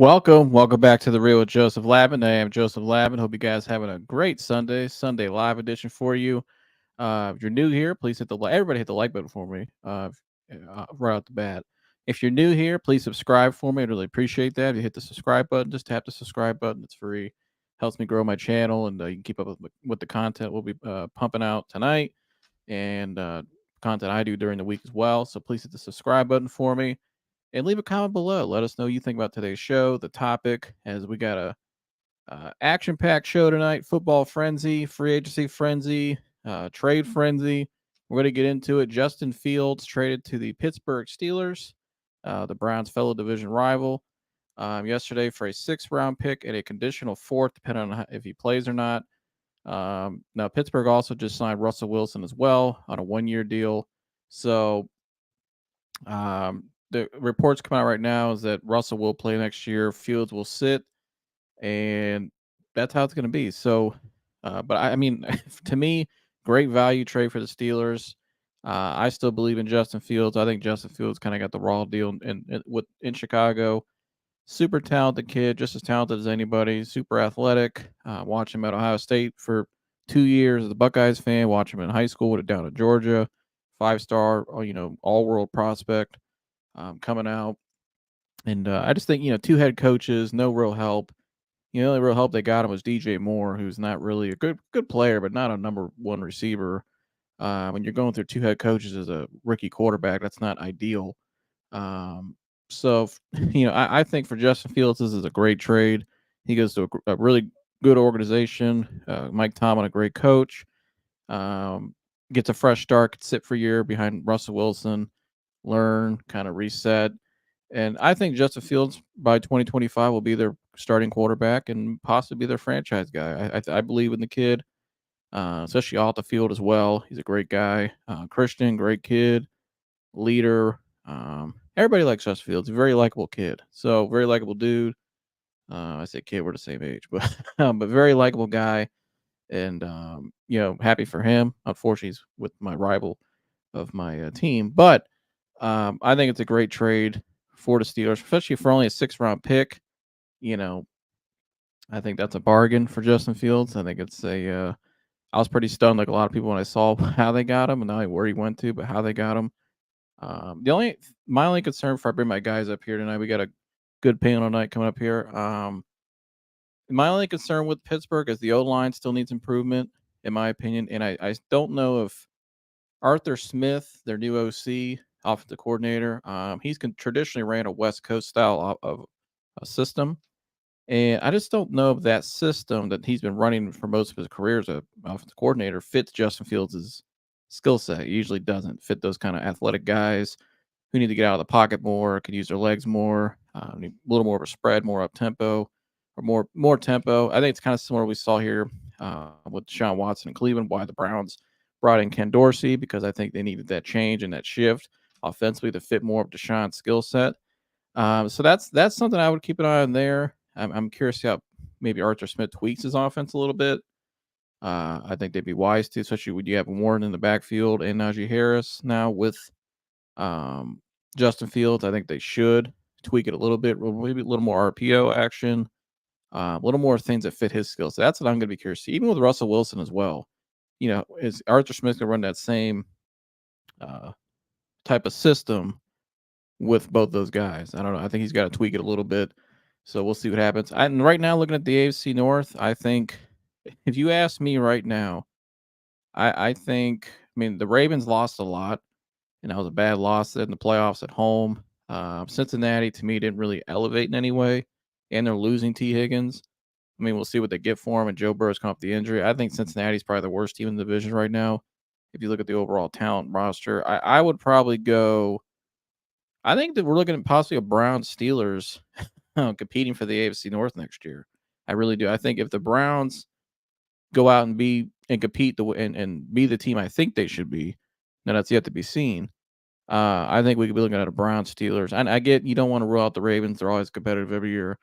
Welcome back to the Real with Joseph Lavin. I am Joseph Lavin. Hope you guys having a great Sunday live edition for you. If you're new here, please hit the like. Everybody hit the like button for me right out the bat. If you're new here, please subscribe for me. I'd really appreciate that. If you hit the subscribe button, just tap the subscribe button. It's free. Helps me grow my channel, and you can keep up with the content we'll be pumping out tonight and content I do during the week as well. So please hit the subscribe button for me and leave a comment below. Let us know what you think about today's show, the topic, as we got a action-packed show tonight. Football frenzy, free agency frenzy, trade frenzy. We're going to get into it. Justin Fields traded to the Pittsburgh Steelers, the Browns' fellow division rival, yesterday for a sixth-round pick and a conditional fourth, depending on if he plays or not. Now, Pittsburgh also just signed Russell Wilson as well on a one-year deal. So the reports come out right now is that Russell will play next year, Fields will sit, and that's how it's going to be. So, but I mean, to me, great value trade for the Steelers. I still believe in Justin Fields. I think Justin Fields kind of got the raw deal in Chicago. Super talented kid, just as talented as anybody. Super athletic. Watch him at Ohio State for 2 years as a Buckeyes fan. Watch him in high school, with it down at Georgia. 5-star, all-world prospect coming out. And I just think, two head coaches, no real help. The only real help they got him was DJ Moore, who's not really a good player, but not a number one receiver. When you're going through two head coaches as a rookie quarterback, that's not ideal. So, I think for Justin Fields, this is a great trade. He goes to a really good organization. Mike Tomlin, a great coach. Gets a fresh start, could sit for a year behind Russell Wilson, learn, kind of reset. And I think Justin Fields by 2025 will be their starting quarterback and possibly their franchise guy. I believe in the kid, especially off the field as well. He's a great guy. Christian, great kid, leader. Everybody likes Justin Fields. He's a very likable kid. So very likable dude. I say kid, we're the same age, but but very likable guy. And happy for him. Unfortunately, he's with my rival of my team, but I think it's a great trade for the Steelers, especially for only a 6th-round pick. I think that's a bargain for Justin Fields. I think it's I was pretty stunned, like a lot of people, when I saw how they got him, and not where he went to, but how they got him. My only concern before I bring my guys up here tonight, we got a good panel tonight coming up here. My only concern with Pittsburgh is the O-line still needs improvement, in my opinion, and I don't know if Arthur Smith, their new OC, offensive coordinator, he's traditionally ran a West Coast style of a system, and I just don't know if that system that he's been running for most of his career as a offensive coordinator fits Justin Fields' skill set. It usually doesn't fit those kind of athletic guys who need to get out of the pocket more, can use their legs more, need a little more of a spread, more up tempo, or more tempo. I think it's kind of similar to what we saw here with Deshaun Watson in Cleveland. Why the Browns brought in Ken Dorsey, because I think they needed that change and that shift offensively to fit more of Deshaun's skill set. So that's something I would keep an eye on there. I'm curious to see how maybe Arthur Smith tweaks his offense a little bit. I think they'd be wise to, especially when you have Warren in the backfield and Najee Harris now with Justin Fields. I think they should tweak it a little bit, maybe a little more RPO action, a little more things that fit his skills. So that's what I'm going to be curious to see, even with Russell Wilson as well. Is Arthur Smith going to run that same type of system with both those guys? I don't know. I think he's got to tweak it a little bit. So we'll see what happens. And right now, looking at the AFC North, I think if you ask me right now, I think, the Ravens lost a lot, and that was a bad loss in the playoffs at home. Cincinnati, to me, didn't really elevate in any way, and they're losing T. Higgins. We'll see what they get for him, and Joe Burrow's come off the injury. I think Cincinnati's probably the worst team in the division right now. If you look at the overall talent roster, I would probably go. I think that we're looking at possibly a Browns Steelers competing for the AFC North next year. I really do. I think if the Browns go out and compete and be the team I think they should be, now that's yet to be seen. I think we could be looking at a Browns Steelers. And I get you don't want to rule out the Ravens; they're always competitive every year.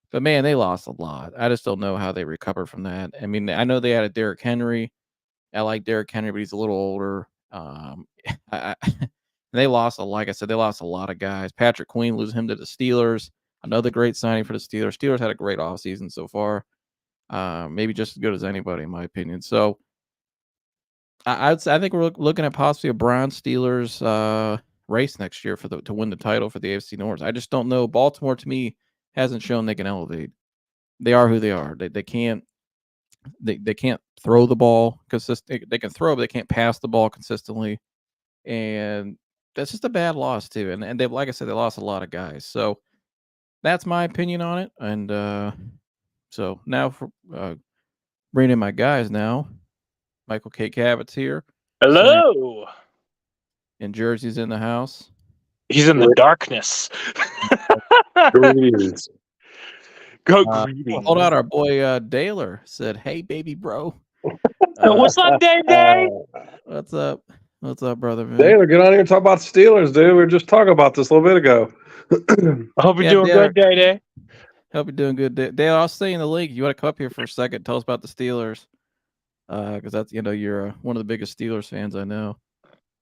But man, they lost a lot. I just don't know how they recover from that. I know they added Derrick Henry. I like Derrick Henry, but he's a little older. They lost, like I said, they lost a lot of guys. Patrick Queen, lose him to the Steelers. Another great signing for the Steelers. Steelers had a great offseason so far. Maybe just as good as anybody, in my opinion. So I think we're looking at possibly a Browns Steelers race next year to win the title for the AFC North. I just don't know. Baltimore, to me, hasn't shown they can elevate. They are who they are. They can't throw the ball consistently. They can throw, but they can't pass the ball consistently. And that's just a bad loss too. And they, like I said, they lost a lot of guys. So that's my opinion on it. And so now for bringing in my guys now. Michael K. Cabot's here. Hello. And Jersey's in the house. He's in the darkness. Greetings. Greetings. Hold on, our boy Daylor said, "Hey, baby, bro." What's up, Day? What's up? What's up, brother? Man? Daylor, get on here and talk about Steelers, dude. We were just talking about this a little bit ago. I hope you're doing good, Day. Hope you're doing good, Daylor. I'll stay in the league. You want to come up here for a second? Tell us about the Steelers, because that's you're one of the biggest Steelers fans I know.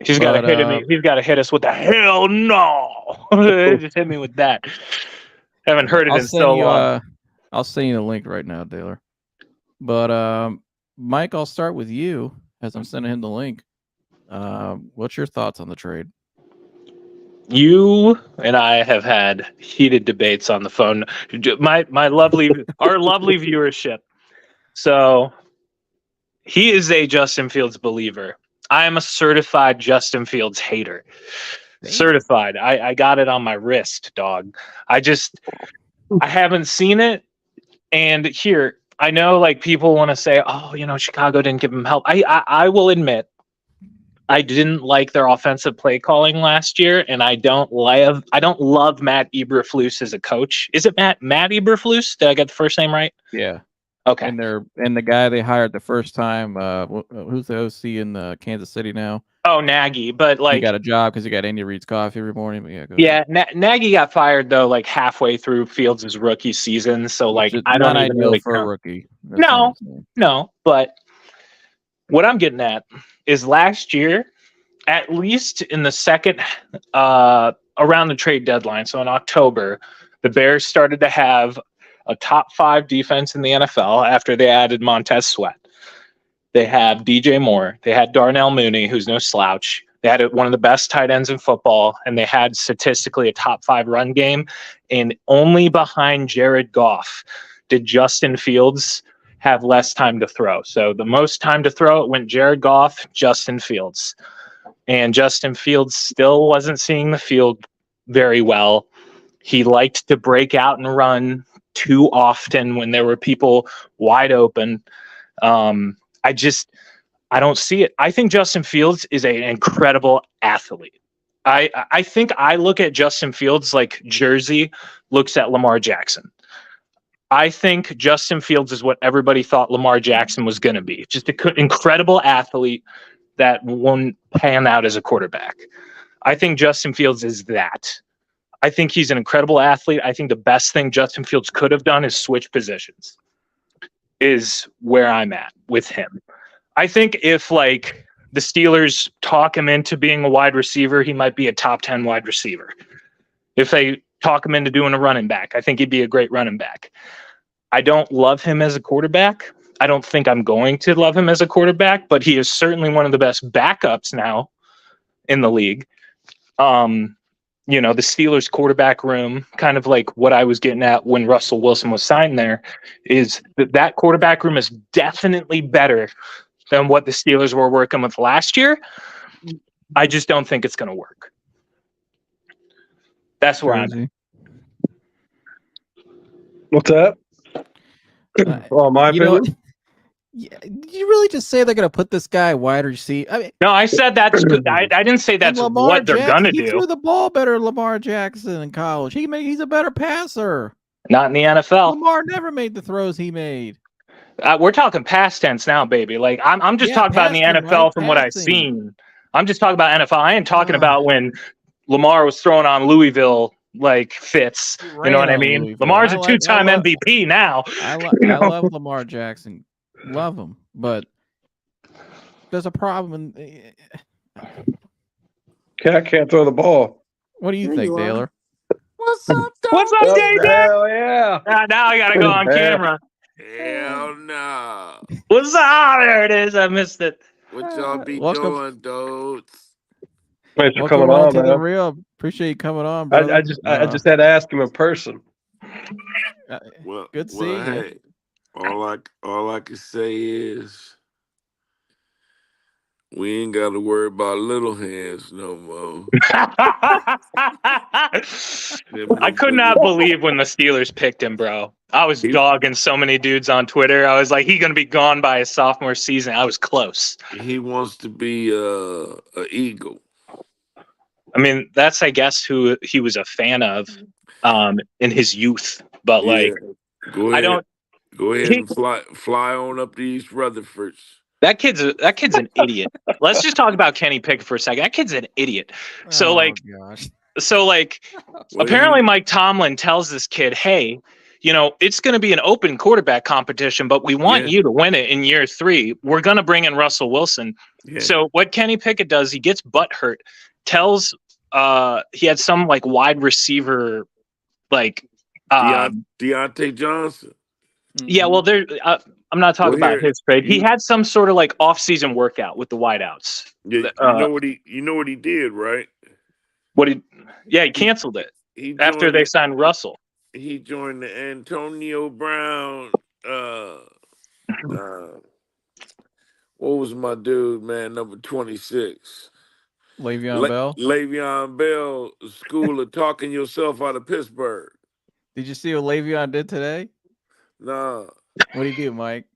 He's got to hit me. He's got to hit us with the hell no. Just hit me with that. Haven't heard it in so long. I'll send you the link right now, Daylor. But Mike, I'll start with you as I'm sending him the link. What's your thoughts on the trade? You and I have had heated debates on the phone. My lovely, our lovely viewership. So he is a Justin Fields believer. I am a certified Justin Fields hater. Certified. I got it on my wrist, dog. I haven't seen it. And here, I know like people want to say, oh, Chicago didn't give him help. I will admit, I didn't like their offensive play calling last year, and I don't love Matt Eberflus as a coach. Is it Matt Eberflus? Did I get the first name right? Yeah. Okay. And the guy they hired the first time, who's the OC in Kansas City now? Oh, Nagy. But like, he got a job because he got Andy Reid's coffee every morning. But Nagy got fired though, like halfway through Fields' rookie season. So like, I don't even really for a rookie. No. But what I'm getting at is last year, at least in the second around the trade deadline, so in October, the Bears started to have a top 5 defense in the NFL after they added Montez Sweat. They have DJ Moore. They had Darnell Mooney, who's no slouch. They had one of the best tight ends in football, and they had statistically a top 5 run game. And only behind Jared Goff did Justin Fields have less time to throw. So the most time to throw, it went Jared Goff, Justin Fields. And Justin Fields still wasn't seeing the field very well. He liked to break out and run too often when there were people wide open. I don't see it. I think Justin Fields is an incredible athlete. I think I look at Justin Fields like Jersey looks at Lamar Jackson. I think Justin Fields is what everybody thought Lamar Jackson was going to be. Just an incredible athlete that won't pan out as a quarterback. I think Justin Fields is that. I think he's an incredible athlete. I think the best thing Justin Fields could have done is switch positions, is where I'm at with him. I think if like the Steelers talk him into being a wide receiver, he might be a top 10 wide receiver. If they talk him into doing a running back, I think he'd be a great running back. I don't love him as a quarterback. I don't think I'm going to love him as a quarterback, but he is certainly one of the best backups now in the league. The Steelers quarterback room, kind of like what I was getting at when Russell Wilson was signed there, is that quarterback room is definitely better than what the Steelers were working with last year. I just don't think it's going to work. That's where I'm at. What's that? My opinion? Did you really just say they're going to put this guy wide receiver? I mean, no, I said that's good. I didn't say that's what they're going to do. He threw the ball better than Lamar Jackson in college. He's a better passer. Not in the NFL. Lamar never made the throws he made. We're talking past tense now, baby. Like I'm just talking about in the NFL right? From what I've seen. I'm just talking about NFL. I ain't talking about when Lamar was throwing on Louisville like fits. You know what I mean? Louisville. Lamar's a 2-time MVP now. I love Lamar Jackson. Love him, but there's a problem. Cat can't throw the ball. What do you think, Daylor? What's up, What's up, Oh, JJ? hell yeah. Now I gotta go on camera. Hell no. What's up? There it is. I missed it. What y'all be Welcome. doing, dudes? Thanks for Welcome coming on on, to the man. real. Appreciate you coming on, brother. I just had to ask him in person. Well, Good seeing you. hey, all I can say is we ain't got to worry about little hands no more. I could not believe when the Steelers picked him, bro. I was dogging so many dudes on Twitter. I was like, he's gonna be gone by his sophomore season. I was close. He wants to be a Eagle. I mean, that's I guess who he was a fan of in his youth. But like, Go ahead. I don't. Go ahead and fly on up to East Rutherford. That kid's an idiot. Let's just talk about Kenny Pickett for a second. That kid's an idiot. So apparently Mike Tomlin tells this kid, hey, it's going to be an open quarterback competition, but we want you to win it in year 3. We're going to bring in Russell Wilson. Yeah. So what Kenny Pickett does, he gets butt hurt, tells he had some like wide receiver like Deontay Johnson. Yeah, well, I'm not talking about his trade. He had some sort of like off-season workout with the wideouts. Yeah, you know what he did, right? He canceled it after they signed Russell. He joined the Antonio Brown. What was my dude, man? Number 26. Le'Veon Bell. Le'Veon Bell, school of talking yourself out of Pittsburgh. Did you see what Le'Veon did today? Nah. What did he do, Mike?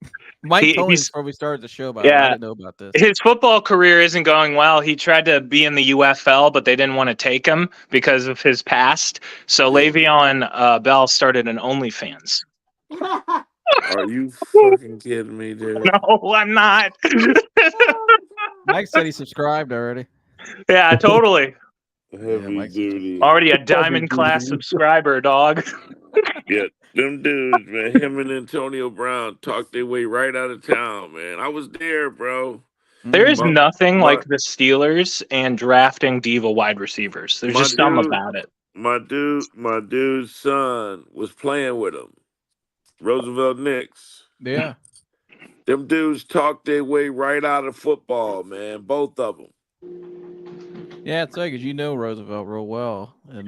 Mike told me before we started the show about it. I didn't know about this. His football career isn't going well. He tried to be in the UFL, but they didn't want to take him because of his past. So Le'Veon Bell started an OnlyFans. Are you fucking kidding me, dude? No, I'm not. Mike said he subscribed already. Yeah, totally. Heavy duty. Already a diamond class subscriber, dog. Yeah, them dudes, man. Him and Antonio Brown talked their way right out of town, man. I was there, bro. There is nothing like the Steelers and drafting diva wide receivers. There's just something about it. My dude's son was playing with him. Roosevelt Knicks. Yeah. Them dudes talked their way right out of football, man. Both of them. Yeah, it's like, because you know Roosevelt real well. And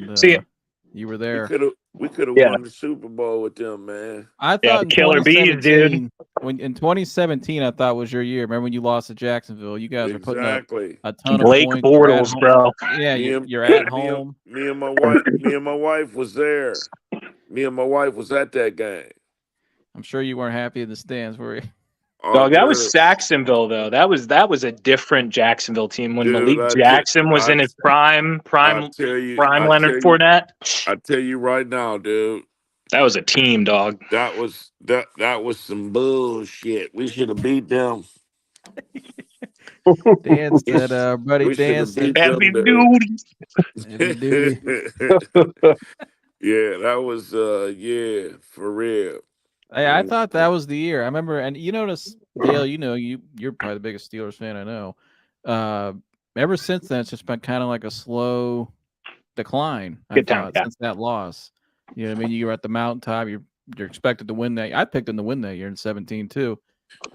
you were there. We could have won the Super Bowl with them, man. I thought Killer Bees, dude. In 2017, I thought was your year. Remember when you lost to Jacksonville? You guys were putting up a ton of Blake points. Bortles, bro. Yeah, you're at home. Me and my wife was there. Me and my wife was at that game. I'm sure you weren't happy in the stands, were you? Dog, that was Jacksonville, though. That was a different Jacksonville team when Malik Jackson was in his prime Leonard Fournette. I tell you right now, dude. That was a team, dog. That was some bullshit. We should have beat them. Dan said, buddy, Dan said, heavy duty. Yeah, that was for real. Hey, I thought that was the year. I remember, and you notice, Dale, you're probably the biggest Steelers fan I know. Ever since then, it's just been kind of like a slow decline. Since that loss. You know what I mean? You were at the mountaintop. You're expected to win that. I picked them to win that year in 17 too.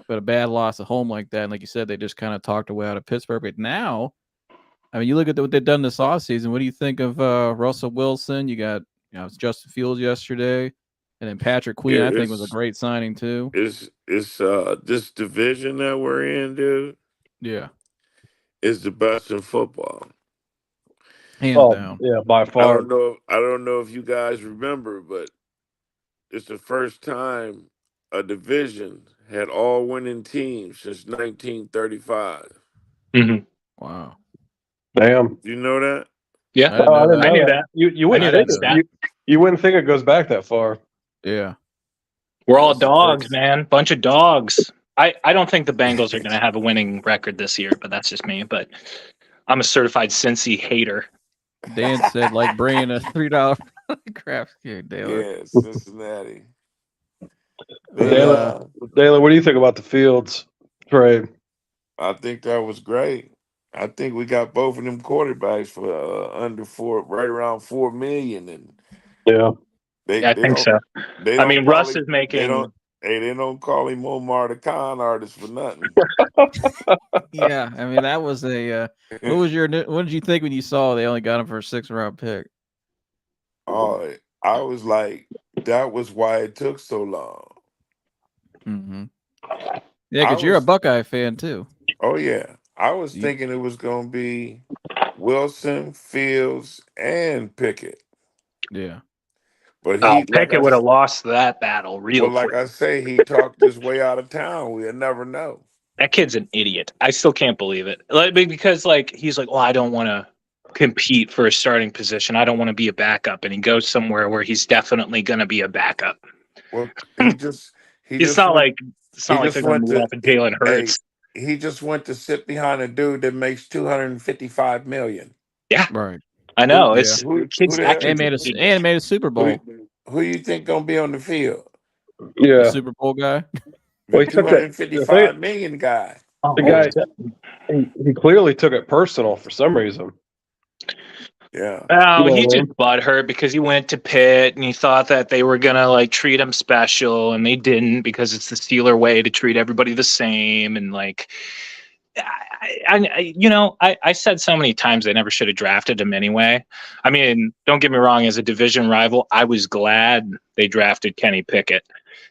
But a bad loss at home like that, and like you said, they just kind of talked away out of Pittsburgh. But now, I mean, you look at what they've done this offseason. What do you think of Russell Wilson? You got Justin Fields yesterday. And then Patrick Queen, I think, was a great signing too. It's this division that we're in, dude. Yeah, is the best in football, hands down. Yeah, by far. I don't know if you guys remember, but it's the first time a division had all winning teams since 1935. Mm-hmm. Wow. Damn. You know that? Yeah, I knew that. You wouldn't think you wouldn't think it goes back that far. Yeah. We're all dogs, man. Bunch of dogs. I don't think the Bengals are going to have a winning record this year, but that's just me. But I'm a certified Cincy hater. Dan said, like bringing a $3 craft here, Daylor. Yeah, Cincinnati. Daylor, what do you think about the Fields trade? I think that was great. I think we got both of them quarterbacks for right around $4 million, and Yeah. I think so. They I don't mean, call Russ him, is making. they don't call him Omar the con artist for nothing. Yeah, I mean that was a. What did you think when you saw they only got him for a 6th-round pick? Oh, I was like, that was why it took so long. Mm-hmm. Yeah, I because you're a was, Buckeye fan too. oh yeah, I was You- thinking it was gonna be Wilson, Fields, and Pickett. Yeah. But Oh, he, Pickett would have lost that battle real like quick. I say, he talked his way out of town. We'll never know. That kid's an idiot. I still can't believe it. Because he's like, well, I don't want to compete for a starting position. I don't want to be a backup, and he goes somewhere where he's definitely going to be a backup. Well, he just It's not like they're going to move off of Jalen Hurts. he just went to sit behind a dude that makes $255 million. Yeah, Right. I know. Yeah. It's Who kids. the That hell- kid's And made a Super Bowl. Who you think gonna be on the field? The Yeah. Super Bowl guy. The Well, he took it- $255 million guy. The guy, he clearly took it personal for some reason. Yeah. Oh, You know he's what I just butthurt because he went to Pitt and he thought that they were gonna treat him special, and they didn't because it's the Steeler way to treat everybody the same. And I said so many times they never should have drafted him anyway. I mean, don't get me wrong, as a division rival, I was glad they drafted Kenny Pickett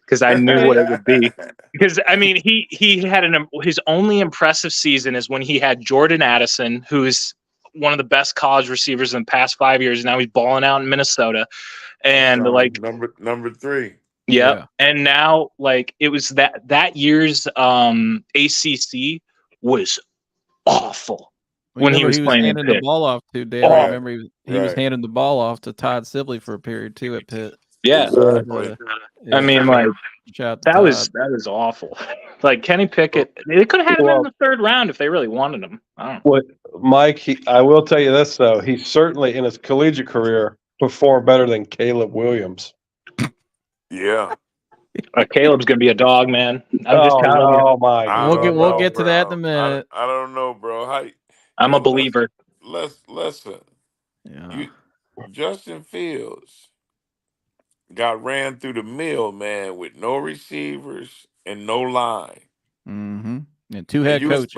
because I knew what it would be. Because I mean, he had his only impressive season is when he had Jordan Addison, who's one of the best college receivers in the past 5 years. Now he's balling out in Minnesota, and number 3. yeah. And now it was that year's ACC was awful when he was playing in handing Pitt. the ball off to Daylor. I remember he was handing the ball off to Todd Sibley for a period too at Pitt. Yeah. Exactly. I mean, that was awful. Kenny Pickett, they could have had him in the 3rd round if they really wanted him. I don't know. What, Mike? I will tell you this though: he certainly in his collegiate career performed better than Caleb Williams. Yeah. Caleb's gonna be a dog, man. I'm just telling you. Oh my! We'll get to that in a minute. I don't know, bro. I'm a believer. Listen. Yeah. Justin Fields got ran through the mill, man, with no receivers and no line. Mm-hmm. And 2 head coaches.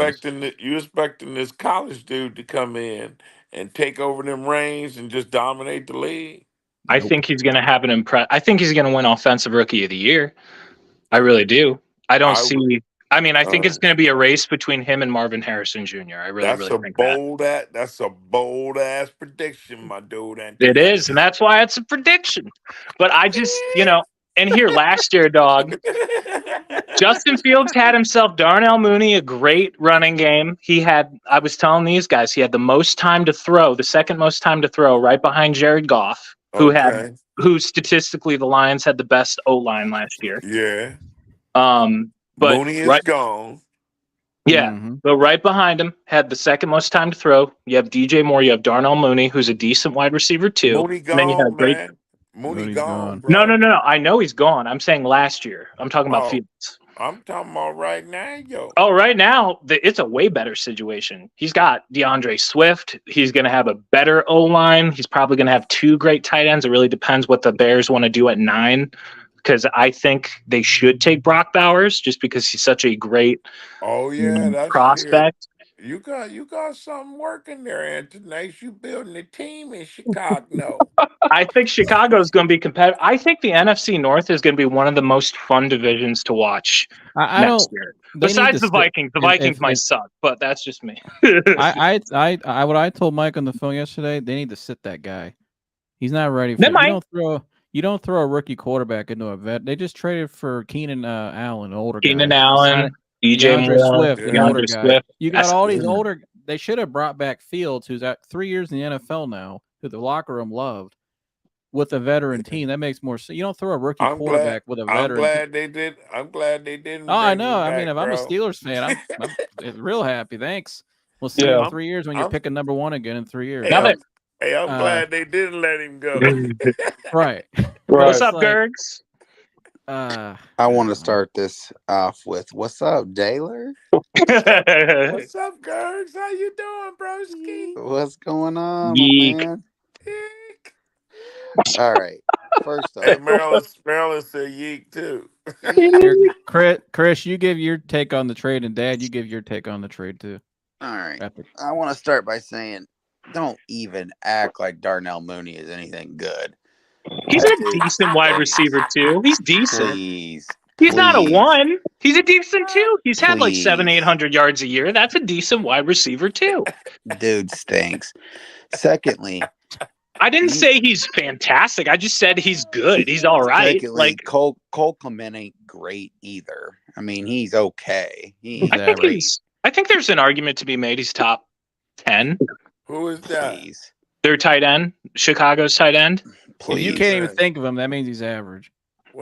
You expecting this college dude to come in and take over them reins and just dominate the league? I think he's going to have I think he's going to win Offensive Rookie of the Year. I really do. I think it's going to be a race between him and Marvin Harrison Jr. I really think that. That's a bold ass prediction, my dude. It is, and that's why it's a prediction. But I just, and here last year, dog, Justin Fields had himself Darnell Mooney, a great running game. I was telling these guys, he had the most time to throw, the second most time to throw, right behind Jared Goff, who statistically the Lions had the best O-line last year. Yeah. But Mooney is gone. Yeah. Mm-hmm. But right behind him, had the second most time to throw. You have DJ Moore, you have Darnell Mooney, who's a decent wide receiver too. Mooney gone, man. Mooney gone. No. I know he's gone. I'm saying last year. I'm talking about Fields. I'm talking about right now, yo. Oh, right now, it's a way better situation. He's got DeAndre Swift. He's going to have a better O-line. He's probably going to have 2 great tight ends. It really depends what the Bears want to do at 9. Because I think they should take Brock Bowers just because he's such a great prospect. You got something working there, Antonace. You building a team in Chicago. I think Chicago's going to be competitive. I think the NFC North is going to be one of the most fun divisions to watch next year. Besides the Vikings. The Vikings might suck, but that's just me. What I told Mike on the phone yesterday, they need to sit that guy. He's not ready for it. You don't throw a rookie quarterback into a vet. They just traded for Keenan Allen, older guy. Keenan Allen, DJ Swift, an older guy. You got all these older. They should have brought back Fields, who's at 3 years in the NFL now, who the locker room loved, with a veteran team. That makes more sense. You don't throw a rookie quarterback with a veteran. I'm glad they didn't. Oh, I know. I mean, if I'm a Steelers fan, I'm real happy. Thanks. We'll see you in 3 years when you're picking number 1 again in 3 years. Hey, I'm glad they didn't let him go. Right. What's up, Gurgs? I want to start this off with, what's up, Daylor? What's up, Gurgs? How you doing, broski? What's going on, Geek. man? All right. First Hey, off, Maryland said yeek too. Here, Chris, you give your take on the trade, and Dad, you give your take on the trade too. all right. After. I want to start by saying, don't even act like Darnell Mooney is anything good. He's That a dude, decent wide receiver too. He's decent. please. He's not a Please. 1. He's a decent 2. He's had like 700-800 Please. yards a year. That's a decent wide receiver too. Dude stinks. Secondly, I didn't say he's fantastic. I just said he's good. He's all right. secondly, Like Cole Clement ain't great either. I mean, he's okay. He's I think great. I think there's an argument to be made. He's top 10. Who is that? Please. Their tight end, Chicago's tight end. If Please. you can't even think of him, that means he's average.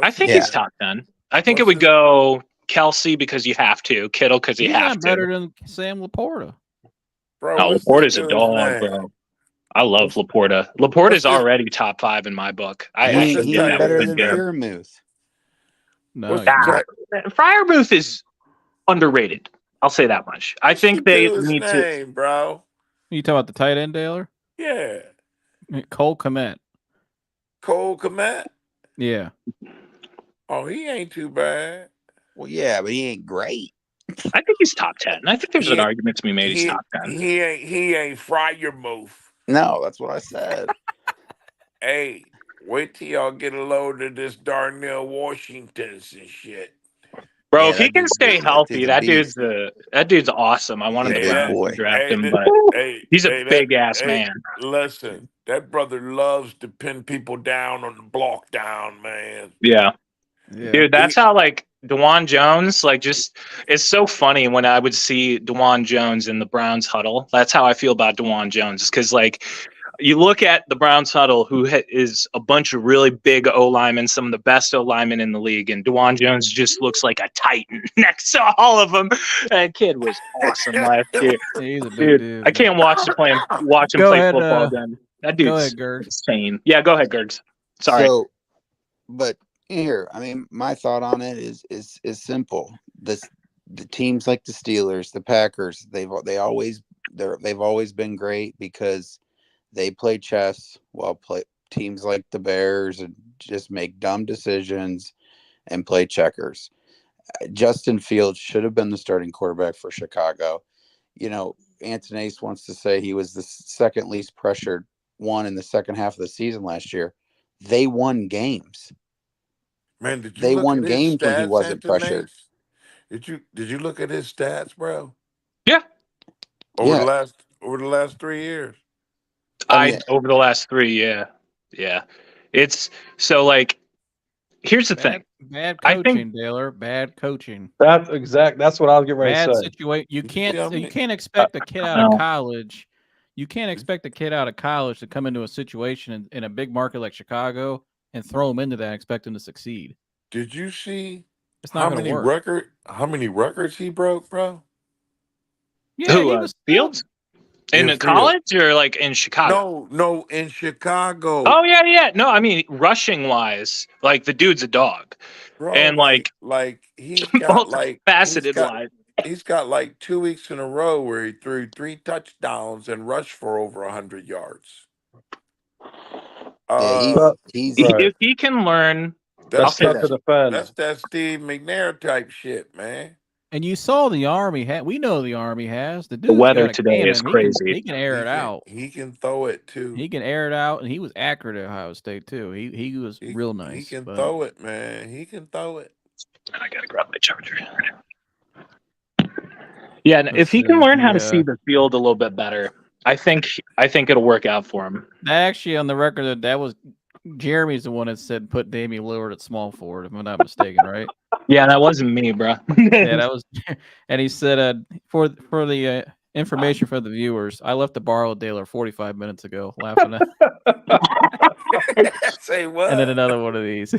I think Yeah. he's top 10. I think it would go Kelsey because you have to, Kittle because you He's have not to. better than Sam Laporta. Bro, No, what's Laporta's this a dude's dog, name? bro. I love Laporta. Laporta's this- already top 5 in my book. I He should ain't give that better one than to him. Freiermuth. No, What's he's the not. tight- Freiermuth is underrated. I'll say that much. I what's think the they dude's need to. name, bro? You talking about the tight end, Daylor? Yeah, Cole Kmet. Cole Kmet. Yeah. Oh, he ain't too bad. Well, yeah, but he ain't great. I think he's top 10. I think there's an He- argument to be made. He's He, top 10. he ain't Freiermuth. No, that's what I said. Hey, wait till y'all get a load of this Darnell Washingtons and shit. Bro, Yeah, if he that can dude's stay big. That healthy, dude's a that beast. dude's awesome. I want him He's to a big Browns boy. to draft him, that- but he's a that- big ass hey, man. Listen, that brother loves to pin people down on the block down, man. Yeah. Yeah. Dude, that's how like DeJuan Jones, like just it's so funny when I would see DeJuan Jones in the Browns huddle. That's how I feel about DeJuan Jones, because like you look at the Browns huddle, who is a bunch of really big O linemen, some of the best O linemen in the league, and DeJuan Jones just looks like a titan next to all of them. That kid was awesome last year. He's a big Dude, dude. I can't watch him play Go ahead, football again. That Go dude's ahead, Gerg. insane. Yeah, go ahead, Gergs. Sorry. So, but here, I mean, my thought on it is simple. The teams like the Steelers, the Packers, they've always been great because they play chess, while teams like the Bears and just make dumb decisions and play checkers. Justin Fields should have been the starting quarterback for Chicago. You know, Antonace wants to say he was the second least pressured one in the second half of the season last year. They won games. Man, did you They look won at his games when he stats, wasn't Antonace? pressured. Did you look at his stats, bro? Yeah. Over the last 3 years. I mean, Over the last 3, yeah. It's so like. Here's the thing. Bad I coaching, think- Daylor. Bad coaching. That's what I was getting ready Bad to say. situation. You tell me? can't expect a kid out No. of college. You can't expect a kid out of college to come into a situation in a big market like Chicago and throw him into that and expect him to succeed. Did you see It's not going to work. how many records he broke, bro? Yeah, Who, he was Fields? In Yeah, Fields. college or like in Chicago? No, in Chicago. Oh yeah. No, I mean rushing wise, like the dude's a dog, Bro, and like he's got multifaceted wise. he's got like 2 weeks in a row where he threw 3 touchdowns and rushed for over 100 yards. he's If he can learn, I'll That's say tough to that. defend. That's that Steve McNair type shit, man. And you saw the Army. We know the Army has. The weather got a today cannon. is crazy. He can air it out. He can throw it too. He can air it out, and he was accurate at Ohio State too. He was real nice. He can but- throw it, man. He can throw it. I gotta grab my charger. Yeah, and if he can learn how to see the field a little bit better, I think it'll work out for him. Actually, on the record, that was Jeremy's the one that said put Damian Lillard at small forward, if I'm not mistaken, right? Yeah, that wasn't me, bro. Yeah, that was. And he said, for the information for the viewers, I left to borrow Daylor 45 minutes ago, laughing at. Say what? And then another one of these.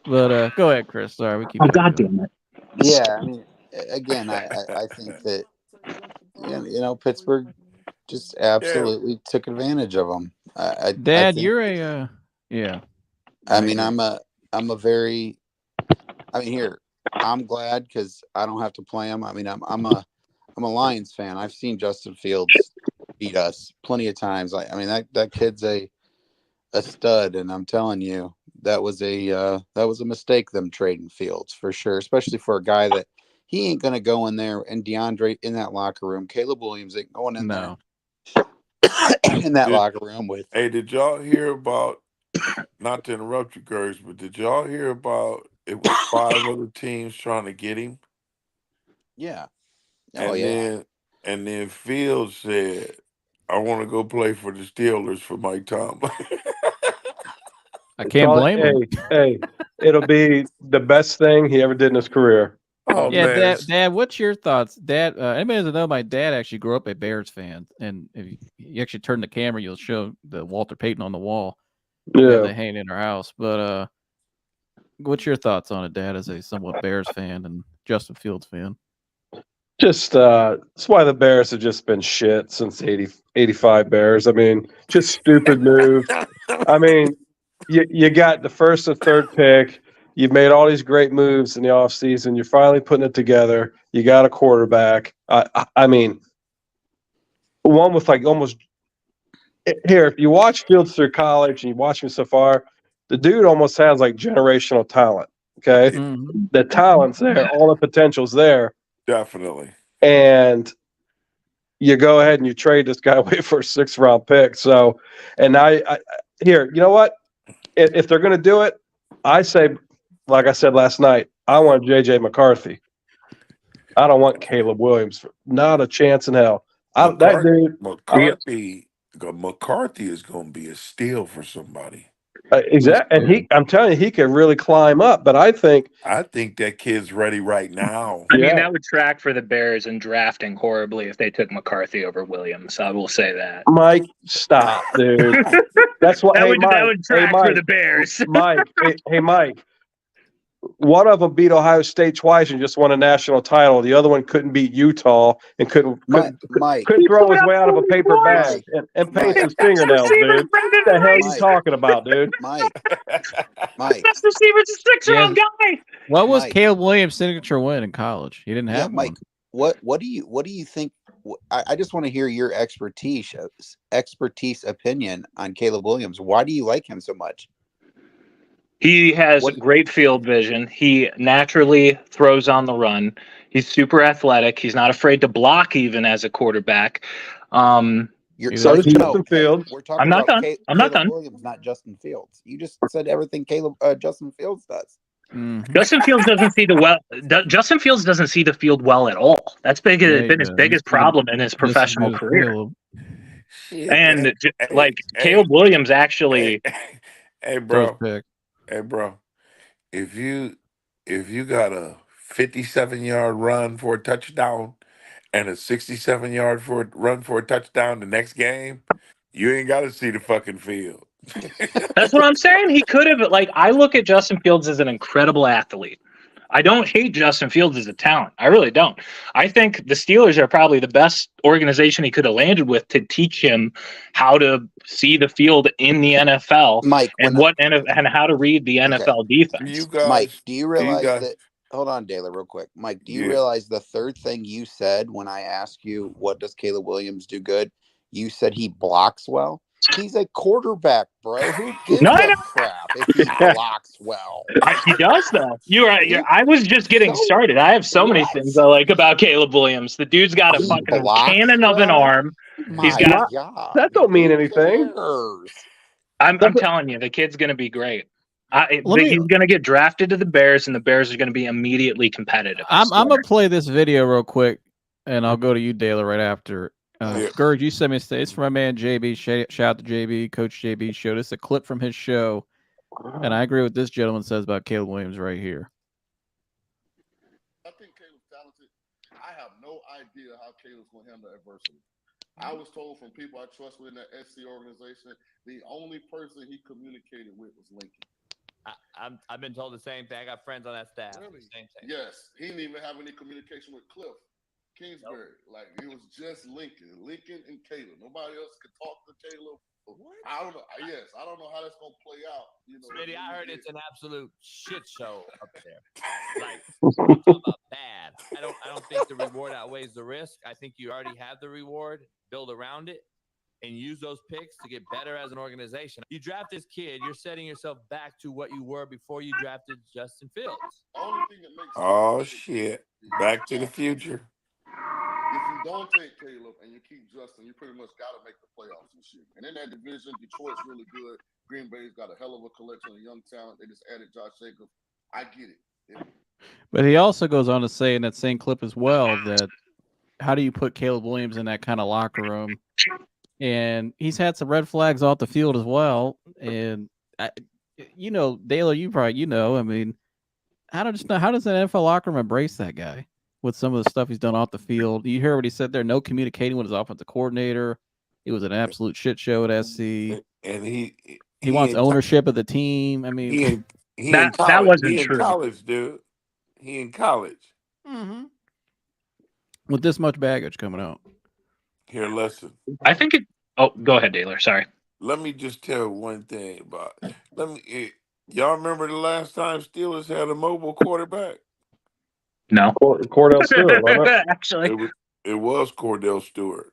But go ahead, Chris. Sorry, we keep. Oh, God damn it. yeah. I mean, again, I think that Pittsburgh just absolutely took advantage of them. Dad, you're a yeah. I mean, I'm glad because I don't have to play him. I mean, I'm a Lions fan. I've seen Justin Fields beat us plenty of times. I mean, that kid's a stud, and I'm telling you, that was a mistake, them trading Fields for sure, especially for a guy that he ain't gonna go in there and DeAndre in that locker room. Caleb Williams ain't going in there in that locker room with. Hey, did y'all hear about? Not to interrupt you, Gersh, but did y'all hear about? It was 5 other teams trying to get him. Yeah. And then Fields said, "I want to go play for the Steelers for Mike Tomlin." I can't blame him. Hey, it'll be the best thing he ever did in his career. Oh Yeah, man, Dad, what's your thoughts? Dad, anybody doesn't know, my dad actually grew up a Bears fan, and if you actually turn the camera, you'll show the Walter Payton on the wall. Yeah, they hang in our house. But what's your thoughts on it, Dad, as a somewhat Bears fan and Justin Fields fan? Just that's why the Bears have just been shit since 85 Bears. I mean, just stupid moves. I mean, you got the first and third pick. You've made all these great moves in the offseason. You're finally putting it together. You got a quarterback. I mean, one with like almost here. If you watch Fields through college and you watch him so far, the dude almost has like generational talent. Okay, the talent's there, all the potential's there. Definitely. And you go ahead and you trade this guy away for a 6th-round pick. So, and I here, you know what? If they're going to do it, I say, like I said last night, I want JJ McCarthy. I don't want Caleb Williams. Not a chance in hell. McCarthy is going to be a steal for somebody. Exactly. And I'm telling you, he can really climb up. But I think that kid's ready right now. I mean, that would track for the Bears in drafting horribly if they took McCarthy over Williams. I will say that. Mike, stop, dude. That's what that would track for the Bears. Mike, hey, Mike. One of them beat Ohio State twice and just won a national title. The other one couldn't beat Utah and couldn't throw his way out of a paper bag and paint his fingernails, dude. What the hell are you talking about, dude? Mike. Best receiver's a 6-round guy. What was Caleb Williams' signature win in college? He didn't have one. Mike, what do you think? I just want to hear your expertise opinion on Caleb Williams. Why do you like him so much? He has great field vision. He naturally throws on the run. He's super athletic. He's not afraid to block even as a quarterback. Justin Fields. We're talking about Caleb Williams, not Justin Fields. You just said everything Justin Fields does. Mm-hmm. Justin Fields doesn't see the field well at all. That's been his biggest problem in his professional career. And Caleb Williams actually. Hey, bro. If you got a 57-yard run for a touchdown and a 67-yard run for a touchdown the next game, you ain't got to see the fucking field. That's what I'm saying. He could have. I look at Justin Fields as an incredible athlete. I don't hate Justin Fields as a talent. I really don't. I think the Steelers are probably the best organization he could have landed with to teach him how to see the field in the NFL, Mike, and how to read the NFL defense. Mike, do you realize that? Hold on, Daylor, real quick. Mike, do you realize the third thing you said when I asked you what does Caleb Williams do good? You said he blocks well. He's a quarterback, bro. Who gives a crap if he blocks well? He does, though. You're right. I was just getting started. I have so many things I like about Caleb Williams. The dude's got a fucking cannon of an arm. He's got. That don't mean anything. I'm telling you, the kid's going to be great. He's going to get drafted to the Bears, and the Bears are going to be immediately competitive. I'm going to play this video real quick, and I'll go to you, Daylor, right after. Gurg, you sent me it's from my man JB. Shout out to JB. Coach JB showed us a clip from his show, and I agree with this gentleman says about Caleb Williams right here. I think Caleb's talented. I have no idea how Caleb's going to handle adversity. I was told from people I trust within that SC organization, the only person he communicated with was Lincoln. I've been told the same thing. I got friends on that staff. Really? Same thing. Yes, he didn't even have any communication with Cliff Kingsbury. Nope. It was just Lincoln and Caleb. Nobody else could talk to Caleb. What? I don't know. Yes, I don't know how that's gonna play out. Smitty, I heard it's an absolute shit show up there. Talking about bad. I don't think the reward outweighs the risk. I think you already have the reward, build around it, and use those picks to get better as an organization. You draft this kid, you're setting yourself back to what you were before you drafted Justin Fields. Only thing that makes Oh shit! Back to the future. if you don't take Caleb and you keep Justin, you pretty much got to make the playoffs this year. And in that division, Detroit's really good. Green Bay's got a hell of a collection of young talent. They just added Josh Jacobs. I get it. But he also goes on to say in that same clip as well that how do you put Caleb Williams in that kind of locker room? And he's had some red flags off the field as well. And Daylor, I mean, how does the NFL locker room embrace that guy with some of the stuff he's done off the field? You hear what he said there? No communicating with his offensive coordinator. It was an absolute shit show at SC. And he wants ownership of the team. I mean, that wasn't true. College, dude. He in college. Mm-hmm. With this much baggage coming out. Here, listen. I think it. Oh, go ahead, Daylor. Sorry. Let me just tell one thing about. Y'all remember the last time Steelers had a mobile quarterback? No. Cordell Stewart, wasn't it? Actually, it was Cordell Stewart.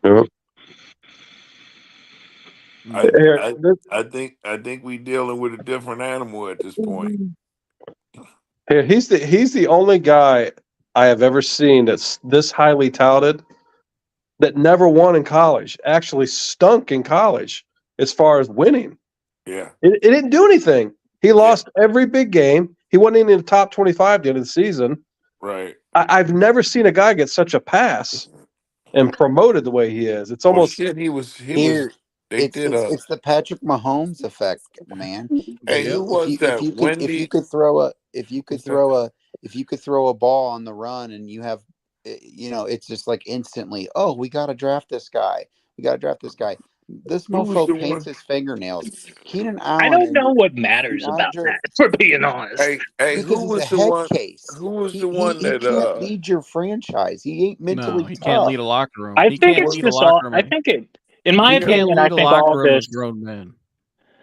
Yeah. I think we dealing with a different animal at this point. Here, he's the only guy I have ever seen that's this highly touted that never won in college. Actually stunk in college as far as winning. Yeah. It didn't do anything. He lost every big game. He wasn't even in the top 25 at the end of the season. Right. I've never seen a guy get such a pass and promoted the way he is. It's almost It's the Patrick Mahomes effect, man. Hey, who was that? If you could throw a ball on the run and you have, it's just like instantly. Oh, we got to draft this guy. This mofo paints his fingernails. Keenan Allen. I don't know what matters about that. For being honest, hey, who was the one? Who was the one that can't lead your franchise? He ain't mentally. He can't lead a locker room. I think it's just all. I think it. In my opinion, I think all this. Grown men.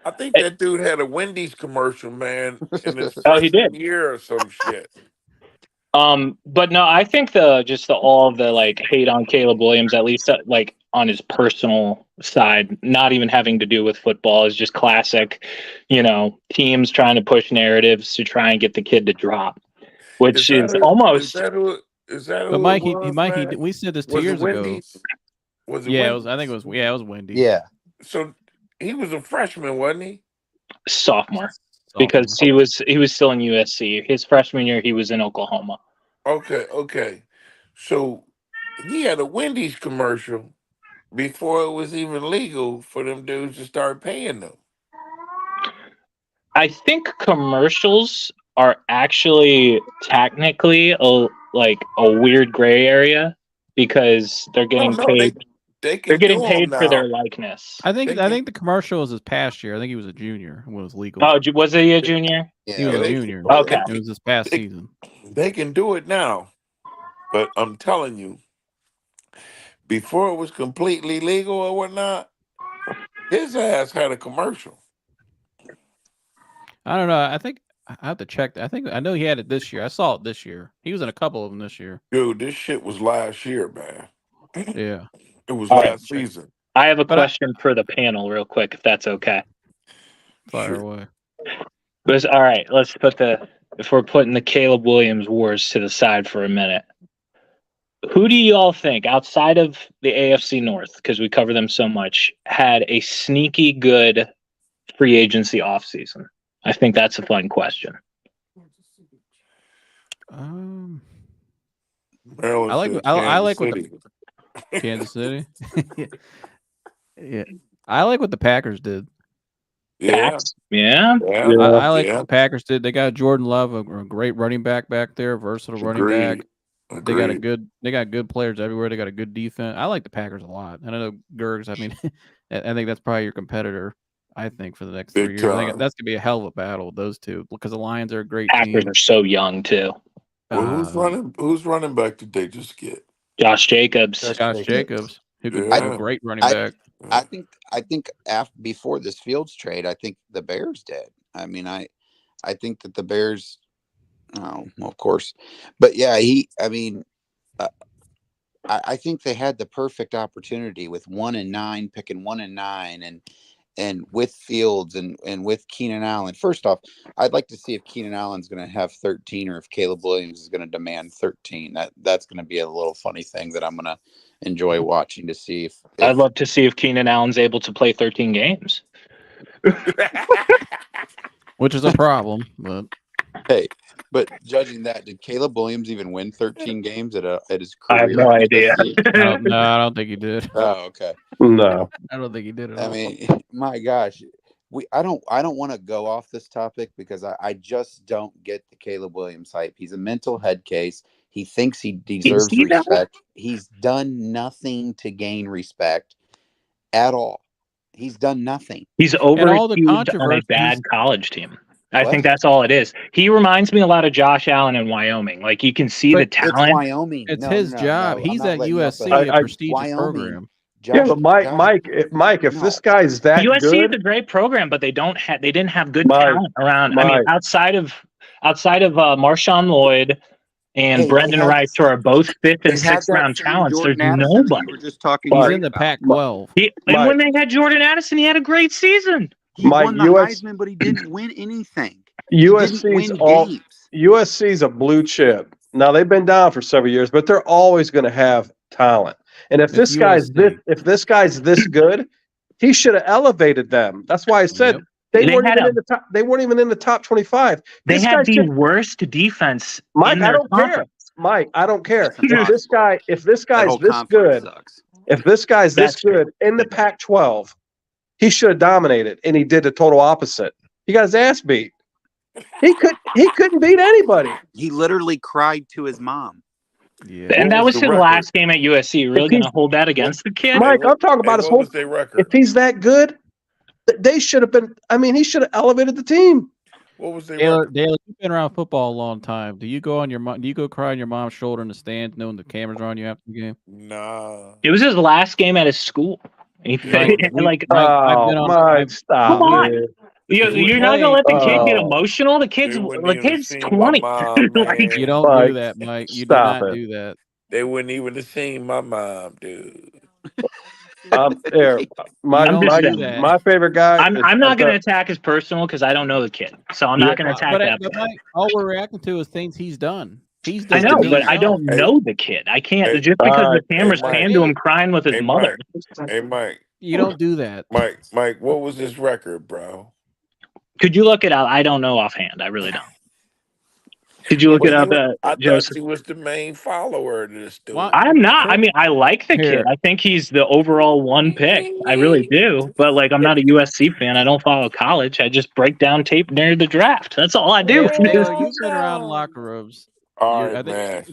I think that dude had a Wendy's commercial, man, in his he did. year or some shit. But no, I think all of the like hate on Caleb Williams, at least like on his personal side, not even having to do with football, is just classic, teams trying to push narratives to try and get the kid to drop, which is almost. Is that but Mike, we said this 2 years ago. Was it yeah, Wendy's? I think it was Wendy's. Yeah. So he was a freshman, wasn't he? Sophomore. Because he was still in USC. His freshman year, he was in Oklahoma. Okay. So he had a Wendy's commercial before it was even legal for them dudes to start paying them. I think commercials are actually technically a weird gray area because they're getting paid. They're getting paid for their likeness. I think the commercial was his past year. I think he was a junior when it was legal. Oh, was he a junior? Yeah, he was a junior. Okay. It was his past season. They can do it now. But I'm telling you, before it was completely legal or whatnot, his ass had a commercial. I don't know. I think I have to check. I know he had it this year. I saw it this year. He was in a couple of them this year. Dude, this shit was last year, man. Yeah. It was last season. I have a question for the panel real quick, if that's okay. Fire away. All right, let's if we're putting the Caleb Williams wars to the side for a minute, who do you all think, outside of the AFC North, because we cover them so much, had a sneaky good free agency offseason? I think that's a fun question. Maryland, I like what Kansas City. Yeah, I like what the Packers did. Yeah. I like what the Packers did. They got Jordan Love, a great running back there, versatile running back. Agreed. They got good players everywhere. They got a good defense. I like the Packers a lot. I don't know Gurgs. I mean, I think that's probably your competitor. I think for the next 3 years, I think that's gonna be a hell of a battle with those two because the Lions are a great team. Packers are so young too. Well, who's running back did they just get? Josh Jacobs. Who could be a great running back. I think before this Fields trade, I think the Bears did. I mean, I think that the Bears. Oh, well, of course. But yeah, I think they had the perfect opportunity with 1 and 9, picking 1 and 9, and with Fields and with Keenan Allen. First off, I'd like to see if Keenan Allen's going to have 13 or if Caleb Williams is going to demand 13. That's going to be a little funny thing that I'm going to enjoy watching to see if I'd love to see if Keenan Allen's able to play 13 games. Which is a problem, but hey, but judging that, did Caleb Williams even win 13 games at his career? I have no idea. I don't think he did. Oh, okay. No. I don't think he did it. I mean, my gosh, I don't want to go off this topic because I just don't get the Caleb Williams hype. He's a mental head case. He thinks he deserves respect. He's done nothing to gain respect at all. He's done nothing. He's overachieved on a bad college team. I think that's all it is. He reminds me a lot of Josh Allen in Wyoming. Like, you can see the talent. It's Wyoming. It's his job. He's at USC, a prestigious program. Yeah, but Mike, if this guy's that USC good, is a great program, but they didn't have good talent around. I mean, outside of Marshawn Lloyd and Brendan Rice, who are both 5th and 6th round talents, there's nobody. We were just talking. He's in the Pac-12. And when they had Jordan Addison, he had a great season. He won the Heisman, but he didn't win anything. USC's a blue chip. Now they've been down for several years, but they're always going to have talent. And if this guy's this good, he should have elevated them. That's why I said they weren't even in the top 25. They had the worst defense. Mike, I don't care. Mike, I don't care. If this guy's this good in the Pac-12, he should have dominated, and he did the total opposite. He got his ass beat. He couldn't beat anybody. He literally cried to his mom. Yeah. And that was his last game at USC. Really going to hold that against the kid? Mike, I'm talking about his whole record. If he's that good, they should have been. I mean, he should have elevated the team. What was their Daylor, you've been around football a long time. Do you go cry on your mom's shoulder in the stands, knowing the cameras are on you after the game? Nah. It was his last game at his school. Come on. You're not gonna let the kid get emotional. The kid's 20. You don't do that, Mike. You do not do that. They wouldn't even have seen my mom, dude. My favorite guy. I'm not going to attack his personal because I don't know the kid, so I'm not going to attack that. But Mike, all we're reacting to is things he's done. I know, but I don't know the kid. I can't just because the camera's panned to him crying with his mother. Hey, Mike. You don't do that. Mike, what was his record, bro? Could you look it up? I don't know offhand. I really don't. Could you look it up, Joseph? Thought he was the main follower to this dude. I'm not. I mean, I like the kid. I think he's the overall one pick. I really do. But, I'm not a USC fan. I don't follow college. I just break down tape near the draft. That's all I do. You've been around locker rooms. All right, man.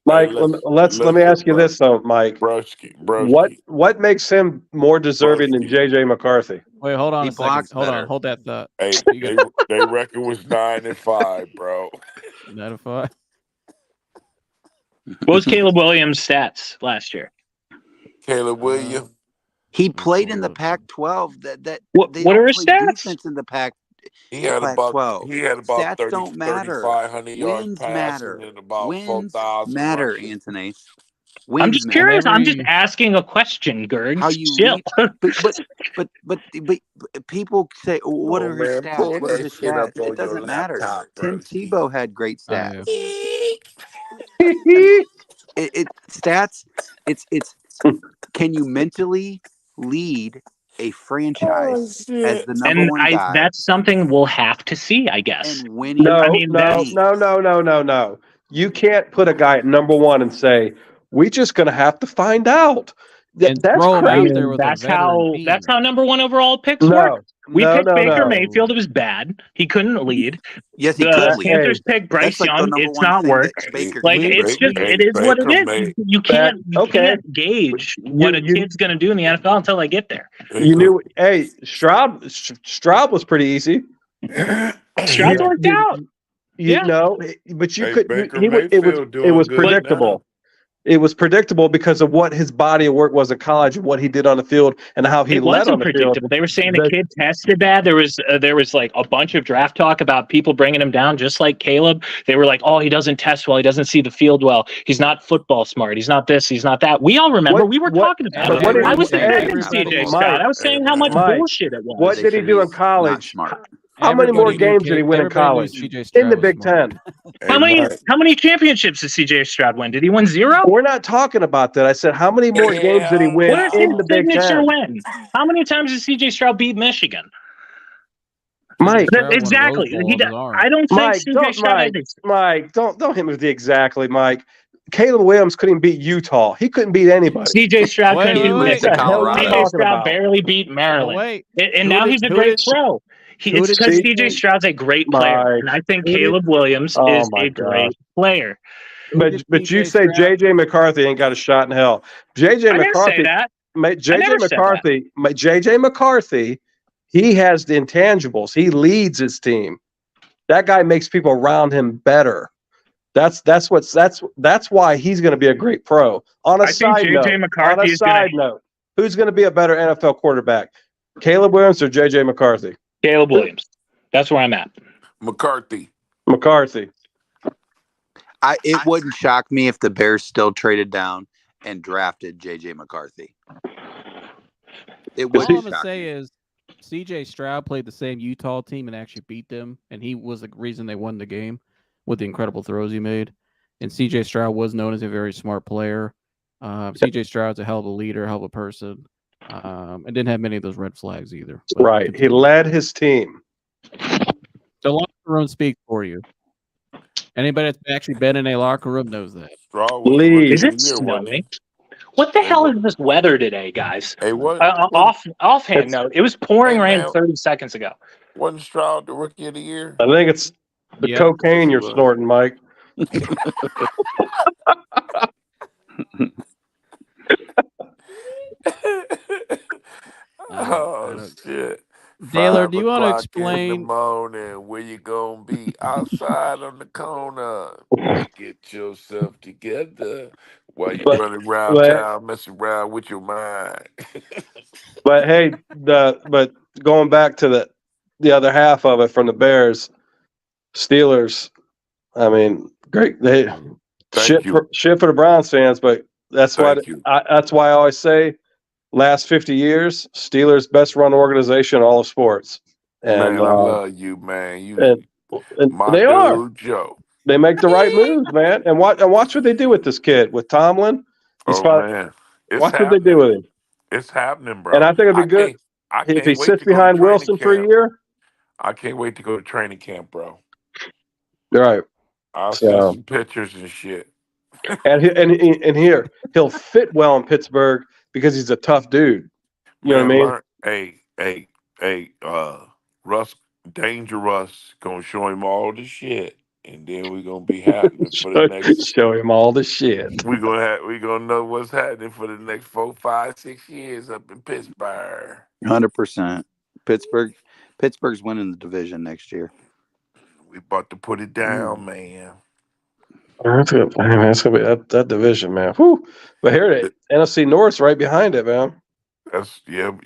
Mike, let me ask you this though, Mike. Broski. What makes him more deserving than JJ McCarthy? Wait, hold on a second. Hold that thought. Hey, their record was 9-5, bro. 9-5. What was Caleb Williams' stats last year? Caleb Williams. He played in the Pac-12. What are his stats? Defense in the Pac. He had about Stats 30, don't matter. 3,500 yards Wins passing matter. and about Wins 4,000 matter, rushes. Antonace. I'm just curious. I'm just asking a question, Gurg. How you but people say, what are his stats? What are his stats? It doesn't matter. Tim Tebow had great stats. Stats. It's can you mentally lead a franchise as the number one guy? That's something we'll have to see, I guess. And winning. No. You can't put a guy at number one and say, we're just going to have to find out. That's crazy. That's how number one overall picks work. We picked Baker Mayfield. It was bad. He couldn't lead. Yes, he could. Panthers picked Bryce Young. It's not work. It is what it is. You can't gauge what a kid's going to do in the NFL until they get there. You knew. Hey, Stroud was pretty easy. Stroud worked out. You know, but you could. It was predictable. it was predictable because of what his body of work was in college and what he did on the field and how he It led on wasn't the field. predictable. They were saying the kid tested bad. There was like a bunch of draft talk about people bringing him down, just like Caleb. They were like, "Oh, he doesn't test well. He doesn't see the field well. He's not football smart. He's not this. He's not that." We all remember. We were talking about it. what did I he was say? defending Everybody- CJ Mike, Stroud. I was saying how much Mike, bullshit it was. What They did he said do in he's not college? smart. How many more Everybody knew games did he win in everybody knew college? CJ In Stroud the was Big smart. Ten. How many championships did CJ Stroud win? Did he win 0? We're not talking about that. I said, how many more games did he win Where's his in the Big signature Ten? win? How many times did CJ Stroud beat Michigan? Mike, Stroud won a Exactly. Rose Bowl with his arm. I don't think CJ Stroud Mike, don't hit me with the exactly, Mike. Caleb Williams couldn't beat Utah. He couldn't beat anybody. CJ Stroud Wait, couldn't wait, beat wait. Michigan. What the hell are you CJ talking Stroud about? barely beat Maryland. Wait. And Who now did- he's a who great did- pro. who It's did because CJ CJ Stroud's a great player. Mike. And I think Who did- Caleb Williams Oh is my a great player. But you say JJ McCarthy ain't got a shot in hell. JJ I didn't say McCarthy, that. JJ never said McCarthy, he has the intangibles. He leads his team. That guy makes people around him better. That's why he's going to be a great pro. On a side note, who's going to be a better NFL quarterback? Caleb Williams or JJ McCarthy? Caleb Williams. That's where I'm at. McCarthy. It wouldn't shock me if the Bears still traded down and drafted JJ McCarthy. It All wouldn't I'm gonna shock say me. is CJ Stroud played the same Utah team and actually beat them, and he was the reason they won the game with the incredible throws he made. And CJ Stroud was known as a very smart player. CJ Stroud's a hell of a leader, hell of a person, and didn't have many of those red flags either. But Right. He led his team. the locker room speaks for you. Anybody that's actually been in a locker room knows that. Stroud was the Lead. rookie Is of it the year, wasn't snowing? he? What the hell is this weather today, guys? Hey, what? Offhand note, it was pouring Hey, rain man. 30 seconds ago. Wasn't Stroud the rookie of the year? I think it's the Yep. cocaine you're Yes, he was. snorting, Mike. Oh shit! Daylor, do you want to 5 o'clock in the explain? morning, where you gonna be? Outside on the corner. Get yourself together while you But- running around but- town, messing around with your mind. But hey, but going back to the other half of it from the Bears, Steelers. I mean, great. They Thank you. shit for the Browns fans, but that's why Thank you. that's why I always say, last 50 years, Steelers best run organization in all of sports. And Man, I love you, man. You, and my they dude, are. Joe. They make the right moves, man. And watch what they do with this kid, with Tomlin. Man, it's Watch what happening. they do with him. It's happening, bro. And I think it'd be good I if can't he wait sits to go to behind training Wilson for a camp. year. I can't wait to go to training camp, bro. Right. I'll So- see some pictures and shit. And here he'll fit well in Pittsburgh because he's a tough dude. You know what I mean? Hey, Russ, Danger Russ, gonna show him all the shit, and then we're gonna be happening for the next. Show him all the shit. We gonna know what's happening for the next 4, 5, 6 years up in Pittsburgh. 100%. Pittsburgh's winning the division next year. We about to put it down, man. That's gonna be that division, man. Whew. But here it is. NFC North's right behind it, man. That's yep,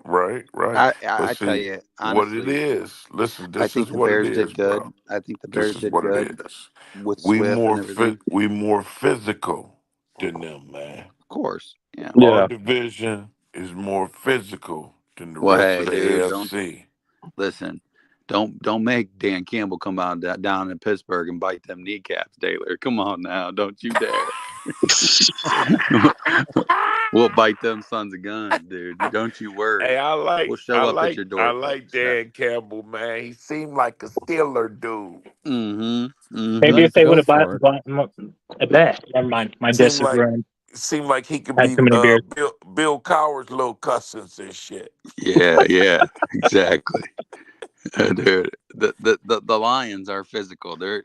right. I Let's tell see you, what it honestly, is. Listen, I this think is the what Bears it is, did good. bro. I think the This Bears is did what good it is. with We Swift more and everything. we more physical than them, man. Of course, yeah. Our division is more physical than the Well, rest hey, of the dude, AFC. Listen, don't make Dan Campbell come out down in Pittsburgh and bite them kneecaps, Daylor. Come on now, don't you dare. We'll bite them sons of guns, dude. Don't you worry. Hey, We'll show up at your door. I like Dan Campbell, man. He seemed like a Steeler dude. Maybe if they Go would have for bought a bet. Never mind. My diss is ruined. Seemed like he could Had be too many beers. Bill Cowher's little cousins and shit. Yeah, exactly. Dude, the Lions are physical. They're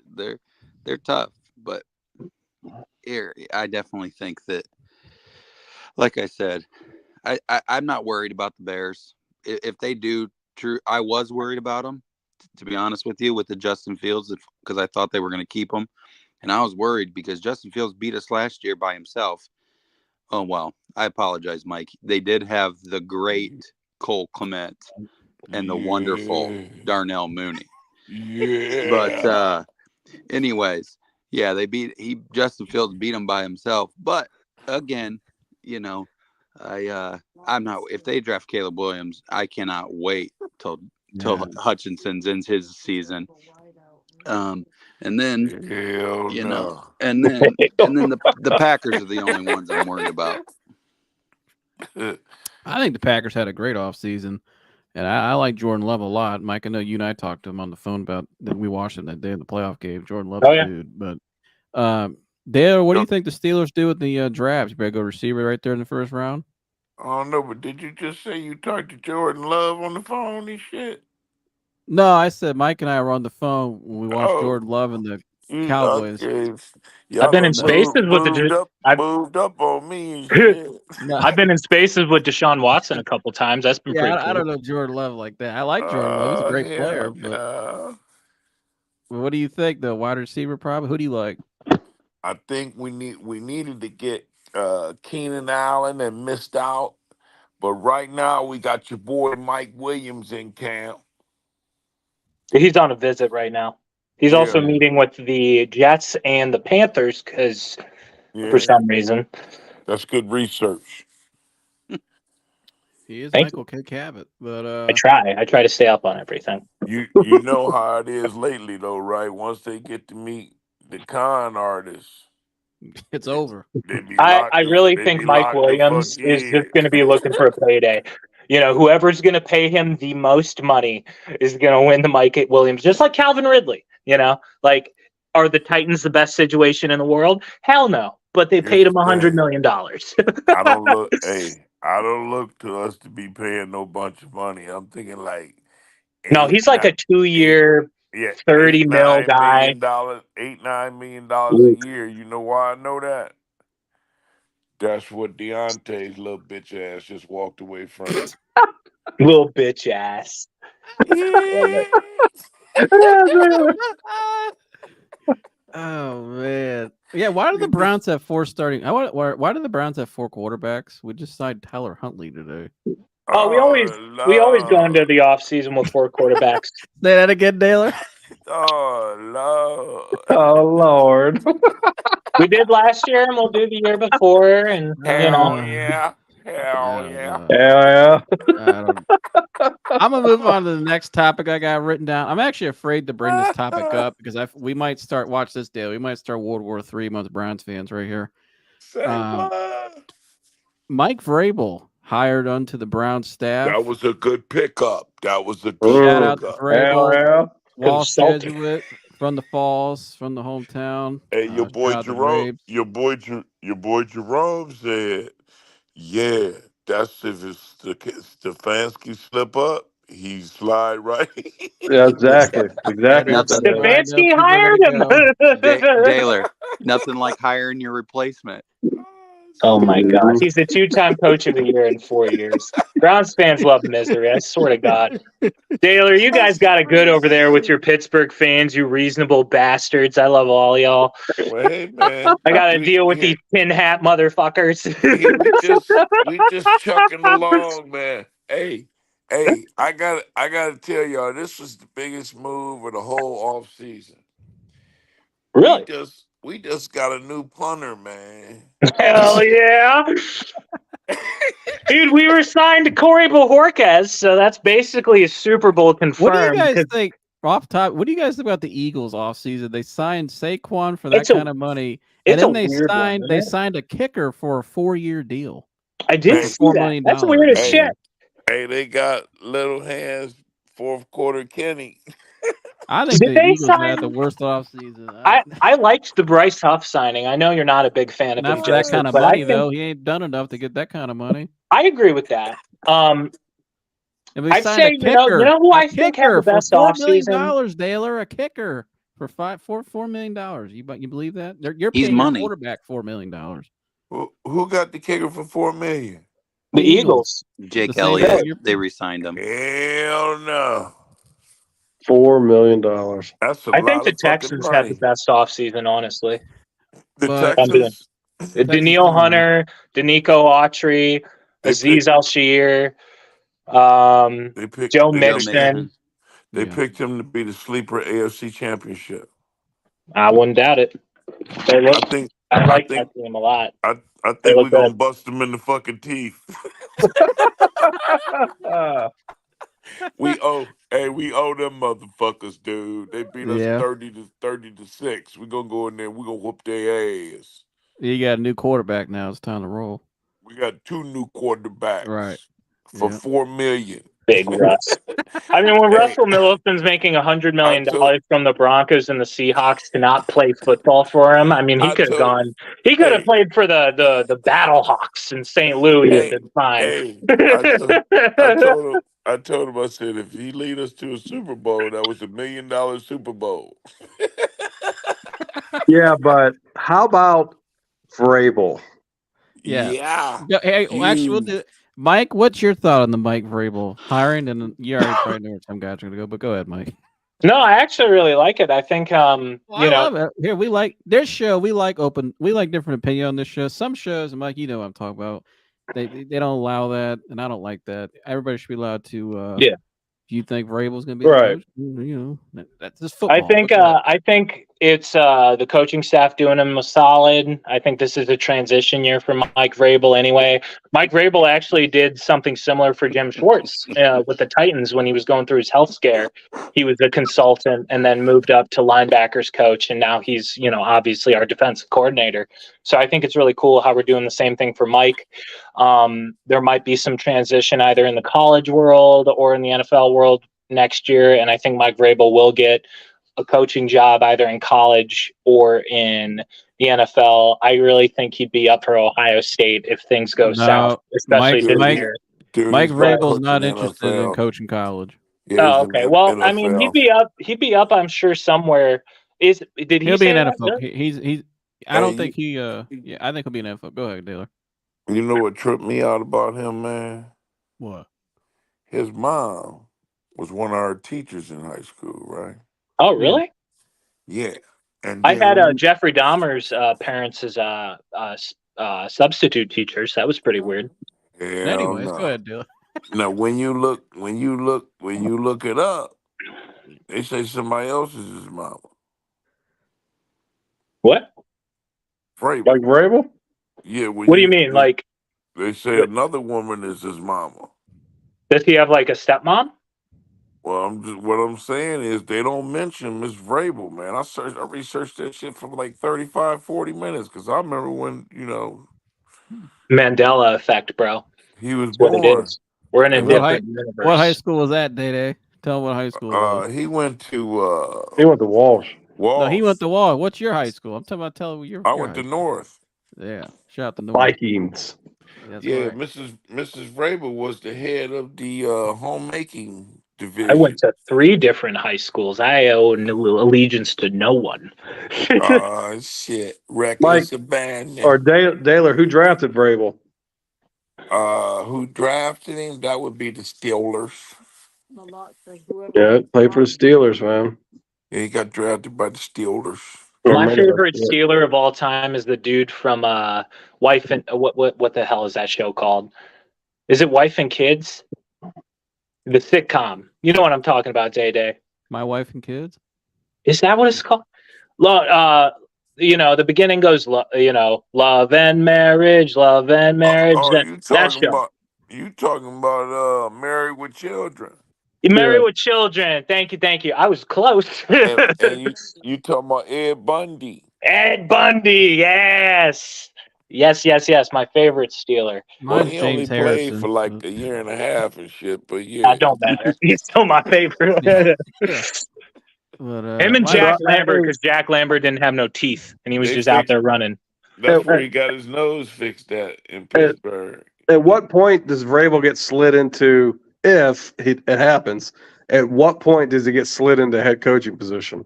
tough, but here I definitely think that, like I said, I'm not worried about the Bears. If they do true, I was worried about them, to be honest with you, with the Justin Fields, because I thought they were going to keep him. And I was worried because Justin Fields beat us last year by himself. Oh, well, I apologize, Mike. They did have the great Cole Kmet and the wonderful Darnell Mooney. Yeah. But anyways, yeah, Justin Fields beat him by himself. But again, I'm not. If they draft Caleb Williams, I cannot wait till Hutchinson's in his season. And then and then the Packers are the only ones I'm worried about. I think the Packers had a great offseason, and I like Jordan Love a lot. Mike, I know you and I talked to him on the phone about that. We watched him that day in the playoff game. Jordan Love's a dude. But Dale, what do you think the Steelers do with the draft? You better go receiver right there in the first round. I don't know, but did you just say you talked to Jordan Love on the phone and shit? No, I said Mike and I were on the phone when we watched Jordan Love and the Cowboys. Okay. I've been in spaces with moved up on me and shit. I've been in spaces with Deshaun Watson a couple times. That's been pretty cool. I don't know Jordan Love like that. I like Jordan Love. He's a great player. But what do you think, though? Wide receiver, probably. Who do you like? I think we needed to get Keenan Allen and missed out. But right now we got your boy Mike Williams in camp. He's on a visit right now. He's also meeting with the Jets and the Panthers because for some reason. That's good research. He is Michael K. Cabot, but I try to stay up on everything. You know how it is lately, though, right? Once they get to meet the con artists, it's over. I really think Mike Williams is just going to be looking for a payday. Whoever's going to pay him the most money is going to win the Mike Williams, just like Calvin Ridley. Are the Titans the best situation in the world? Hell no. But they paid him $100 million. I don't look to us to be paying no bunch of money. I'm thinking no, he's like a 2-year, $30 million guy. $8-9 million a year. You know why I know that? That's what Deontay's little bitch ass just walked away from. Little bitch ass. Oh man, yeah. Why do the Browns have 4 starting? Why do the Browns have 4 quarterbacks? We just signed Tyler Huntley today. Oh, we always go into the offseason with 4 quarterbacks. Say that again, Daylor. Oh Lord. Oh Lord. We did last year, and we'll do the year before, and Hell yeah. I'm gonna move on to the next topic I got written down. I'm actually afraid to bring this topic up because we might start watch this deal. We might start World War III amongst Browns fans right here. Mike Vrabel hired onto the Browns staff. That was a good pickup. That was a good shout out pickup. to Vrabel, Walsh Jesuit from the Falls, from the hometown. Hey, your boy Jerome. Your boy Jerome said, "Yeah, that's if Stefanski slip up, he slide right." Yeah, exactly. Stefanski hired him. Daylor, nothing like hiring your replacement. Oh my God, he's the 2-time coach of the year in 4 years. Browns fans love misery. I swear to God. Daylor, you guys got it good over there with your Pittsburgh fans, you reasonable bastards. I love all y'all. Well, hey, man, I got to deal with these pin hat motherfuckers. we just chucking along, man. Hey, I gotta tell y'all, this was the biggest move of the whole off season. Really? We just got a new punter, man. Hell yeah. Dude, we were signed to Corey Bojorquez, so that's basically a Super Bowl confirmed. What do you guys think? Off top, what do you guys think about the Eagles offseason? They signed Saquon for that kind of money, and then they signed a kicker for a 4-year deal. I did see that. That's weird as shit. Hey, they got little hands, fourth quarter Kenny. I think the Eagles had the worst offseason. I liked the Bryce Huff signing. I know you're not a big fan of him. Not for that kind of money, though. He ain't done enough to get that kind of money. I agree with that. I'd say, you know who I think had the best offseason? $4 million, Daylor, a kicker for $4 million. You believe that? You're paying your quarterback $4 million. Who got the kicker for $4 million? The Eagles. Jake Elliott. They re-signed him. Hell no. $4 million. That's a I lot think the of fucking Texans had the money. best offseason, honestly. The But- Texans, Daniil Hunter, Danico Autry, They Aziz picked- Al-Shir, they picked Joe they- Mixon. They Yeah. picked him to be the sleeper AFC championship. I wouldn't doubt it. They look, I like think- that team a lot. I They think look we're gonna good. bust them in the fucking teeth. We owe them motherfuckers, dude. They beat us Yeah. 30-6. We're gonna go in there, we're gonna whoop their ass. You got a new quarterback now. It's time to roll. We got 2 new quarterbacks Right. for Yeah. $4 million. Big Russ. I mean, when Hey. Russell Wilson's making $100 million I told- from the Broncos and the Seahawks to not play football for him, I mean, he I could have told- gone. He could have Hey. played for the Battlehawks in St. Louis Hey, and been fine. Hey, I told him, I said, if he lead us to a Super Bowl, that was $1 million Super Bowl. Yeah, but how about Vrabel? Yeah. Hey, well, actually, we'll do. Mike, what's your thought on the Mike Vrabel hiring? And you already probably know where some guys are going to go, but go ahead, Mike. No, I actually really like it. I think I love it. Here, we like this show. We like different opinion on this show. Some shows, and Mike, you know what I'm talking about. They don't allow that, and I don't like that. Everybody should be allowed to. Yeah. If you think Vrabel's going to be Right. the coach, that's just football. I think it's the coaching staff doing him a solid. I think this is a transition year for Mike Vrabel anyway. Mike Vrabel actually did something similar for Jim Schwartz with the Titans when he was going through his health scare. He was a consultant and then moved up to linebackers coach, and now he's obviously our defensive coordinator. So I think it's really cool how we're doing the same thing for Mike. There might be some transition either in the college world or in the NFL world next year, and I think Mike Vrabel will get a coaching job either in college or in the NFL. I really think he'd be up for Ohio State if things go south, especially this year. Mike he's gonna Vrabel's coach not in the interested in NFL. coaching college. Yeah, Oh, he's in okay. the Well, I mean, NFL. he'd be up. I'm sure somewhere. Did he He'll be say an that? NFL. He's. I don't Hey, think he. Yeah, I think he'll be an NFL. Go ahead, Daylor. You know what tripped me out about him, man? What? His mom was one of our teachers in high school, right? Oh, really? Yeah. And I then had Jeffrey Dahmer's parents as substitute teachers. That was pretty weird. hell Anyways, no. go ahead, Daylor. Now, when you look it up, they say somebody else is his mama. What? Vrabel. Like Vrabel? Yeah. When What do you mean? Like, they say another woman is his mama. does he have like a stepmom? Well, what I'm saying is they don't mention Miss Vrabel, man. I researched that shit for like 35, 40 minutes because I remember when, Mandela effect, bro. he was That's what it born. is. We're in a And different universe. What high school was that, Day? Tell him what high school it was. He went to He went to Walsh. Walsh. No, he went to Wall. What's your high school? I'm talking about telling your. I your went high to school. North. Yeah, shout out to North. Vikings. That's Yeah, right. Mrs. Vrabel was the head of the homemaking division. I went to 3 different high schools. I owe allegiance to no one. Oh shit, reckless abandon. Or Daylor, who drafted Vrabel? Who drafted him? That would be the Steelers. Yeah, played for the Steelers, man. Yeah, he got drafted by the Steelers. My favorite Steeler of all time is the dude from Wife and what the hell is that show called? Is it Wife and Kids? The sitcom. You know what I'm talking about, Day. My wife and kids. Is that what it's called? The beginning goes, love and marriage, love and marriage. You talking about Married with Children? Married with Children. Thank you. I was close. and you talking about Ed Bundy? Ed Bundy, yes. My favorite Steeler. Well, he only played for like a year and a half and shit, but yeah. That don't matter. He's still my favorite. Yeah. But, him and Jack Lambert, because Jack Lambert didn't have no teeth, and he was just out there running. That's where he got his nose fixed at in Pittsburgh. At what point does Vrabel get slid into, if it happens, at what point does he get slid into head coaching position?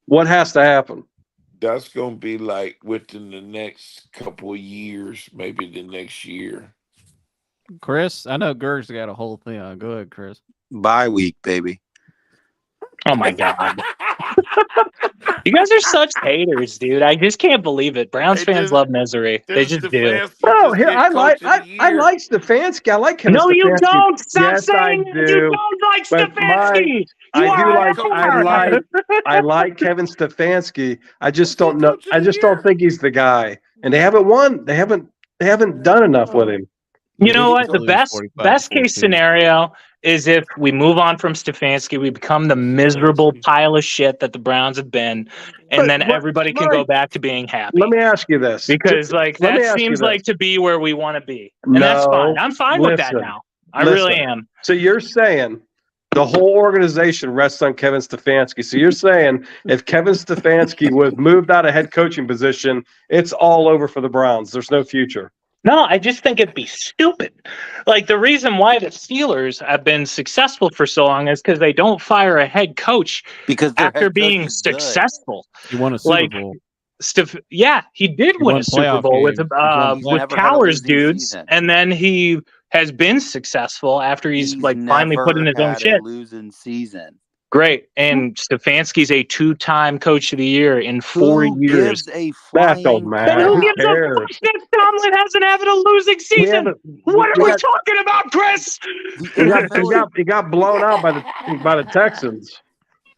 What has to happen? That's going to be like within the next couple of years, maybe the next year. Chris, I know Gurg's got a whole thing on. Go ahead, Chris. Bye week, baby. Oh my god. You guys are such haters, dude. I just can't believe it. Browns fans love misery. They just do. Oh, here I like Stefanski. I like Kevin No, you Stefanski. don't. Stop Yes, I saying do. you don't like But Stefanski. I like Kevin Stefanski. I just don't know. I just don't think he's the guy. And they haven't won. They haven't done enough with him. You know what? The best case scenario is if we move on from Stefanski, we become the miserable pile of shit that the Browns have been, and then everybody can go back to being happy. Let me ask you this, because that seems like to be where we want to be, and that's fine. I'm fine with that now. I really am. So you're saying the whole organization rests on Kevin Stefanski. So you're saying if Kevin Stefanski was moved out of head coaching position, it's all over for the Browns. There's no future. No, I just think it'd be stupid. Like, the reason why the Steelers have been successful for so long is because they don't fire a head coach because after being successful. He won a Super Bowl. He did win a Super Bowl with Cowers dudes, and then he has been successful after he's finally put in his own shit. Losing season. Great. And Stefanski's a 2-time coach of the year in 4 years. That don't matter. Who gives a fuck if Tomlin hasn't had a losing season? What are we talking about, Chris? He got blown out by the Texans.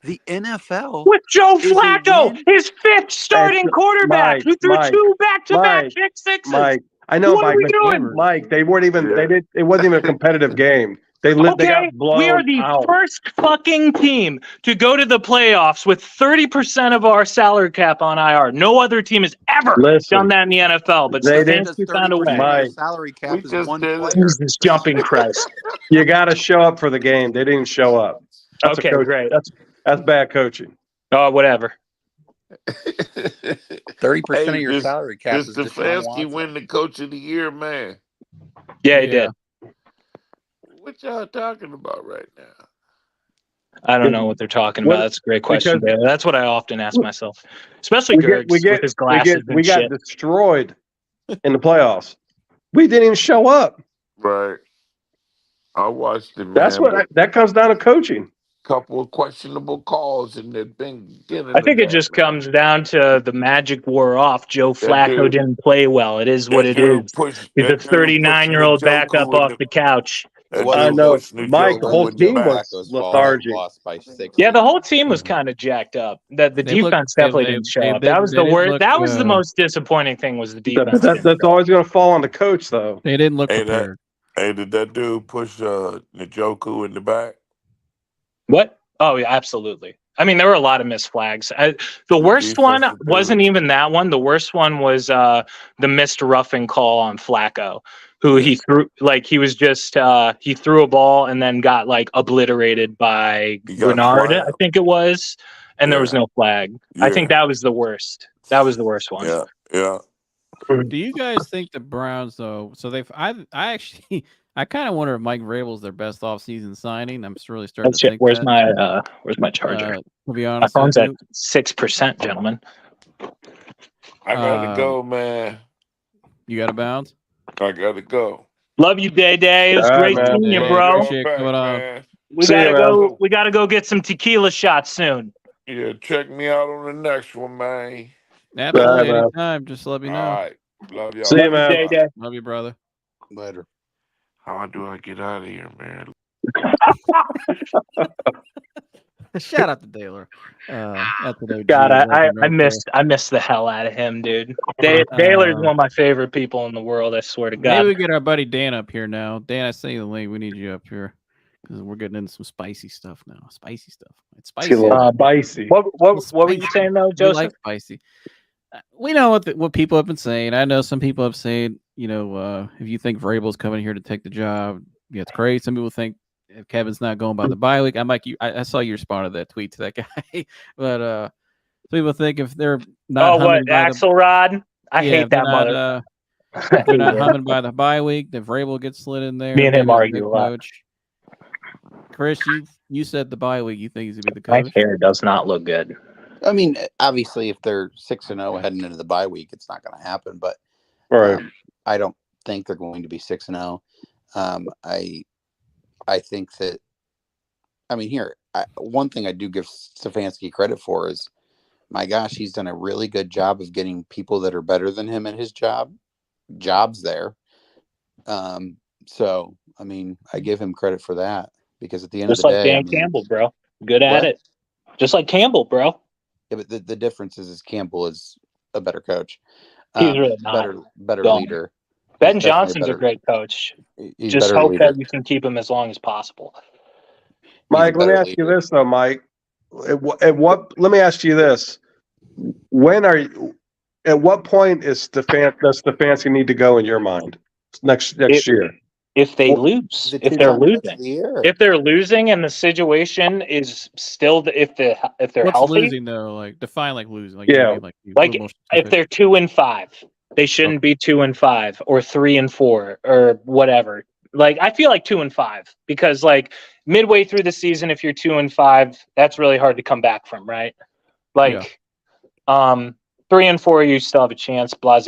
The NFL with Joe Flacco, his 5th starting quarterback, who threw 2 back-to-back pick sixes. Mike, I know, what Mike. Are we doing? Mike, they weren't even. It wasn't even a competitive game. They got blown we are the first fucking team to go to the playoffs with 30% of our salary cap on IR. No other team has ever done that in the NFL, but they found a way. Mike, salary cap is one player. Jesus jumping Christ. You got to show up for the game. They didn't show up. That's great. That's bad coaching. Oh, whatever. 30% of your salary cap is Stefanski win the coach of the year, man. Yeah, he did. What y'all talking about right now? I don't know what they're talking about. That's a great question. That's what I often ask myself, especially Gurgs with his glasses. We got destroyed in the playoffs. We didn't even show up. Right. I watched it, man. That's that comes down to coaching. Couple of questionable calls and they've been getting. I think it just comes down to the magic wore off. Joe Flacco didn't play well. It is what it is. He's a 39-year-old backup off the couch. I know, Mike. The whole team was lethargic. Yeah, the whole team was kind of jacked up. The defense definitely didn't show up. That was the worst. That was the most disappointing thing. Was the defense? That's always going to fall on the coach, though. They didn't look prepared. Did that dude push Njoku in the back? What? Oh, yeah, absolutely. I mean, there were a lot of missed flags. The worst one wasn't even that one. The worst one was the missed roughing call on Flacco, who he threw he threw a ball and then got obliterated by Bernard, I think it was, and there was no flag. Yeah. I think that was the worst. That was the worst one. Yeah. Do you guys think the Browns though? So I kind of wonder if Mike Vrabel's their best offseason signing. I'm just really starting to think. Where's my charger? To be honest, my phone's at 6%, gentlemen. I gotta go, man. You gotta bounce. I gotta go. Love you, Day. It was great seeing you, bro. We gotta go get some tequila shots soon. Yeah, check me out on the next one, man. Absolutely, anytime. Just let me know. All right, love y'all. See you, man. Day. Love you, brother. Later. How do I get out of here, man? Shout out to Daylor. God, I miss the hell out of him, dude. Daylor is one of my favorite people in the world. I swear to God. Maybe we get our buddy Dan up here now. Dan, I sent you the link. We need you up here because we're getting into some spicy stuff now. Spicy stuff. It's spicy. Spicy. What were you saying though, Joseph? We like spicy. We know what people have been saying. I know some people have said, if you think Vrabel's coming here to take the job, it's crazy. Some people think if Kevin's not going by the bye week, I'm like you. I saw you respond to that tweet to that guy, but people think if they're not. Axelrod? I hate that mother. They're not humming by the bye week. Then Vrabel gets slid in there. Me and him argue a lot. Chris, you said the bye week. You think he's gonna be the coach? My hair does not look good. I mean, obviously, if they're 6-0 heading into the bye week, it's not going to happen. But I don't think they're going to be 6-0. I think that. I mean, one thing I do give Stefanski credit for is, my gosh, he's done a really good job of getting people that are better than him at his jobs there. So, I mean, I give him credit for that, because at the end Just of the like day, Dan Campbell, bro. Good at it. Just like Campbell, bro. Yeah, but the difference is Campbell is a better coach. He's really not. Better Don't. leader. Ben He's definitely Johnson's a great coach. He's Just better hope leader. that you can keep him as long as possible. Mike, let me ask you this though, Mike. Let me ask you this: at what point does Stefanski need to go in your mind next year? If they lose, if they're losing, and the situation is still if they're What's healthy. Losing though? Like define like losing. Like, yeah, if they're 2-5, they shouldn't be 2-5 or 3-4 or whatever. Like, I feel like 2-5, because like midway through the season, if you're 2-5, that's really hard to come back from, right? Like, 3-4, you still have a chance, blase.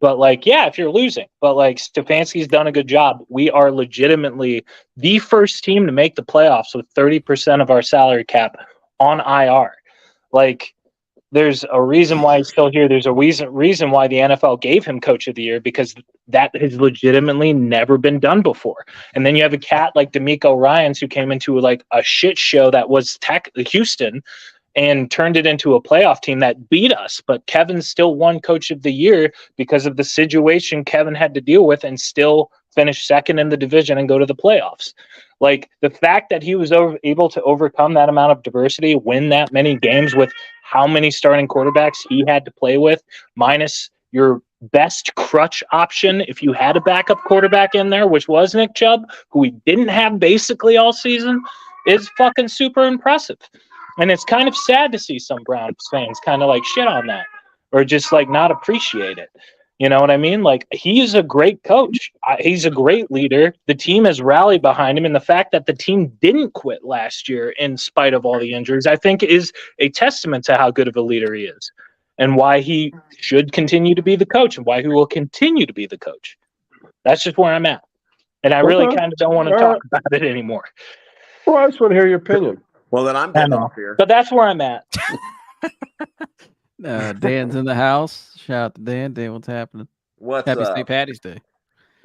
But like, yeah, if you're losing, but like Stefanski's done a good job. We are legitimately the first team to make the playoffs with 30% of our salary cap on IR. Like, there's a reason why he's still here. There's a reason why the NFL gave him Coach of the Year, because that has legitimately never been done before. And then you have a cat like D'Amico Ryans, who came into like a shit show that was Houston, and turned it into a playoff team that beat us. But Kevin still won Coach of the Year because of the situation Kevin had to deal with, and still finish second in the division and go to the playoffs. Like, the fact that he was able to overcome that amount of diversity, win that many games with how many starting quarterbacks he had to play with, minus your best crutch option if you had a backup quarterback in there, which was Nick Chubb, who we didn't have basically all season, is fucking super impressive. And it's kind of sad to see some Browns fans kind of like shit on that, or just like not appreciate it. You know what I mean? Like, he's a great coach. He's a great leader. The team has rallied behind him. And the fact that the team didn't quit last year in spite of all the injuries, I think is a testament to how good of a leader he is, and why he should continue to be the coach, and why he will continue to be the coach. That's just where I'm at. And I really kind of don't want to talk about it anymore. Well, I just want to hear your opinion. Well, then I'm getting off here. But that's where I'm at. Dan's in the house. Shout out to Dan. Dan, what's happening? Happy St. Patty's Day.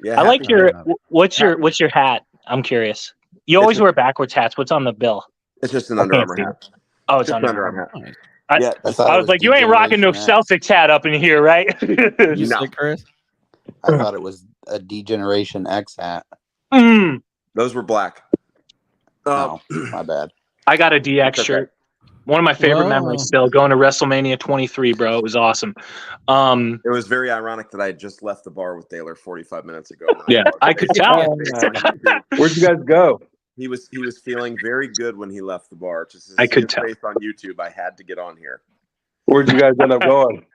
Yeah, I like your what's your hat? I'm curious. You always wear backwards hats. What's on the bill? It's just an Under Armour hat. Oh, it's Under Armour hat. I was like, you ain't rocking no Celtics hat up in here, right? You say, Chris? I thought it was a D-Generation X hat. Those were black. No, my bad. I got a DX shirt. One of my favorite memories still, going to WrestleMania 23, bro. It was awesome. It was very ironic that I had just left the bar with Daylor 45 minutes ago. Yeah, I could tell. Where'd you guys go? He was feeling very good when he left the bar. Just I could tell. on YouTube, I had to get on here. Where'd you guys end up going?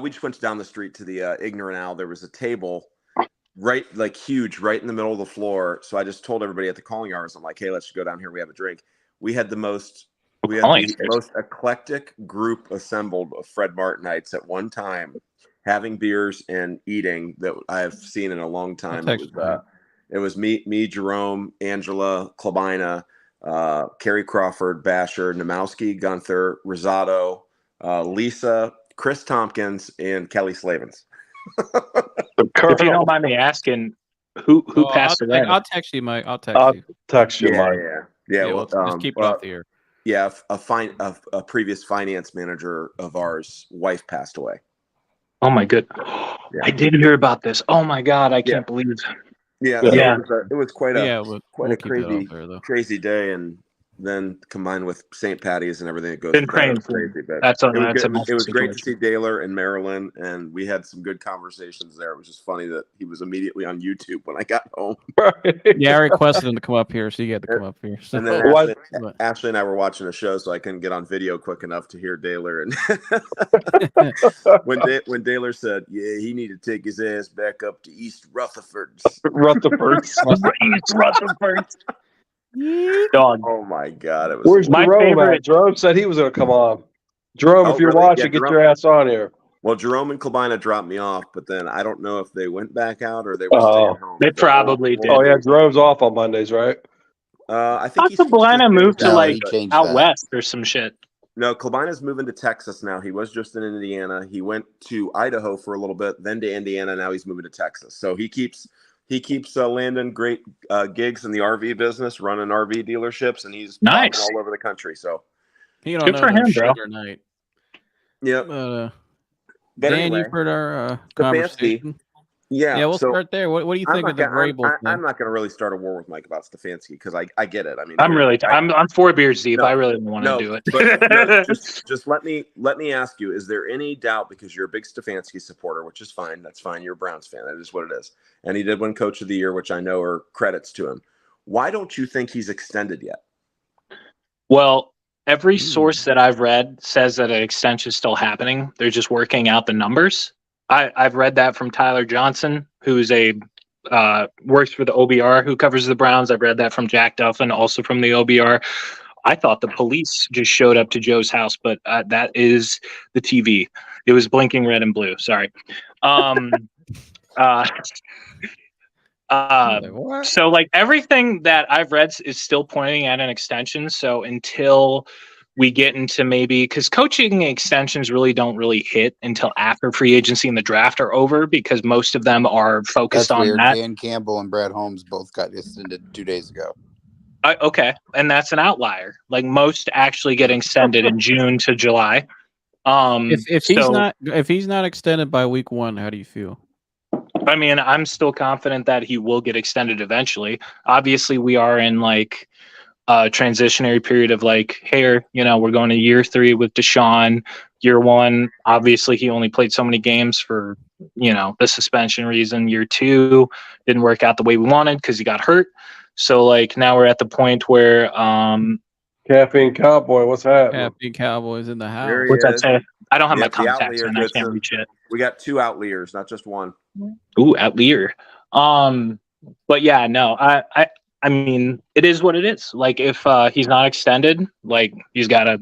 We just went down the street to the Ignorant Owl. There was a table right, like huge, right in the middle of the floor. So I just told everybody at the calling hours, I'm like, hey, let's go down here. We have a drink. We had the most eclectic group assembled of Fred Martinites at one time, having beers and eating that I've seen in a long time. It was me, Jerome, Angela, Klabina, Kerry Crawford, Basher, Namowski, Gunther, Rosado, Lisa, Chris Tompkins, and Kelly Slavens. If you don't mind me asking, who passed away? I'll text you, Mike. I'll text you. Mike. Yeah. Well, just keep it off the air. Yeah, a previous finance manager of ours' wife passed away. Oh my goodness! Yeah. I did hear about this. Oh my god, I can't believe it. Yeah. It was quite a crazy day, and then combined with St. Patty's and everything that goes. Been crazy. It was great to see Daylor in Maryland, and we had some good conversations there. It was just funny that he was immediately on YouTube when I got home. Yeah, I requested him to come up here, so you had to come up here. So. And then Ashley and I were watching a show, so I couldn't get on video quick enough to hear Daylor. And when Daylor said, "Yeah, he needed to take his ass back up to East Rutherford." East Rutherford. Dog. Oh my god! It was Where's Jerome? Jerome said he was going to come on. Jerome, if you're watching, get your ass on here. Well, Jerome and Klabina dropped me off, but then I don't know if they went back out or they were staying home. They probably did. Oh yeah, Jerome's off on Mondays, right? I think Klobina moved to No, like he changed out that. west or some shit. No, Klobina's moving to Texas now. He was just in Indiana. He went to Idaho for a little bit, then to Indiana. Now he's moving to Texas. So he keeps landing great gigs in the RV business, running RV dealerships, and he's Nice. all over the country. So He don't Good know for no him, bro. sugar night. yeah. But But Dan, anyway, you've heard our Stefanski. conversation. Yeah, Yeah, we'll so start there. What do you I'm think not of the gonna, Vrabel thing? I'm not going to really start a war with Mike about Stefanski because I get it. I mean, I'm 4 beers deep. No, I really don't want to do it. But no, just let me ask you: is there any doubt, because you're a big Stefanski supporter, which is fine. That's fine. You're a Browns fan. That is what it is. And he did win Coach of the Year, which I know are credits to him. Why don't you think he's extended yet? Well, every source that I've read says that an extension is still happening. They're just working out the numbers. I've read that from Tyler Johnson, who's works for the OBR, who covers the Browns. I've read that from Jack Duffin, also from the OBR. I thought the police just showed up to Joe's house, but that is the TV. It was blinking red and blue. Sorry. So like everything that I've read is still pointing at an extension. So until we get into maybe, because coaching extensions really don't hit until after free agency and the draft are over, because most of them are focused That's on weird. that. Dan Campbell and Brad Holmes both got extended 2 days ago. Okay, and that's an outlier. Like most actually get extended in June to July. If he's not extended by week 1, how do you feel? I mean, I'm still confident that he will get extended eventually. Obviously, we are in like a transitionary period of like, hey, we're going to year 3 with Deshaun. Year 1, obviously, he only played so many games for, the suspension reason. Year 2 didn't work out the way we wanted because he got hurt. So like now we're at the point where Caffeine Cowboy, what's happening? Caffeine Cowboy's in the house. There he what's that is. say? I don't have my Yep, the contacts outlier in. I gets can't a- read shit. We got 2 outliers, not just one. Ooh, outlier. But yeah, no, I mean, it is what it is. Like if he's not extended, like he's got to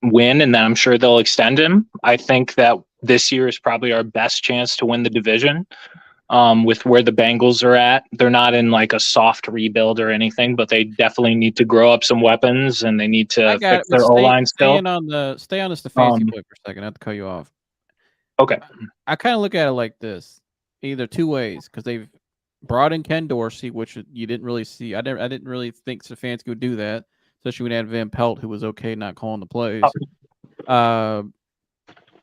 win, and then I'm sure they'll extend him. I think that this year is probably our best chance to win the division. With where the Bengals are at, they're not in like a soft rebuild or anything, but they definitely need to grow up some weapons and they need to fix their O-line still. Stay on the Stefanski point for a second. I have to cut you off. Okay. I kind of look at it like this, either 2 ways, because they've brought in Ken Dorsey, which you didn't really see. I didn't really think Stefanski would do that, especially when they had Van Pelt, who was okay not calling the plays. So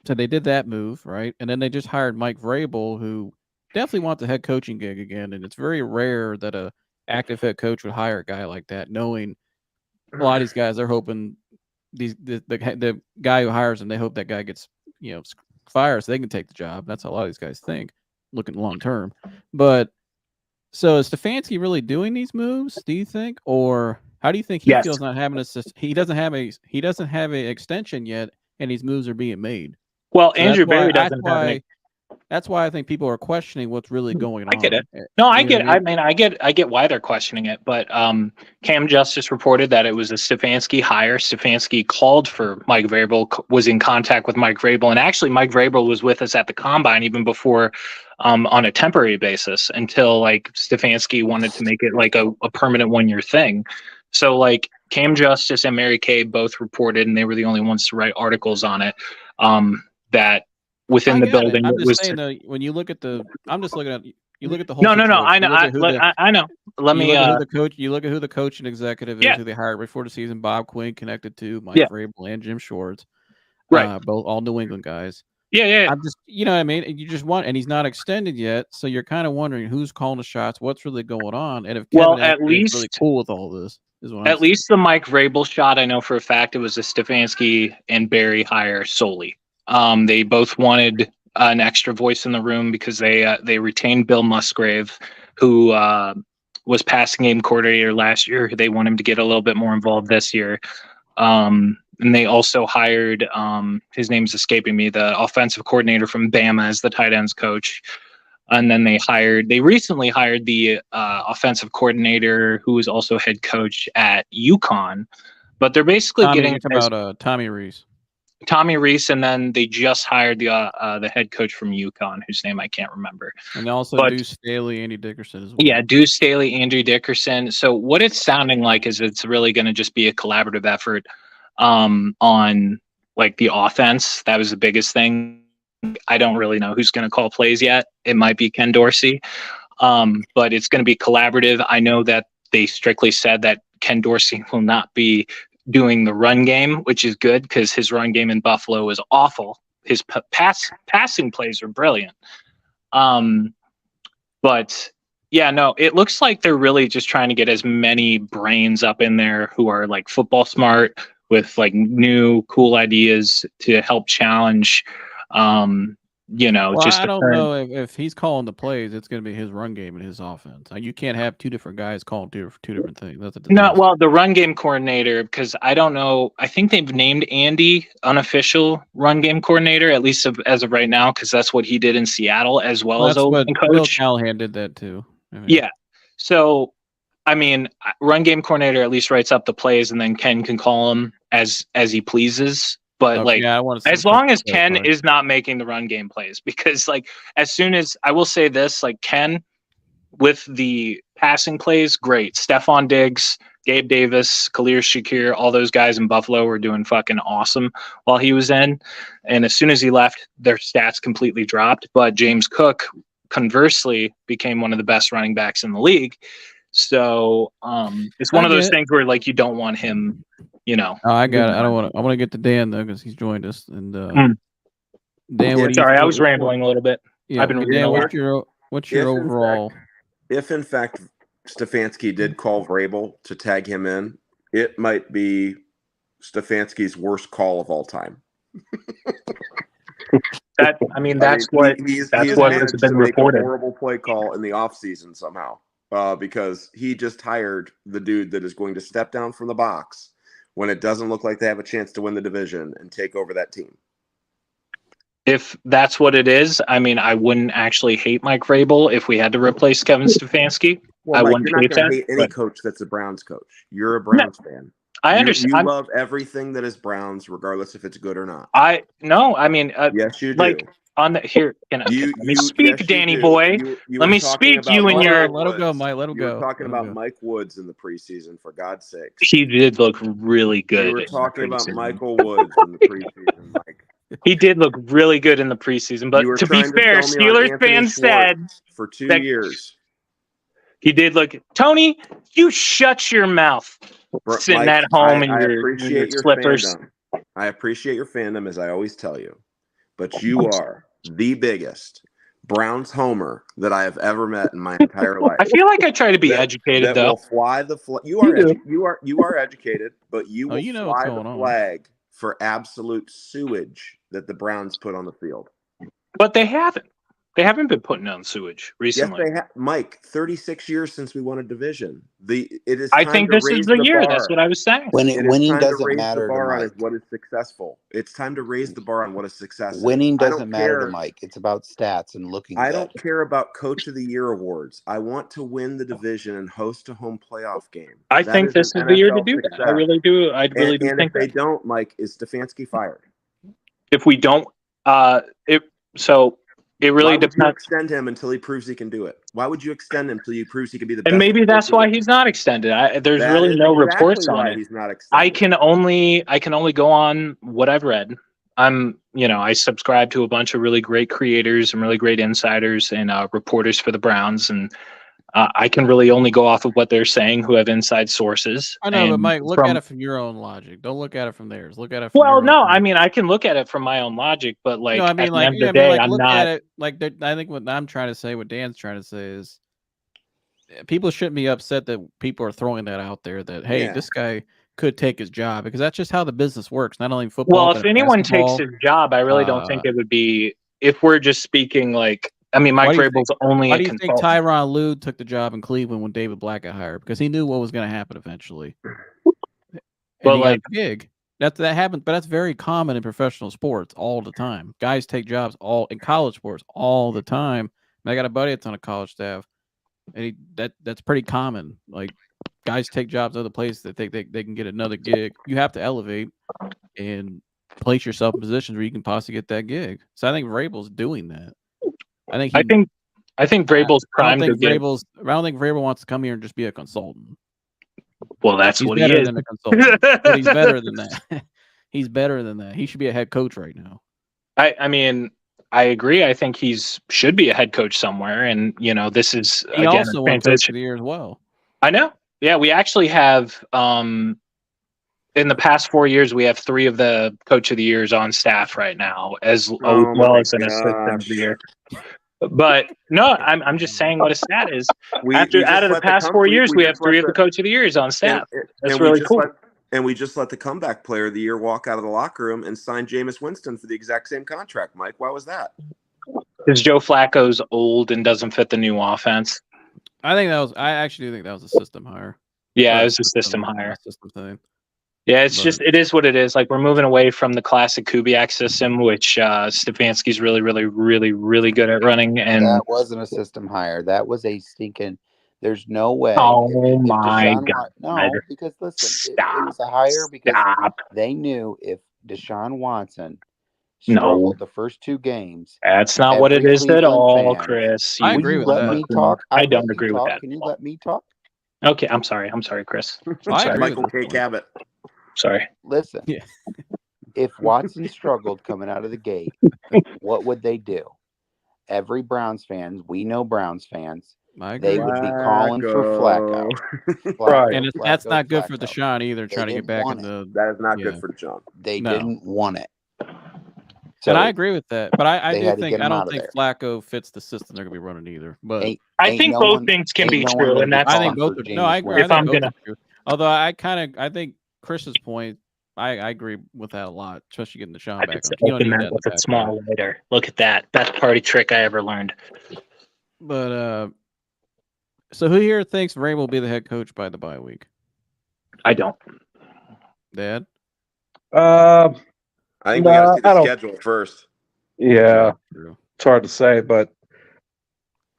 they did that move, right? And then they just hired Mike Vrabel, who definitely wants a head coaching gig again, and it's very rare that a active head coach would hire a guy like that, knowing a lot of these guys, they're hoping the guy who hires them, they hope that guy gets fired so they can take the job. That's how a lot of these guys think, looking long term. But so is Stefanski really doing these moves, do you think, or how do you think he feels not having he doesn't have a extension yet, and these moves are being made? Well, so Andrew Berry doesn't have That's why I think people are questioning what's really going on. I get it. No, I get. I mean, I get why they're questioning it. But Cam Justice reported that it was a Stefanski hire. Stefanski called for Mike Vrabel, was in contact with Mike Vrabel, and actually Mike Vrabel was with us at the combine even before, on a temporary basis, until like Stefanski wanted to make it like a permanent 1-year thing. So like Cam Justice and Mary Kay both reported, and they were the only ones to write articles on it. That. Within the building, I'm just saying though, when you look at I'm just looking at you look at the whole. No, I know. I know. Let me. You look at who the coach and executive is, who they hired before the season. Bob Quinn connected to Mike Vrabel and Jim Schwartz, right? Both all New England guys. Yeah. I'm just, what I mean. You just want, and he's not extended yet, so you're kind of wondering who's calling the shots, what's really going on, and if Kevin at least is really cool with all this. Is what at least the Mike Vrabel shot, I know for a fact it was a Stefanski and Barry hire solely. They both wanted an extra voice in the room because they retained Bill Musgrave, who was passing game coordinator last year. They want him to get a little bit more involved this year. And they also hired, his name's escaping me, the offensive coordinator from Bama as the tight ends coach. And then they recently hired the offensive coordinator who was also head coach at UConn. But they're basically about Tommy Rees. Tommy Reese, and then they just hired the head coach from UConn, whose name I can't remember. And also Deuce Staley, Andy Dickerson as well. Yeah, Deuce Staley, Andrew Dickerson. So what it's sounding like is it's really going to just be a collaborative effort on like the offense. That was the biggest thing. I don't really know who's going to call plays yet. It might be Ken Dorsey, but it's going to be collaborative. I know that they strictly said that Ken Dorsey will not be doing the run game, which is good because his run game in Buffalo was awful. His passing plays are brilliant. But yeah, no, it looks like they're really just trying to get as many brains up in there who are like football smart with like new cool ideas to help challenge, Well, I don't know if he's calling the plays, it's going to be his run game and his offense. You can't have two different guys calling two different things. That's the run game coordinator, because I don't know. I think they've named Andy unofficial run game coordinator, at least as of right now, because that's what he did in Seattle as well as what coach. Bill Callahan did that too. Yeah. So, I mean, run game coordinator at least writes up the plays, and then Ken can call them as he pleases. But as long as Ken is not making the run game plays, because like as soon as I will say this, like Ken with the passing plays, great. Stephon Diggs, Gabe Davis, Khalil Shakir, all those guys in Buffalo were doing fucking awesome while he was in. And as soon as he left, their stats completely dropped. But James Cook, conversely, became one of the best running backs in the league. So it's one of those things where like you don't want him. I got it. I want to get to Dan though because he's joined us. And Dan, sorry, I was rambling a little bit. Yeah, I've been reading. Dan, what's your overall? If in fact Stefanski did call Vrabel to tag him in, it might be Stefanski's worst call of all time. That's what has been reported. A horrible play call in the offseason somehow because he just hired the dude that is going to step down from the box when it doesn't look like they have a chance to win the division and take over that team. If that's what it is, I mean, I wouldn't actually hate Mike Vrabel if we had to replace Kevin Stefanski. Well, Mike, you're not going to hate any coach that's a Browns coach. You're a Browns fan. I understand. You love everything that is Browns, regardless if it's good or not. Yes, you do. Like on the here, let me speak, Danny boy. Let me speak. You and your let him go, Mike. Let him go. You were talking about Mike Woods in the preseason, for God's sake. He did look really good. You were talking about Michael Woods in the preseason, Mike. He did look really good in the preseason, but to be fair, Steelers fans said for 2 years he did look. Tony, you shut your mouth. Sitting Mike, at home in I your appreciate your slippers. Fandom. I appreciate your fandom, as I always tell you, but you are the biggest Browns homer that I have ever met in my entire life. I feel like I try to be educated, though. Will fly the flag. You are educated, but you will fly the flag for absolute sewage that the Browns put on the field. But they haven't. They haven't been putting on sewage recently. Yes, they have. Mike, 36 years since we won a division. I think this is the year. That's what I was saying. Winning doesn't matter to Mike. What is successful? It's time to raise the bar on what is successful. Winning doesn't matter to Mike. It's about stats and looking. I don't care about Coach of the Year awards. I want to win the division and host a home playoff game. I think this is the year to do that. I really do. I really do think if they don't, Mike, is Stefanski fired? If we don't, it really depends. Why would you extend him until he proves he can do it? Why would you extend him until you proves he can be the best? And maybe that's why he's not extended. There's really no reports on it. He's not extended. I can only go on what I've read. I subscribe to a bunch of really great creators and really great insiders and reporters for the Browns, and I can really only go off of what they're saying, who have inside sources. I know, but Mike, look at it from your own logic. Don't look at it from theirs. Look at it from I mean, I can look at it from my own logic, but at the end of the day, I'm not. I think what I'm trying to say, what Dan's trying to say is people shouldn't be upset that people are throwing that out there that, hey, this guy could take his job, because that's just how the business works. Not only football. Well, if anyone takes his job, I really don't think it would be, if we're just speaking like, I mean, Mike Vrabel's only. Why do you think Tyronn Lue took the job in Cleveland when David Black got hired? Because he knew what was going to happen eventually. But like big, that happened. But that's very common in professional sports all the time. Guys take jobs in college sports all the time. And I got a buddy that's on a college staff, and that's pretty common. Like guys take jobs other places that think they can get another gig. You have to elevate, and place yourself in positions where you can possibly get that gig. So I think Vrabel's doing that. I think Vrabel's prime. I don't think Vrabel wants to come here and just be a consultant. Well, that's he's what better he is. than a consultant. But he's better than that. He's better than that. He should be a head coach right now. I mean, I agree. I think should be a head coach somewhere, and this is he again also won Coach of the Year as well. I know. Yeah, we actually have. In the past 4 years, we have 3 of the Coach of the Years on staff right now, as well as an assistant of the year. But no, I'm just saying what a stat is. Out of the past 4 years, we have 3 of the Coach of the Years on staff. That's really cool. And we just let the comeback player of the year walk out of the locker room and sign Jameis Winston for the exact same contract. Mike, why was that? Because Joe Flacco's old and doesn't fit the new offense. I actually do think that was a system hire. Yeah, it was a system hire. System thing. Yeah, it is what it is. Like, we're moving away from the classic Kubiak system, which Stefanski's really, really, really, really good at running. And that wasn't a system hire. That was a stinking. There's no way. Oh my God! No, because listen, it was a hire because they knew if Deshaun Watson struggled the first 2 games. That's not what it is at all, Chris. I agree with that. Let me talk. I don't agree with that. Can you let me talk? Okay, I'm sorry, Chris. Michael K. Cabot. Sorry. Listen, if Watson struggled coming out of the gate, what would they do? Every Browns fans, we know Browns fans, they would be calling for Flacco. Right. And that's not good for Deshaun either, trying to get back in the... That is not good for Deshaun. They didn't want it. So and I agree with that. But I don't think Flacco fits the system they're going to be running either. But I think both things can be true, and that's... I think both are... No, I agree. Although I think Chris's point, I agree with that a lot, especially getting Deshaun back. You don't need that with a small lighter. Look at that. Best party trick I ever learned. But so who here thinks Vrabel will be the head coach by the bye week? I don't. Dad? I think we got to see the schedule first. Yeah, it's hard to say, but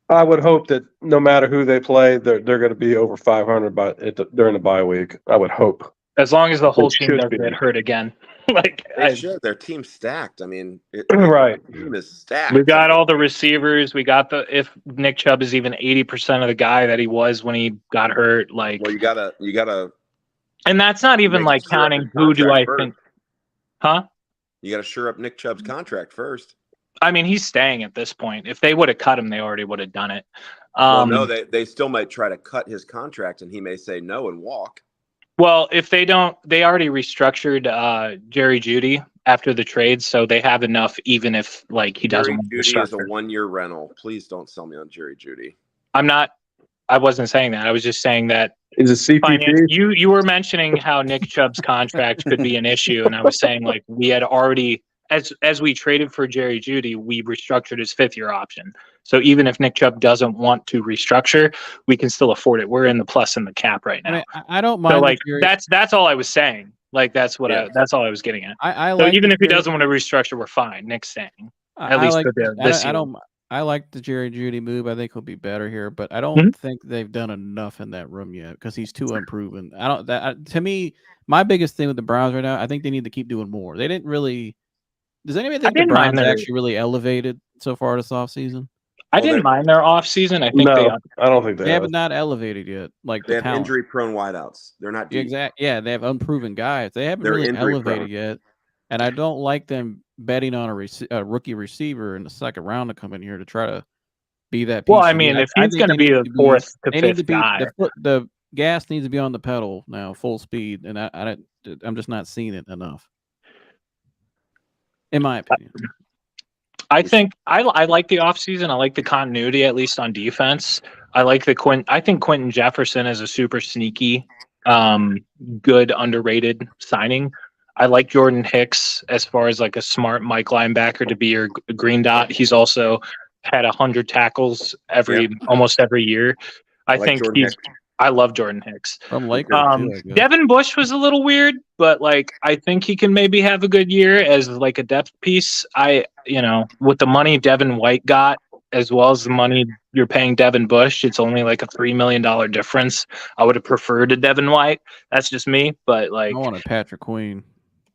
I would hope that no matter who they play, they're going to be over 500 during the bye week. I would hope. As long as the whole team doesn't get hurt again. Their team's stacked. I mean, right. The team is stacked. We got all the receivers. We got if Nick Chubb is even 80% of the guy that he was when he got hurt. Like, well, you gotta. And that's not even like counting who do I think. Huh? You got to shore up Nick Chubb's contract first. I mean, he's staying at this point. If they would have cut him, they already would have done it. No, they still might try to cut his contract, and he may say no and walk. Well, if they don't, they already restructured Jerry Jeudy after the trade, so they have enough. Even if he doesn't. Jerry Jeudy is a 1-year rental. Please don't sell me on Jerry Jeudy. I wasn't saying that. I was just saying that. Is it CPP? You were mentioning how Nick Chubb's contract could be an issue, and I was saying we had already, as we traded for Jerry Jeudy, we restructured his 5th-year option. So even if Nick Chubb doesn't want to restructure, we can still afford it. We're in the plus in the cap right now. I don't mind. So that's all I was saying. That's what that's all I was getting at. So even if he doesn't want to restructure, we're fine. Nick's saying at least for this year. I like the Jerry Jeudy move. I think he'll be better here, but I don't think they've done enough in that room yet because he's too unproven. To me, my biggest thing with the Browns right now, I think they need to keep doing more. They didn't really. Does anybody think the Browns actually really elevated so far this offseason? I didn't mind their offseason. I think I don't think they have not elevated yet. They have injury-prone wideouts. They're not deep. Exactly. Yeah, they have unproven guys. They haven't really elevated yet, and I don't like them betting on a rookie receiver in the second round to come in here to try to be that piece. Well, I mean, if he's going to be the 4th to 5th guy, the gas needs to be on the pedal now, full speed, and I'm just not seeing it enough, in my opinion. I think I like the offseason. I like the continuity, at least on defense. I like I think Quentin Jefferson is a super sneaky, good, underrated signing. I like Jordan Hicks as far as a smart Mike linebacker to be your green dot. He's also had 100 tackles almost every year. I love Jordan Hicks. Devin Bush was a little weird, but I think he can maybe have a good year as a depth piece. With the money Devin White got, as well as the money you're paying Devin Bush, it's only a $3 million difference. I would have preferred a Devin White. That's just me, but I wanted Patrick Queen.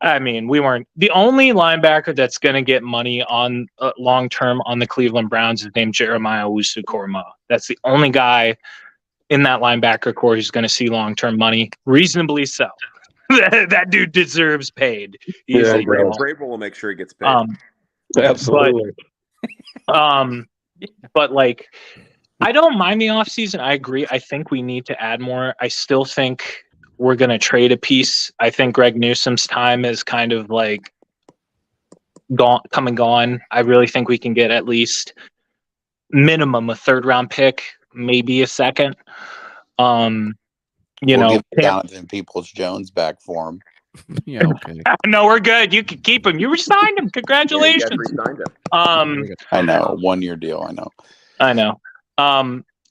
I mean, we weren't the only linebacker that's going to get money on long term on the Cleveland Browns is named Jeremiah Owusu-Koramoah. That's the only guy in that linebacker core who's going to see long term money, reasonably so. That dude deserves paid. He's Yeah, Vrabel will make sure he gets paid. Absolutely. But like, I don't mind the offseason. I agree. I think we need to add more. I still think we're going to trade a piece. I think Greg Newsome's time is kind of like come and gone. I really think we can get at least minimum a 3rd round pick, maybe a 2nd. We'll give Donovan Peoples-Jones back for him. Yeah, okay. No, we're good. You can keep him. You re-signed him. Congratulations. Yeah, you guys re-signed him. I know, 1-year deal. I know.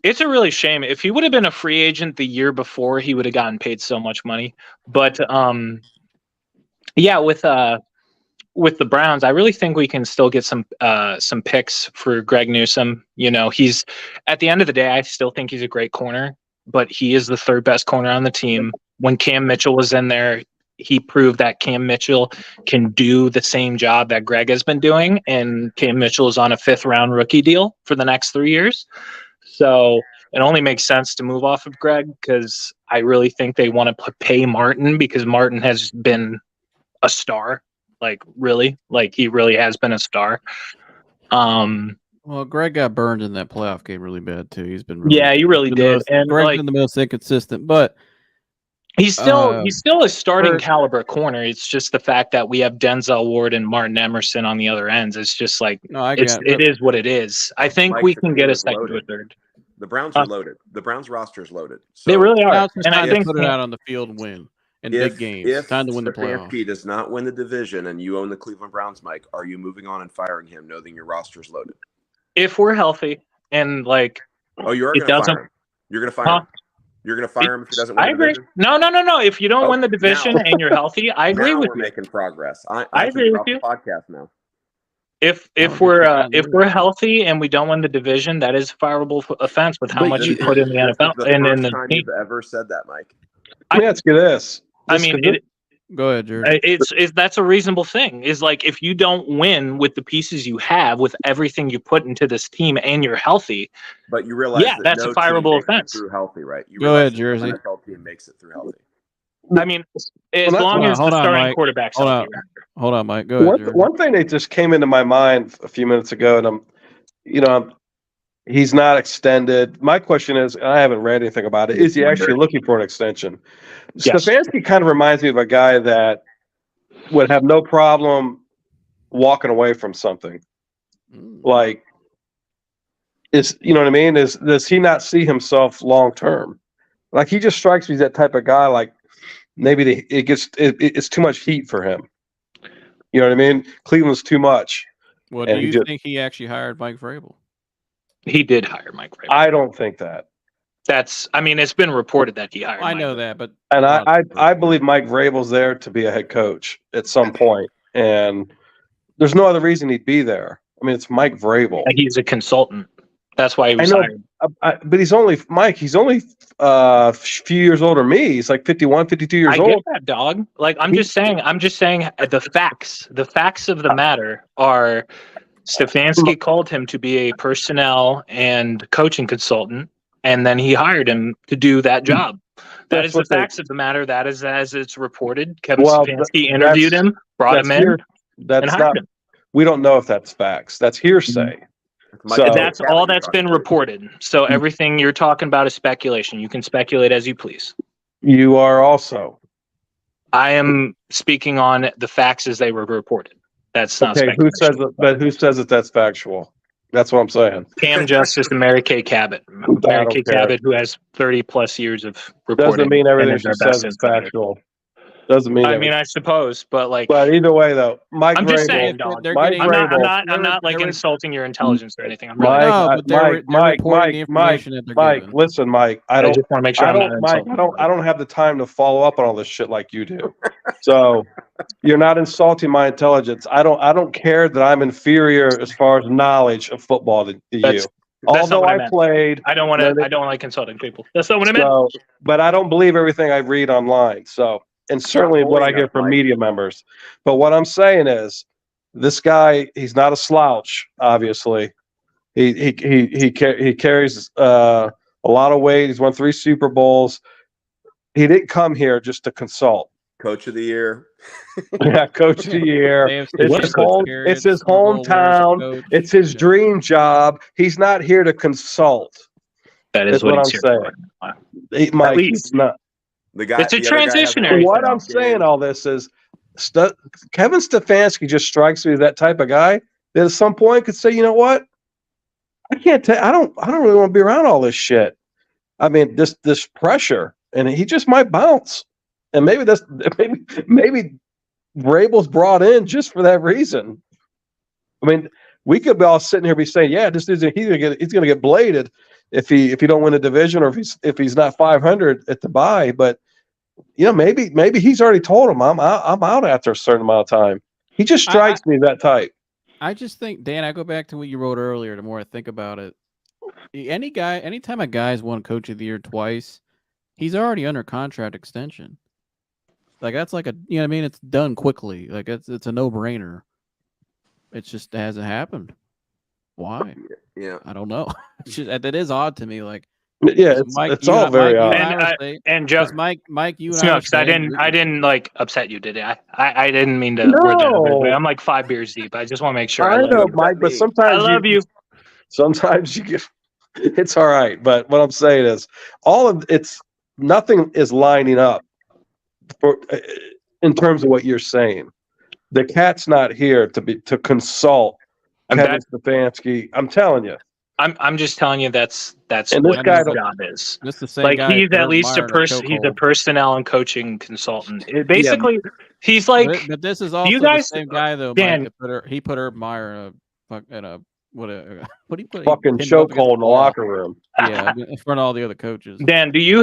It's a really shame. If he would have been a free agent the year before, he would have gotten paid so much money. But yeah, with the Browns, I really think we can still get some picks for Greg Newsome. You know, he's at the end of the day, I still think he's a great corner, but he is the 3rd best corner on the team. When Cam Mitchell was in there, he proved that Cam Mitchell can do the same job that Greg has been doing, and Cam Mitchell is on a 5th round rookie deal for the next 3 years. So it only makes sense to move off of Greg, because I really think they want to pay Martin, because Martin has been a star. Like, really? Like, he really has been a star. Well, Greg got burned in that playoff game really bad, too. He's been really, yeah, he really did. And Greg's been the most inconsistent, but he's still a starting caliber corner. It's just the fact that we have Denzel Ward and Martin Emerson on the other ends. It's just like, it is what it is. I think we can get a 2nd to a 3rd. The Browns are loaded. The Browns roster is loaded. So they really are. And I think put it out on the field and win in big games. If time to win the playoffs. Stefanski does not win the division and you own the Cleveland Browns, Mike, are you moving on and firing him, knowing your roster is loaded? If we're healthy and like, you are going to fire him. You're going to fire him. You're going to fire him if he doesn't win. I agree. No. If you don't win the division and you're healthy, I agree with you. We're making progress. I agree with you. Podcast now. If we're healthy and we don't win the division, that is a fireable offense with how much you put in the NFL. And in the time you've ever said that, Mike. Let me ask you this. Go ahead, Jared. That's a reasonable thing. Is like, if you don't win with the pieces you have, with everything you put into this team, and you're healthy, but you realize, that's a fireable offense. Through healthy, right? Go ahead, Jersey. The NFL team makes it through healthy. I mean, as long as the starting quarterback's healthy. Hold on, Mike. Go ahead. One thing that just came into my mind a few minutes ago, and he's not extended. My question is, and I haven't read anything about it, is he actually looking for an extension? Yes. Stefanski kind of reminds me of a guy that would have no problem walking away from something. Like, you know what I mean? Does he not see himself long term? Like, he just strikes me as that type of guy. Like, maybe it's too much heat for him. You know what I mean? Cleveland's too much. Well, do you think he actually hired Mike Vrabel? He did hire Mike Vrabel. I don't think that. It's been reported that he hired. I know that, but I believe Mike Vrabel's there to be a head coach at some point, and there's no other reason he'd be there. I mean, it's Mike Vrabel. He's a consultant. That's why he was hired. But he's only a few years older than me. He's like 51, 52 years old. I get that, dog. Like, I'm just saying the facts. The facts of the matter are Stefanski called him to be a personnel and coaching consultant, and then he hired him to do that job. That is the facts of the matter. That is as it's reported. Kevin Stefanski interviewed him, brought him in, and hired him. We don't know if that's facts. That's hearsay. So that's all that's been reported. So everything you're talking about is speculation. You can speculate as you please. You are also. I am speaking on the facts as they were reported. That's not speculation. Who says that that's factual? That's what I'm saying. Cam Justice and Mary Kay Cabot. Mary Kay Cabot, who has 30 plus years of reporting. Doesn't mean everything she says is factual. Doesn't mean. I suppose, but either way, though, Mike. I'm just saying, dog. I'm not like insulting your intelligence or anything. Mike. Listen, Mike. I just want to make sure I don't have the time to follow up on all this shit like you do. So you're not insulting my intelligence. I don't care that I'm inferior as far as knowledge of football to you. Although I played, I don't like insulting people. That's not what I meant. But I don't believe everything I read online. So. and certainly Not what fully I hear enough, from Mike. media members. But what I'm saying is, this guy, he's not a slouch. Obviously, he carries a lot of weight. He's won 3 Super Bowls. He didn't come here just to consult. Coach of the year. Yeah, coach of the year. AFC It's his home. Championship It's his Super Bowl winners hometown. coach. It's his Yeah. dream job. He's not here to consult. That is That's what I'm he's here saying. for. Mike, least. he's not. The guy. It's a the other guy hasn't transitionary won What playoff I'm saying, games. all this is, Kevin Stefanski just strikes me as that type of guy that at some point could say, you know what, I can't take. I don't really want to be around all this shit. I mean, this pressure, and he just might bounce. And maybe maybe Vrabel's brought in just for that reason. I mean, we could be all sitting here be saying, yeah, this dude's he's gonna get bladed if he don't win a division, or if he's not 500 at the bye. But you know, maybe he's already told him I'm out after a certain amount of time. He just strikes me that type. I just think, Dan, I go back to what you wrote earlier. The more I think about it, anytime a guy's won Coach of the Year twice, he's already under contract extension. Like that's like you know what I mean? It's done quickly. Like it's a no-brainer. It just hasn't happened. Why? Yeah. I don't know. It's just, that is odd to me. Like, Yeah, it's all very odd. And Joe, Mike, you and Snooks, I didn't like upset you, did I? I didn't mean to. Word that. I'm like 5 beers deep. I just want to make sure. I know, Mike, but sometimes I love you. Sometimes you get. It's all right, but what I'm saying is, nothing is lining up in terms of what you're saying. The cat's not here to consult Kevin Stefanski. I'm telling you. I'm just telling you that's and what this guy his job is. This the same like guy he's at least a person. He's a personnel and coaching consultant. Basically, he's like. But this is also you guys, the same guy though. Dan, Mike, he put Urban Meyer in a what do you put? Fucking chokehold in the locker room. Yeah, in front of all the other coaches. Dan, do you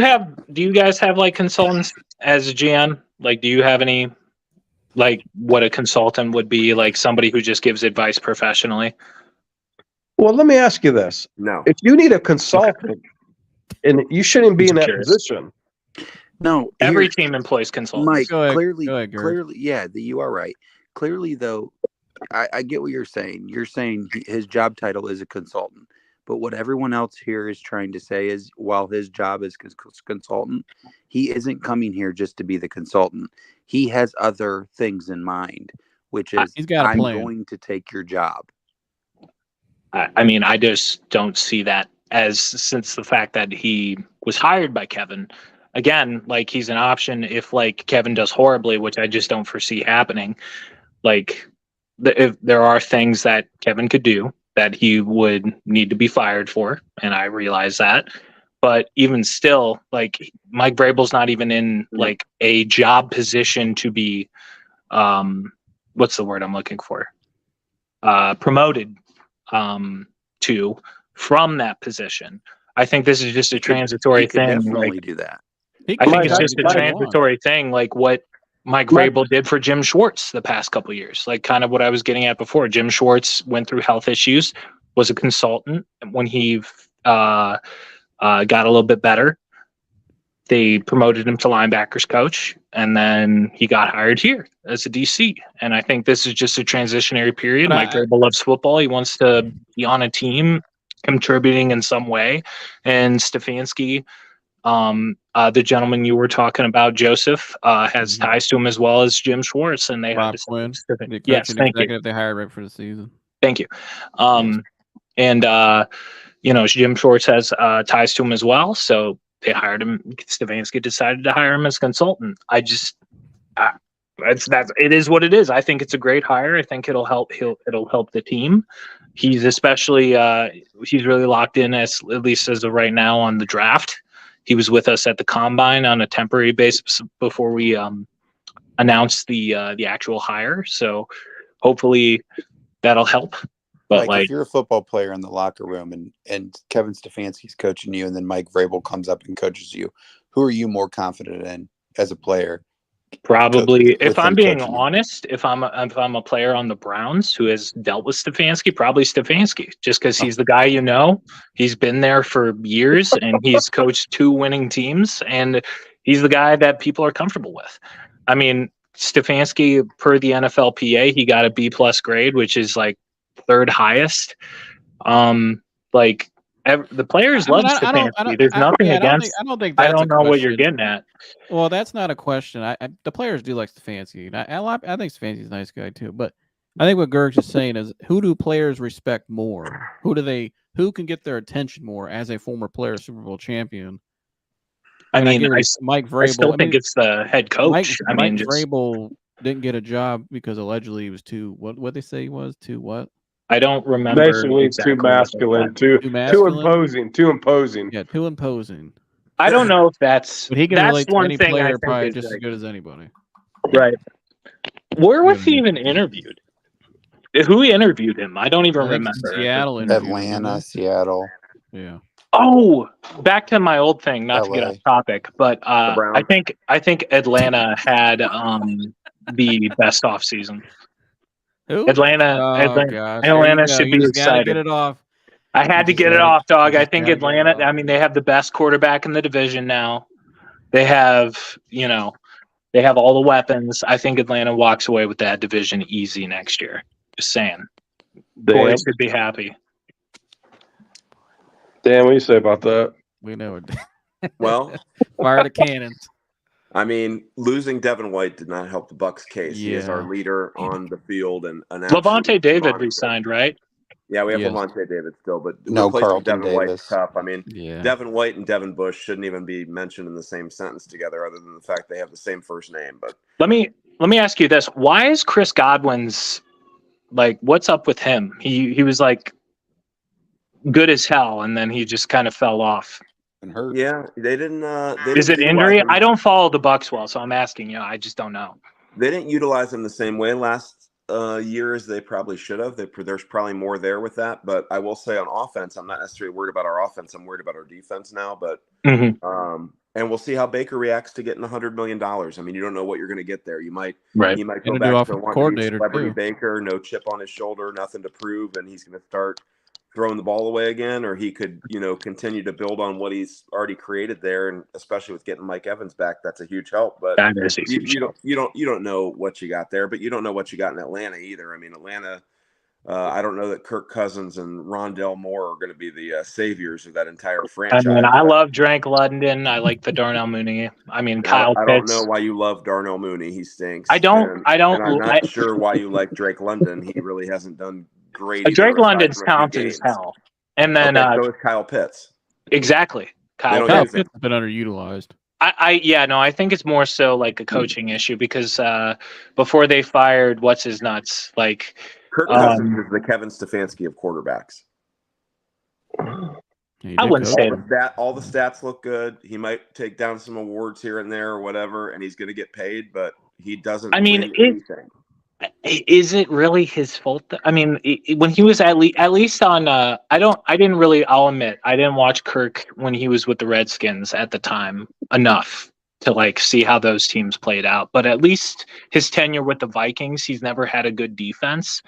guys have like consultants as a GM? Like, do you have any, like, what a consultant would be, like somebody who just gives advice professionally? Well, let me ask you this. No. If you need a consultant, and you shouldn't be in that position. No. Every team employs consultants. Mike, clearly, yeah, you are right. Clearly, though, I get what you're saying. You're saying his job title is a consultant. But what everyone else here is trying to say is, while his job is consultant, he isn't coming here just to be the consultant. He has other things in mind, which is, I'm going to take your job. I mean, I just don't see that since the fact that he was hired by Kevin. Again, like, he's an option if, like, Kevin does horribly, which I just don't foresee happening. Like, if there are things that Kevin could do that he would need to be fired for, and I realize that. But even still, like, Mike Vrabel's not even in, like, a job position to be, what's the word I'm looking for? Promoted to from that position. I think this is just a transitory thing. Definitely do that. I think it's just a transitory thing, like what Mike Vrabel did for Jim Schwartz the past couple of years. Like, kind of what I was getting at before. Jim Schwartz went through health issues, was a consultant. When he got a little bit better, they promoted him to linebackers coach, and then he got hired here as a DC. And I think this is just a transitionary period. Mike Vrabel loves football. He wants to be on a team, contributing in some way. And Stefanski, the gentleman you were talking about, Joseph, has ties to him as well as Jim Schwartz, and they Bob have Quinn, yes, thank you. They hired right for the season. Thank you. And Jim Schwartz has ties to him as well, so they hired him. Stefanski decided to hire him as consultant. It is what it is. I think it's a great hire. I think it'll help. It'll help the team. He's especially he's really locked in, at least as of right now, on the draft. He was with us at the combine on a temporary basis before we announced the actual hire. So hopefully that'll help. But like, if you're a football player in the locker room and Kevin Stefanski's coaching you, and then Mike Vrabel comes up and coaches you, who are you more confident in as a player? Probably, if I'm being honest, if I'm a player on the Browns who has dealt with Stefanski, probably Stefanski, just because he's the guy he's been there for years and he's coached 2 winning teams, and he's the guy that people are comfortable with. I mean, Stefanski, per the NFLPA, he got a B+ grade, which is like third highest. The players love Stefanski. There's nothing against. I don't think I that's don't know what you're getting at. Well, that's not a question. The players do like Stefanski. I think Stefanski's a nice guy too. But I think what Gurg's is saying is, who do players respect more? Who can get their attention more as a former player, Super Bowl champion? I mean, Mike Vrabel. I still think it's the head coach. Mike Vrabel didn't get a job because allegedly he was too what they say he was too what? I don't remember. Basically, exactly too masculine, too imposing. Yeah, too imposing. I don't know if that's. But he can relate to any player probably is just as good as anybody. Right. Where was he even interviewed? Who interviewed him? I don't even remember. Seattle, Atlanta, Seattle. Yeah. Oh, back to my old thing. Not to get off topic, but Browns. I think Atlanta had the best offseason. Who? Atlanta should be excited. Get it off. I had to get it off, dog. I think Atlanta. I mean, they have the best quarterback in the division now. They have, they have all the weapons. I think Atlanta walks away with that division easy next year. Just saying. Boys should be happy. Dan, what do you say about that? We know it. Well, fire the cannons. I mean, losing Devin White did not help the Bucs' case. He is our leader on the field, and Levante David resigned, right? Yeah, we have Levante David still, but no Carlton Devin Davis. White's tough. I mean, Devin White and Devin Bush shouldn't even be mentioned in the same sentence together, other than the fact they have the same first name. But let me ask you this: why is Chris Godwin's what's up with him? He was good as hell, and then he just kind of fell off. And hurt. Yeah, they didn't. Is it injury? I don't follow the Bucs well, so I'm asking you. I just don't know. They didn't utilize him the same way last year as they probably should have. There's probably more there with that. But I will say on offense, I'm not necessarily worried about our offense. I'm worried about our defense now. But and we'll see how Baker reacts to getting $100 million. I mean, you don't know what you're going to get there. He might go back to one celebrity Baker, no chip on his shoulder, nothing to prove, and he's going to start throwing the ball away again, or he could, continue to build on what he's already created there, and especially with getting Mike Evans back, that's a huge help. But you don't know what you got there, but you don't know what you got in Atlanta either. I mean, Atlanta, I don't know that Kirk Cousins and Rondell Moore are going to be the saviors of that entire franchise. I mean, I love Drake London. I like the Darnell Mooney. I mean, Kyle Pitts. I don't know why you love Darnell Mooney. He stinks. And I'm not sure why you like Drake London. He really hasn't done great. Drake London's talented as hell. And then so is Kyle Pitts. Exactly. Kyle Pitts has been underutilized. I think it's more so like a coaching issue because before they fired what's his nuts, Kirk Cousins is the Kevin Stefanski of quarterbacks. I wouldn't say that. All the stats look good. He might take down some awards here and there or whatever, and he's going to get paid, but he doesn't. I mean, is it really his fault? I mean, when he was at least on, I'll admit, I didn't watch Kirk when he was with the Redskins at the time enough to see how those teams played out. But at least his tenure with the Vikings, he's never had a good defense,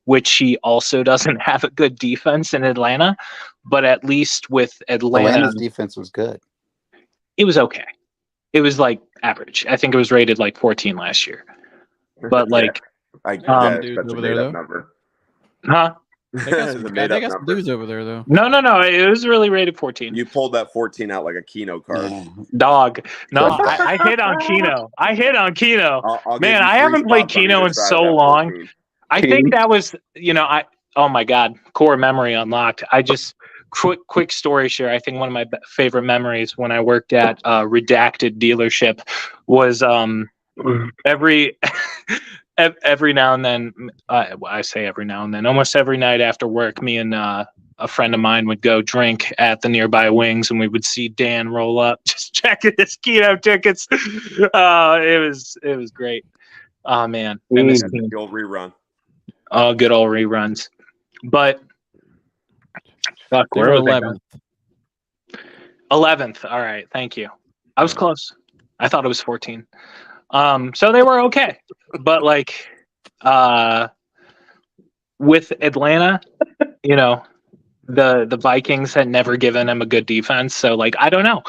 which he also doesn't have a good defense in Atlanta. But at least with Atlanta's defense was good. It was okay. It was average. I think it was rated 14 last year. But I get that. That's a made-up number. Huh? They got some dudes over there, though. No. It was really rated 14. You pulled that 14 out like a Keno card. Dog. No, I hit on Keno. Man, I haven't played Keno in so long. 14. I think that was, oh my God, core memory unlocked. I just, quick story share. I think one of my favorite memories when I worked at Redacted dealership was every now and then, I say every now and then, almost every night after work, me and a friend of mine would go drink at the nearby Wings, and we would see Dan roll up, just checking his Keno tickets. It was great. Oh man, the old rerun. Oh, good old reruns. But fuck, where was 11th? 11th. All right, thank you. I was close. I thought it was 14. So they were okay, but with Atlanta, the Vikings had never given him a good defense. So I don't know.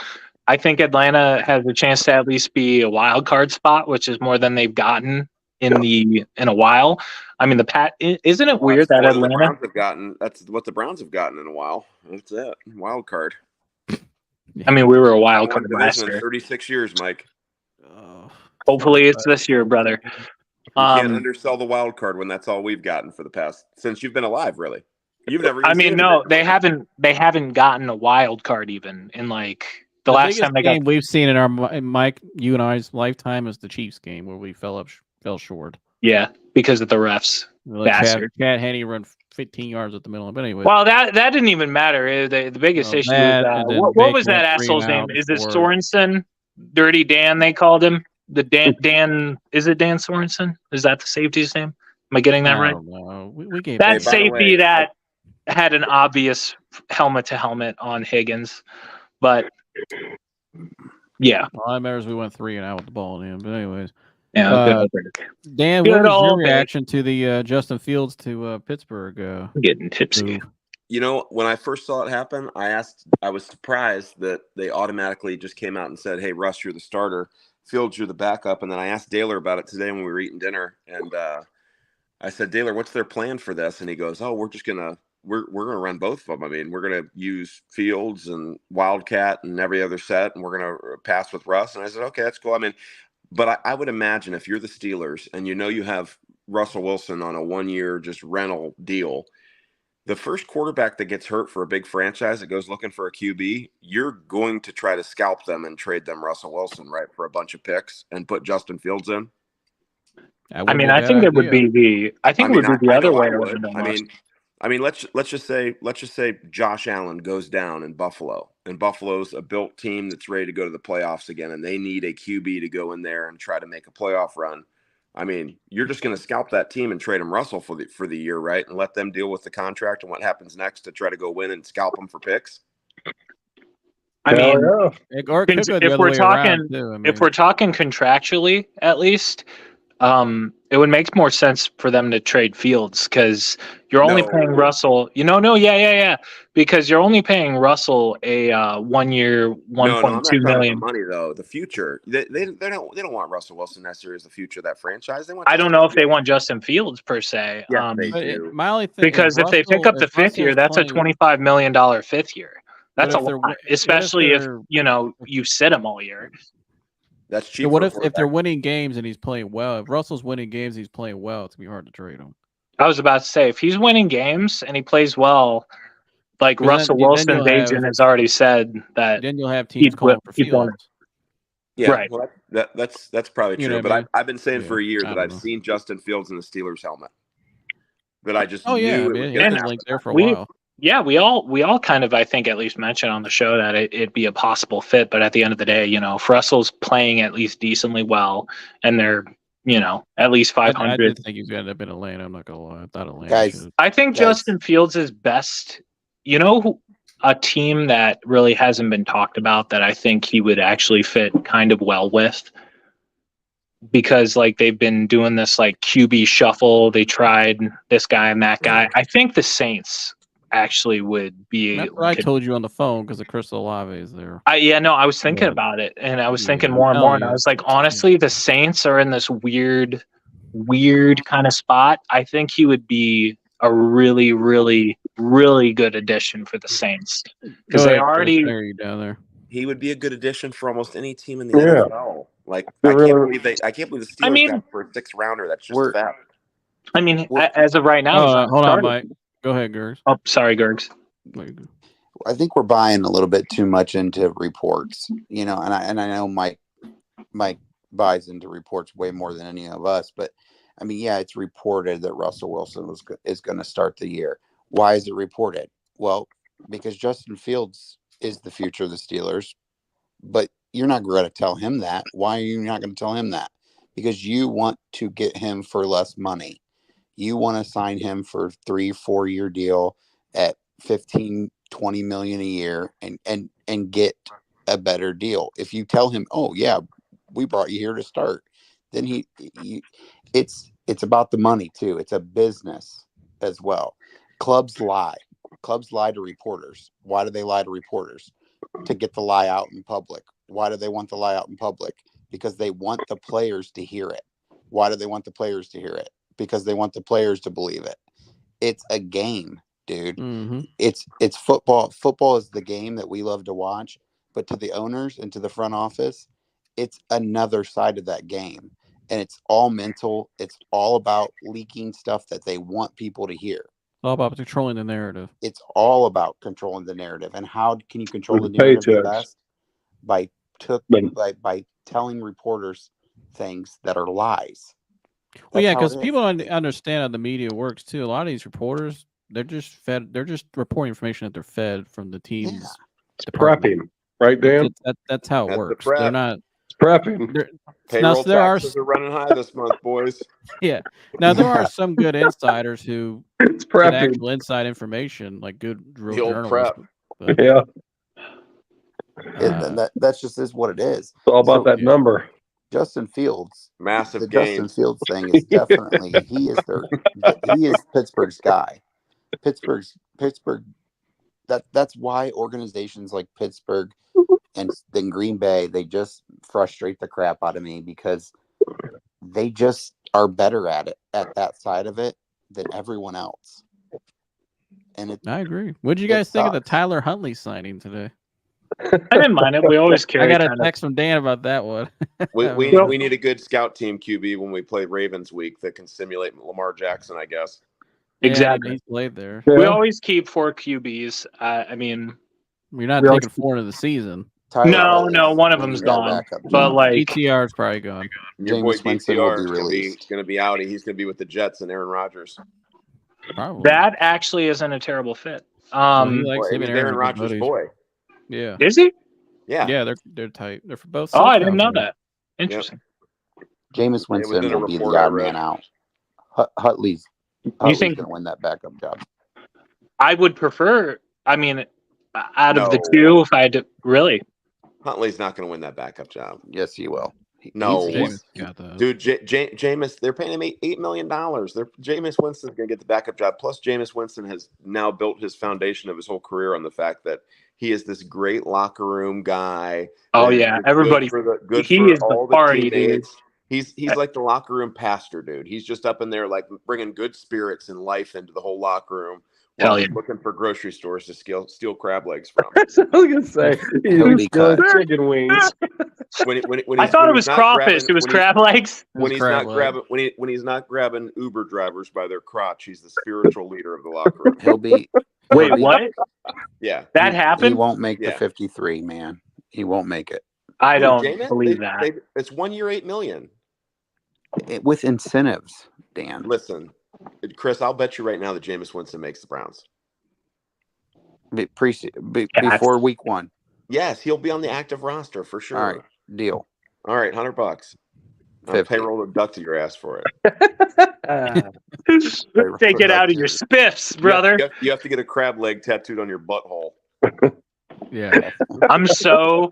I think Atlanta has a chance to at least be a wild card spot, which is more than they've gotten in a while. I mean, isn't it weird that Atlanta? The Browns have gotten. That's what the Browns have gotten in a while. That's it. Wild card. I mean, we were a wild card last in year. 36 years, Mike. Hopefully, it's this year, brother. You can't undersell the wild card when that's all we've gotten for the past since you've been alive. Really, you've never. I mean, no, they haven't. They haven't gotten a wild card even in like the last time they game got. We've seen in our Mike, you and I's lifetime is the Chiefs game where we fell short. Yeah, because of the refs. Chad Henne run 15 yards at the middle. But anyway. Well, that didn't even matter. The biggest issue is what was that asshole's name? Is it Sorensen? Dirty Dan, they called him. The Dan is it Dan Sorensen? Is that the safety's name? Am I getting that right? No, we gave that safety that had an obvious helmet to helmet on Higgins, but yeah. All that matters. We went 3 and out with the ball in him. But anyways. Yeah, Dan, what was your reaction to the Justin Fields to Pittsburgh? Getting tipsy. Move? You know, when I first saw it happen, I was surprised that they automatically just came out and said, "Hey, Russ, you're the starter. Fields, you're the backup." And then I asked Daylor about it today when we were eating dinner, and I said, "Daylor, what's their plan for this?" And he goes, "Oh, we're just gonna run both of them. I mean, we're gonna use Fields and Wildcat and every other set, and we're gonna pass with Russ." And I said, "Okay, that's cool." I mean. But I would imagine if you're the Steelers and you have Russell Wilson on a 1-year just rental deal, the first quarterback that gets hurt for a big franchise that goes looking for a QB, you're going to try to scalp them and trade them Russell Wilson, right, for a bunch of picks and put Justin Fields in. I mean, I think it would be the other way around. I mean, let's just say Josh Allen goes down in Buffalo, and Buffalo's a built team that's ready to go to the playoffs again, and they need a QB to go in there and try to make a playoff run. I mean, you're just going to scalp that team and trade them Russell for the year, right, and let them deal with the contract and what happens next to try to go win and scalp them for picks. I mean, if we're talking contractually, at least. It would make more sense for them to trade Fields because you're only paying Russell. Because you're only paying Russell a 1-year, $1.2 million. Money though, the future. They don't want Russell Wilson necessarily as the future of that franchise. I don't know if they want Justin Fields per se. Yeah, they do. My only thing because if they pick up the 5th year, that's a $25 million 5th year. That's a lot, especially if you sit him all year. That's cheap. So what if they're winning games and he's playing well? If Russell's winning games, he's playing well. It's gonna be hard to trade him. I was about to say if he's winning games and he plays well, like Russell Wilson's agent has already said that. Then you'll have teams calling for Fields. Yeah, right. Well, that's probably true. But I've been saying for a year that I've seen Justin Fields in the Steelers helmet. That I just knew it was going to happen. There for a while. Yeah, we all kind of, I think, at least mentioned on the show that it'd be a possible fit. But at the end of the day, if Russell's playing at least decently well and they're, at least 500. I didn't think he's going to end up in Atlanta. I'm not going to lie. I thought Atlanta Guys, I think Justin Fields is best. A team that really hasn't been talked about that I think he would actually fit kind of well with. Because they've been doing this QB shuffle. They tried this guy and that guy. I think the Saints actually would be. That's what I told you on the phone because of Chris Olave is there. I was thinking about it, and I was thinking more and more, and I was like, honestly, the Saints are in this weird kind of spot. I think he would be a really, really, really good addition for the Saints because they already down there. He would be a good addition for almost any team in the NFL. I can't believe the Steelers got for a 6th rounder. That's just a fact. I mean, as of right now, hold on, Mike. Go ahead, Gurgs. Oh, sorry, Gurgs. I think we're buying a little bit too much into reports, and I know Mike buys into reports way more than any of us. But I mean, yeah, it's reported that Russell Wilson is going to start the year. Why is it reported? Well, because Justin Fields is the future of the Steelers, but you're not going to tell him that. Why are you not going to tell him that? Because you want to get him for less money. You want to sign him for 3-4 year deal at $15-20 million a year and get a better deal. If you tell him, "Oh yeah, we brought you here to start," then it's about the money too. It's a business as well. Clubs lie. Clubs lie to reporters. Why do they lie to reporters? To get the lie out in public. Why do they want the lie out in public? Because they want the players to hear it. Why do they want the players to hear it? Because they want the players to believe it. It's a game, dude. Mm-hmm. It's football. Football is the game that we love to watch, but to the owners and to the front office, it's another side of that game. And it's all mental. It's all about leaking stuff that they want people to hear. It's all about controlling the narrative. It's all about controlling the narrative. And how can you control the The narrative the paychecks. best? By telling reporters things that are lies. Well, That's yeah, how because it is. people understand how the media works too. A lot of these reporters, they're just reporting information that they're fed from the teams. Yeah. It's prepping, right, Dan? That's how it That's the works. prep. They're not. It's prepping. Payroll Now, there are taxes are running high this month, boys. Yeah. Now there are some good insiders who It's get prepping. actual inside information, like good real The old journalists. prep. But, Yeah, That's just is what it is. it's all about So, that number. Justin Fields, Massive the gains. Justin Fields thing is definitely he is Pittsburgh's guy. Pittsburgh. That's why organizations like Pittsburgh and then Green Bay, they just frustrate the crap out of me because they just are better at that side of it than everyone else. And I agree. What did you guys think of the Tyler Huntley signing today? I didn't mind it. We always carry. I got a kind of- text from Dan about that one. We need a good scout team QB when we play Ravens week that can simulate Lamar Jackson, I guess. Exactly. He's played there. We always keep 4 QBs. I mean, You're not We taking 4 into the season. no, one of them's gone. But like, PTR is probably gone. Your boy Jameis Winston will DTR be is going to be out. He's going to be with the Jets and Aaron Rodgers. Probably. that actually isn't a terrible fit. He likes him and Aaron Aaron Rodgers' buddies. boy. Yeah. Is he? Yeah. They're tight. They're for both. Oh, I sides didn't out know there. that. Interesting. Jameis in Winston a will be the report I odd read. man out. Huntley's think- going to win that backup job? I would prefer. I mean, out of the No. two, if I had to really. Huntley's not going to win that backup job. Yes, he will. No. Jameis got that. Dude, Jameis, they're paying him $8 million. Jameis Winston's going to get the backup job. Plus, Jameis Winston has now built his foundation of his whole career on the fact that he is this great locker room guy. Oh that is yeah, good everybody. good He for is the all party, dude. teammates. He's like the locker room pastor, dude. He's just up in there like bringing good spirits and life into the whole locker room. Hell while yeah. he's looking for grocery stores to steal crab legs from. That's what I was gonna say. He'll be He's cut. chicken wings. When I thought it was crawfish. It was crab legs. When he's crab not leg. grabbing when he's not grabbing Uber drivers by their crotch, he's the spiritual leader of the locker room. He'll be. Wait, he'll be- what? Yeah, That He happened? won't make the Yeah. 53, man. He won't make it. I don't Jameis, believe that. It's 1 year, $8 million. With incentives, Dan. Listen, Chris, I'll bet you right now that Jameis Winston makes the Browns. Before week 1. Yes, he'll be on the active roster for sure. All right, deal. All right, $100. I'll 50. payroll deduct your ass for it. Take it out of your spiffs, brother. You have to get a crab leg tattooed on your butthole. Yeah. I'm so.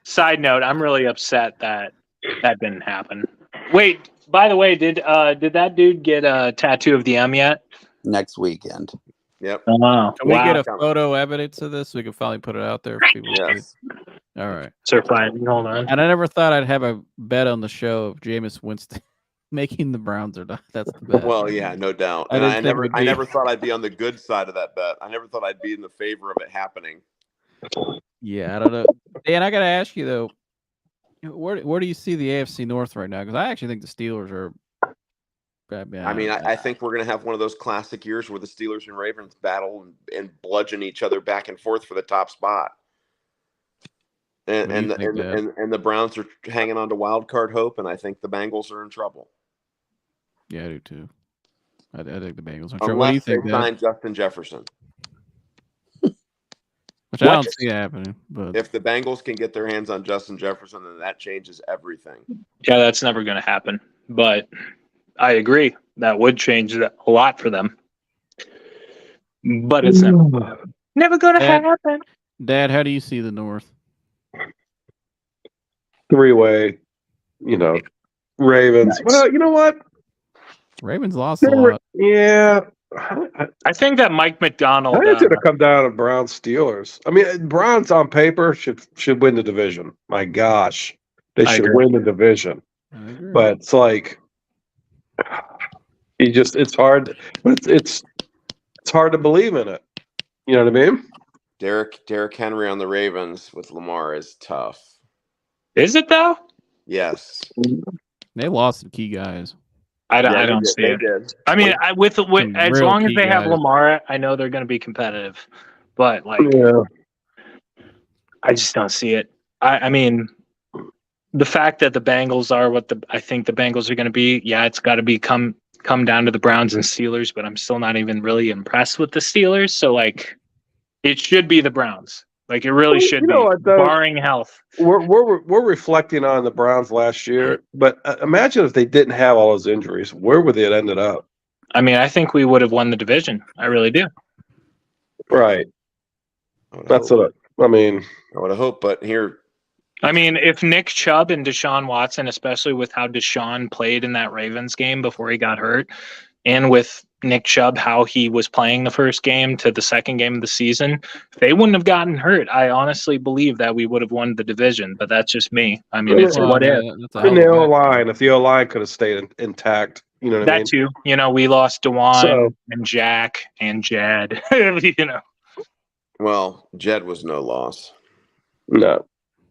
Side note, I'm really upset that didn't happen. Wait, by the way, did that dude get a tattoo of the M yet? Next weekend. Yep. Oh, wow. Can we get a Wow. photo evidence of this so we can finally put it out there for people to Yes. see? All right. Sir, fine. Hold on. And I never thought I'd have a bet on the show of Jameis Winston making the Browns or not. That's the bet. Well, yeah, no doubt. I And didn't I think never, it'd I be- never thought I'd be on the good side of that bet. I never thought I'd be in the favor of it happening. Yeah, I don't know. Dan, I got to ask you, though, where do you see the AFC North right now? Because I actually think the Steelers are. I mean, I think we're going to have one of those classic years where the Steelers and Ravens battle and bludgeon each other back and forth for the top spot. What do And you think, Dad? the Browns are hanging on to wild card hope, and I think the Bengals are in trouble. Yeah, I do too. I think the Bengals are. What do you Unless they think, Dad? sign Justin Jefferson. Which I don't see happening. But If the Bengals can get their hands on Justin Jefferson, then that changes everything. Yeah, that's never going to happen. But I agree. That would change a lot for them. But it's never going to happen. Dad, how do you see the North? 3-way, Ravens. Nice. Well, you know what? Ravens lost a lot. Yeah, I think that Mike McDonald. I think it's going to come down to Browns Steelers. I mean, Browns on paper should win the division. My gosh, they I should agree. win the division. I agree. But it's like it's hard. But it's hard to believe in it. You know what I mean? Derrick Henry on the Ravens with Lamar is tough. Is it though? Yes. They lost some key guys. I don't see it. Did. I mean, with as long as they have guys. Lamar, I know they're going to be competitive. But like, I just don't see it. I mean, the fact that the Bengals are what I think the Bengals are going to be. Yeah, it's got to come down to the Browns and Steelers. But I'm still not even really impressed with the Steelers. So like, it should be the Browns. Like it really should be, barring health. We're reflecting on the Browns last year, but imagine if they didn't have all those injuries. Where would they have ended up? I mean, I think we would have won the division. I really do. Right. That's what I mean. I would have hoped, but here. I mean, if Nick Chubb and Deshaun Watson, especially with how Deshaun played in that Ravens game before he got hurt, and with Nick Chubb, how he was playing the first game to the second game of the season, if they wouldn't have gotten hurt, I honestly believe that we would have won the division. But that's just me. I mean, it's what if. In the O-line, if the O-line could have stayed intact, you know what I mean? That too. You know, we lost Dewan and Jack and Jed. You know. Well, Jed was no loss. No.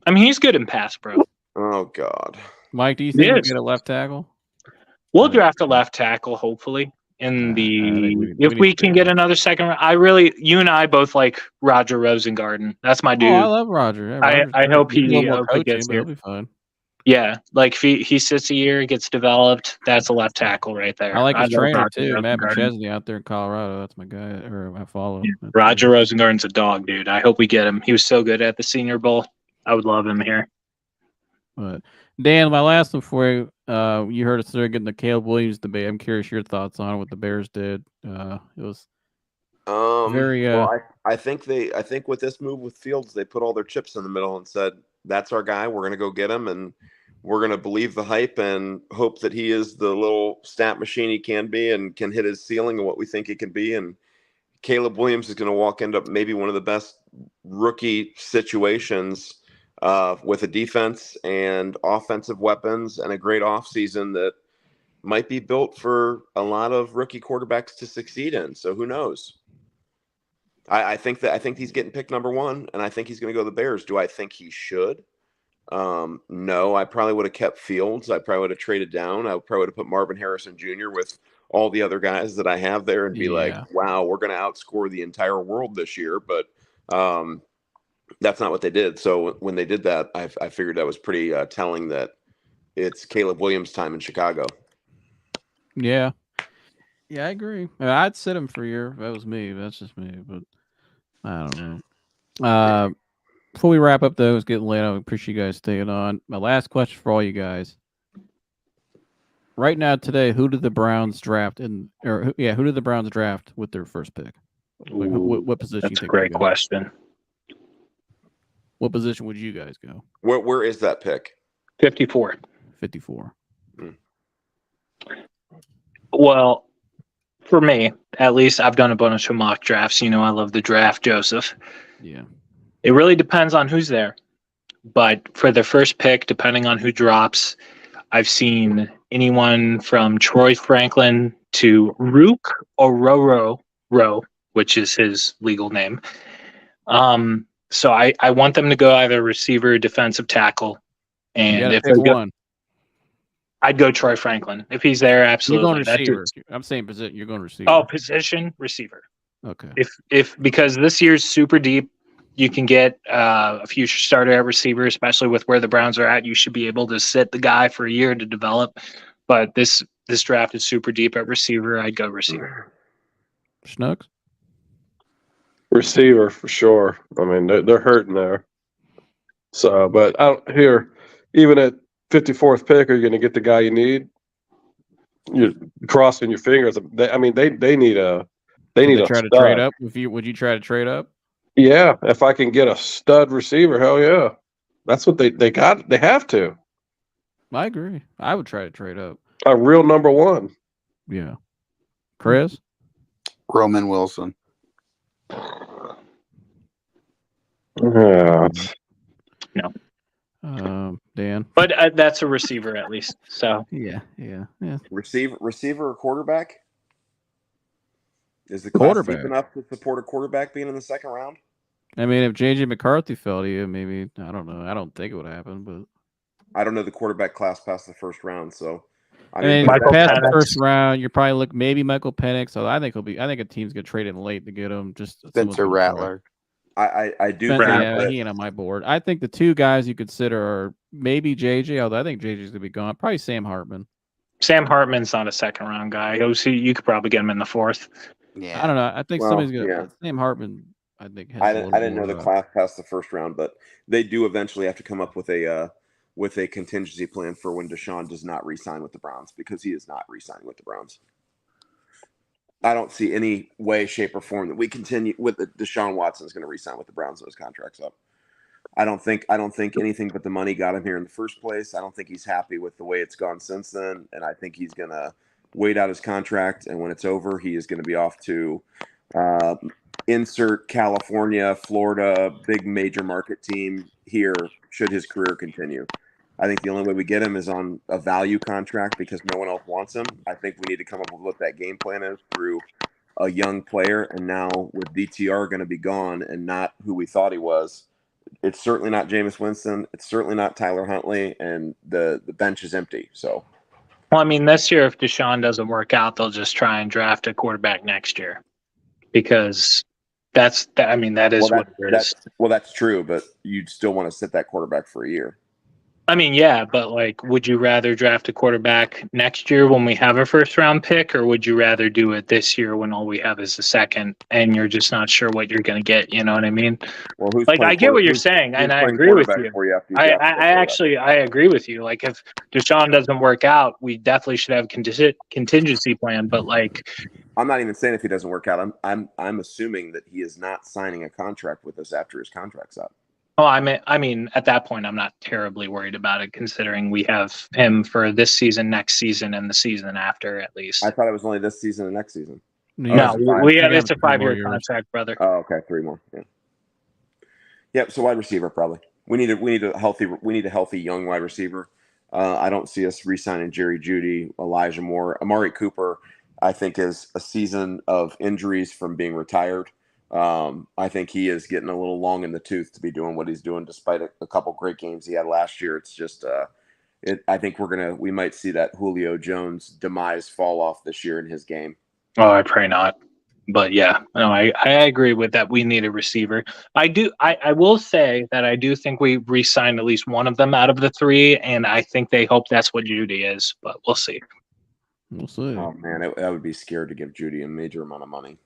I mean, he's good in pass, bro. Oh, God. Mike, do you think we'll get a left tackle? We'll draft a left tackle, hopefully. If we can get another second round. You and I both like Roger Rosengarten. That's my dude. Oh, I love Roger. Yeah, I hope he gets here. here. He'll be fine. Yeah, like if he sits a year, gets developed, that's a left tackle right there. I like his trainer Roger too, Matt Rosengarten. McChesney out there in Colorado. That's my guy, or I follow him. Roger Rosengarten's a dog, dude. I hope we get him. He was so good at the Senior Bowl. I would love him here. But Dan, my last one for you. You heard us there getting the Caleb Williams debate. I'm curious your thoughts on what the Bears did. It was very. Well, I think with this move with Fields, they put all their chips in the middle and said, "That's our guy. We're going to go get him, and we're going to believe the hype and hope that he is the little stat machine he can be and can hit his ceiling and what we think he can be." And Caleb Williams is going to walk into maybe one of the best rookie situations. With a defense and offensive weapons and a great offseason that might be built for a lot of rookie quarterbacks to succeed in. So who knows? I think he's getting picked number one, and I think he's going to go to the Bears. Do I think he should? No, I probably would have kept Fields. I probably would have traded down. I probably would have put Marvin Harrison Jr. with all the other guys that I have there and be like, wow, we're going to outscore the entire world this year. But that's not what they did. So when they did that, I figured that was pretty telling that it's Caleb Williams' time in Chicago. Yeah, I agree. I'd sit him for a year if that was me. That's just me, but I don't know. Before we wrap up, though, it's getting late. I appreciate you guys staying on. My last question for all you guys. Right now, today, who did the Browns draft? Who did the Browns draft with their first pick? Like, what position? That's a great question. What position would you guys go? Where is that pick? 54. 54. Well, for me, at least, I've done a bunch of mock drafts. You know, I love the draft, Joseph. Yeah. It really depends on who's there. But for the first pick, depending on who drops, I've seen anyone from Troy Franklin to Rook or Row, which is his legal name. So I want them to go either receiver or defensive tackle. And if one. I'd go Troy Franklin. If he's there, absolutely. You're going receiver. I'm saying position. You're going receiver. Oh, position, receiver. Okay. Because this year's super deep, you can get a future starter at receiver, especially with where the Browns are at. You should be able to sit the guy for a year to develop. But this draft is super deep at receiver. I'd go receiver. Schnucks? Receiver for sure. I mean, they're hurting there. So, but out here, even at 54th pick, are you going to get the guy you need? You're crossing your fingers. They need a. They need a try stud. to trade up. Would you try to trade up? Yeah, if I can get a stud receiver, hell yeah. That's what they got. They have to. I agree. I would try to trade up. A real number one. Yeah. Chris? Roman Wilson. No. Dan. But that's a receiver at least. So Yeah. Receiver or quarterback? Is the class deep enough to support a quarterback being in the second round? I mean, if JJ McCarthy fell to you, maybe, I don't know. I don't think it would happen, but I don't know the quarterback class past the first round, so I mean, Michael past the Penix. first round, you're probably maybe Michael Penix. So I think a team's gonna trade in late to get him. Just Spencer Rattler. I do Spencer, think yeah, he ain't on my board. I think the two guys you consider are maybe JJ, although I think JJ's gonna be gone. Probably Sam Hartman. Sam Hartman's not a second round guy. You could probably get him in the fourth. Yeah. I don't know. I think somebody's gonna yeah. Sam Hartman. I think has I a didn't little know more, the class past the first round, but they do eventually have to come up with a contingency plan for when Deshaun does not re-sign with the Browns, because he is not re-signing with the Browns. I don't see any way, shape, or form that we continue with Deshaun Watson is going to re-sign with the Browns when his contract's up. I don't think anything but the money got him here in the first place. I don't think he's happy with the way it's gone since then, and I think he's going to wait out his contract, and when it's over, he is going to be off to insert California, Florida, big major market team here should his career continue. I think the only way we get him is on a value contract because no one else wants him. I think we need to come up with what that game plan is through a young player, and now with DTR going to be gone and not who we thought he was, it's certainly not Jameis Winston. It's certainly not Tyler Huntley, and the bench is empty. So, well, I mean, this year if Deshaun doesn't work out, they'll just try and draft a quarterback next year, because that is what it is. Well, that's true, but you'd still want to sit that quarterback for a year. I mean, yeah, but like, would you rather draft a quarterback next year when we have a first round pick, or would you rather do it this year when all we have is the second and you're just not sure what you're going to get? You know what I mean? Well, I get what you're saying, and I agree with you. I agree with you. Like, if Deshaun doesn't work out, we definitely should have contingency plan. But like, I'm not even saying if he doesn't work out. I'm assuming that he is not signing a contract with us after his contract's up. Oh, I mean, at that point, I'm not terribly worried about it, considering we have him for this season, next season, and the season after, at least. I thought it was only this season and next season. No, it's a 5-year contract, brother. Oh, okay, 3 more. Yeah. Yep. So wide receiver probably. We need a healthy young wide receiver. I don't see us re-signing Jerry Jeudy, Elijah Moore, Amari Cooper. I think is a season of injuries from being retired. I think he is getting a little long in the tooth to be doing what he's doing, despite a couple great games he had last year. It's just, I think we might see that Julio Jones demise fall off this year in his game. Oh, I pray not. But yeah, no, I agree with that. We need a receiver. I will say that I do think we re-signed at least one of them out of the 3, and I think they hope that's what Jeudy is, but we'll see. We'll see. Oh man, I would be scared to give Jeudy a major amount of money.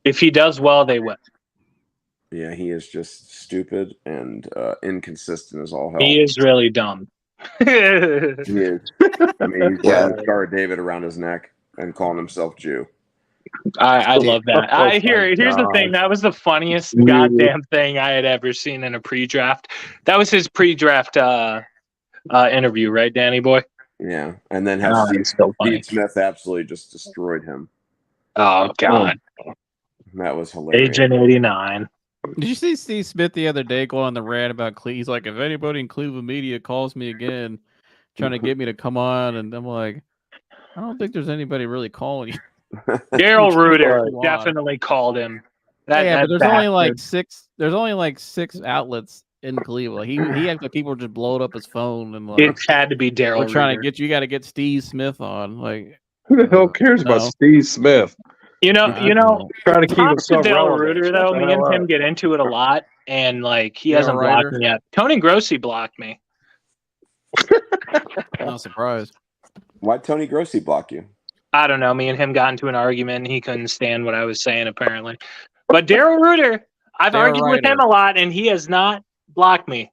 If he does well, they win. Yeah, he is just stupid and inconsistent as all hell. He is really dumb. He is. I mean, he's wearing the Star of David around his neck and calling himself Jew. I love that. Here's the thing. That was the funniest goddamn thing I had ever seen in a pre-draft. That was his pre-draft interview, right, Danny boy? Yeah, and then Steve Smith absolutely just destroyed him. Oh God. That was hilarious. Agent 89. Did you see Steve Smith the other day go on the rant about Cleveland? He's like, if anybody in Cleveland media calls me again, trying to get me to come on, and I'm like, I don't think there's anybody really calling you. Daryl Reuter definitely called him. But there's only like 6. There's only like 6 outlets in Cleveland. He had people just blowing up his phone, and like, it had to be Daryl. We're trying to get you. Got to get Steve Smith on. Like, who the hell cares about Steve Smith? You know, trying to keep himself Daryl Reuter, though. Me and him get into it a lot, and like he hasn't blocked me yet. Tony Grossi blocked me. Not surprised. Why'd Tony Grossi block you? I don't know. Me and him got into an argument, and he couldn't stand what I was saying, apparently. But Daryl Reuter, I've argued with him a lot, and he has not blocked me.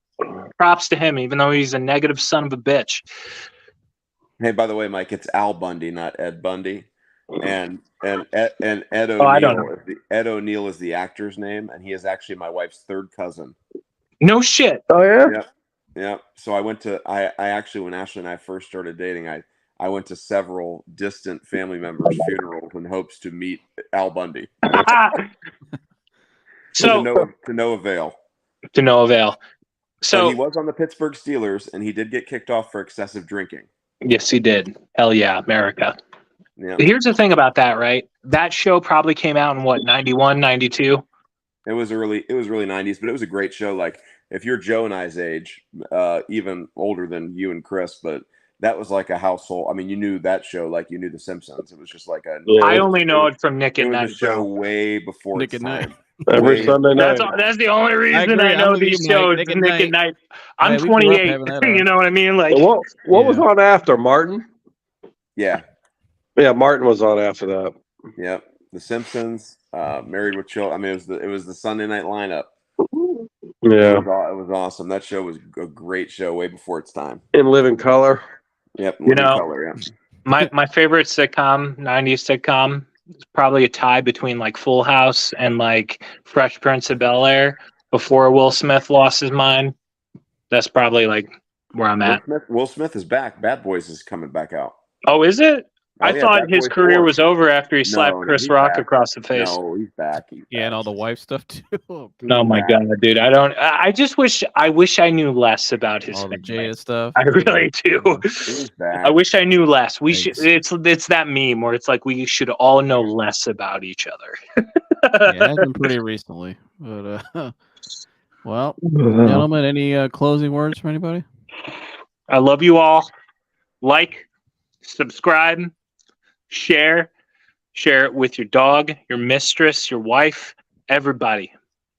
Props to him, even though he's a negative son of a bitch. Hey, by the way, Mike, it's Al Bundy, not Ed Bundy. And Ed O'Neill. Ed O'Neill is the actor's name, and he is actually my wife's 3rd cousin. No shit. Oh yeah. Yeah. So I actually, when Ashley and I first started dating, I I went to several distant family members' funerals in hopes to meet Al Bundy. So to no avail. To no avail. So but he was on the Pittsburgh Steelers, and he did get kicked off for excessive drinking. Yes, he did. Hell yeah, America. Yeah. Here's the thing about that, right? That show probably came out in what, 91, 92? It was early 90s, but it was a great show. Like, if you're Joe and I's age, even older than you and Chris, but that was like a household. I mean, you knew that show like you knew The Simpsons. It was just like I only know it from Nick at Night. It was a show way before Nick at Night. Every Sunday night. That's the only reason I know these shows. Nick at Night. I'm 28. You know what I mean? Like, what was on after Martin? Yeah. Yeah, Martin was on after that. Yep. The Simpsons, Married with Children. I mean, it was the Sunday night lineup. Yeah. It was awesome. That show was a great show way before its time. In Living Color. Yep. Living Color, yeah. My favorite sitcom, 90s sitcom, is probably a tie between like Full House and like Fresh Prince of Bel-Air before Will Smith lost his mind. That's probably like where I'm at. Will Smith is back. Bad Boys is coming back out. Oh, is it? I thought Bad his Boys career 4. was over after he slapped Chris Rock back. across the face. No, he's back. And all the wife stuff too. Oh my god, dude! I just wish I knew less about his all the family. Jada stuff. I really do. He's back. I wish I knew less. We should. It's that meme where it's like we should all know less about each other. Yeah, it has been pretty recently, but well, gentlemen, any closing words for anybody? I love you all. Like, subscribe, share it with your dog, your mistress, your wife, everybody.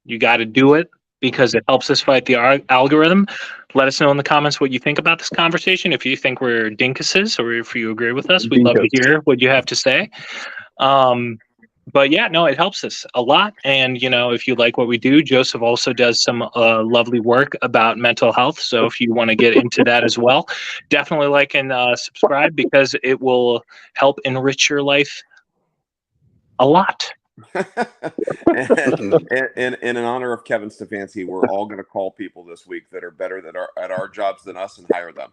You got to do it because it helps us fight the algorithm. Let us know in the comments what you think about this conversation. If you think we're dinkuses or if you agree with us, we'd love to hear what you have to say. But yeah, no, it helps us a lot. And, you know, if you like what we do, Joseph also does some lovely work about mental health. So if you want to get into that as well, definitely like and subscribe because it will help enrich your life a lot. and in honor of Kevin Stefanski, we're all going to call people this week that are better at our jobs than us and hire them.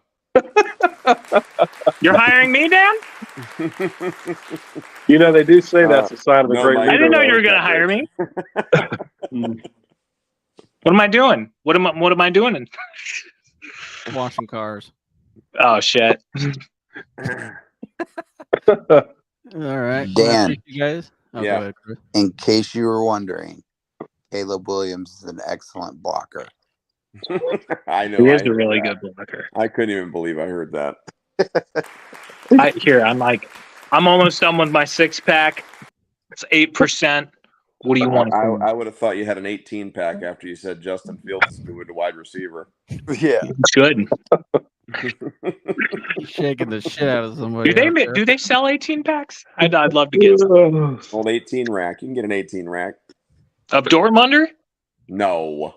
You're hiring me, Dan? You know, they do say that's a sign of a great leader. I didn't know you were going to hire me. What am I doing? What am I doing? Washing cars. Oh shit. All right. Dan, you guys. Oh, yeah. go ahead, Chris. in case you were wondering, Caleb Williams is an excellent blocker. I know. He is a really good blocker. I couldn't even believe I heard that. I'm almost done with my 6-pack. It's 8%. What do you want? I would have thought you had an 18-pack after you said Justin Fields is a wide receiver. Yeah, Good. Shaking the shit out of somebody. Do they sell 18 packs? I'd love to get some. Old 18 rack. You can get an 18 rack. Of Dortmunder? No.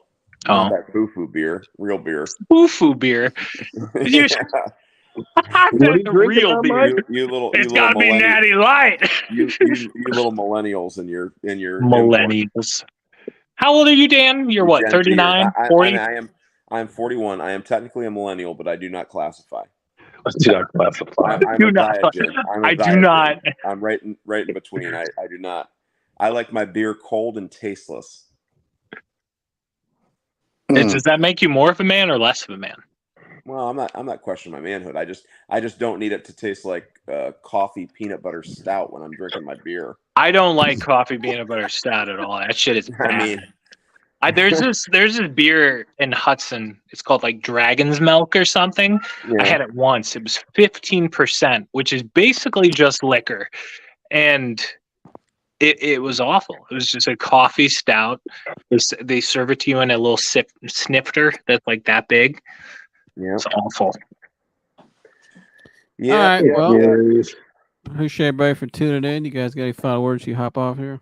Oh, That foo-foo beer. Real beer. Foo beer. That's real beer. It's got to be Natty Light. you little millennials in your millennials. How old are you, Dan? You're what, 39, 40? I'm 41. I am technically a millennial, but I do not classify. Do not classify. I do not. I'm right in between. I do not. I like my beer cold and tasteless. Does that make you more of a man or less of a man? Well, I'm not questioning my manhood. I just don't need it to taste like coffee peanut butter stout when I'm drinking my beer. I don't like coffee peanut butter stout at all. That shit is bad. There's this beer in Hudson. It's called like Dragon's Milk or something. Yeah. I had it once. It was 15%, which is basically just liquor, and it was awful. It was just a coffee stout. They serve it to you in a little snifter that's like that big. Yeah, it's awful. Yeah. All right. Well, appreciate everybody for tuning in. You guys got any final words? You hop off here.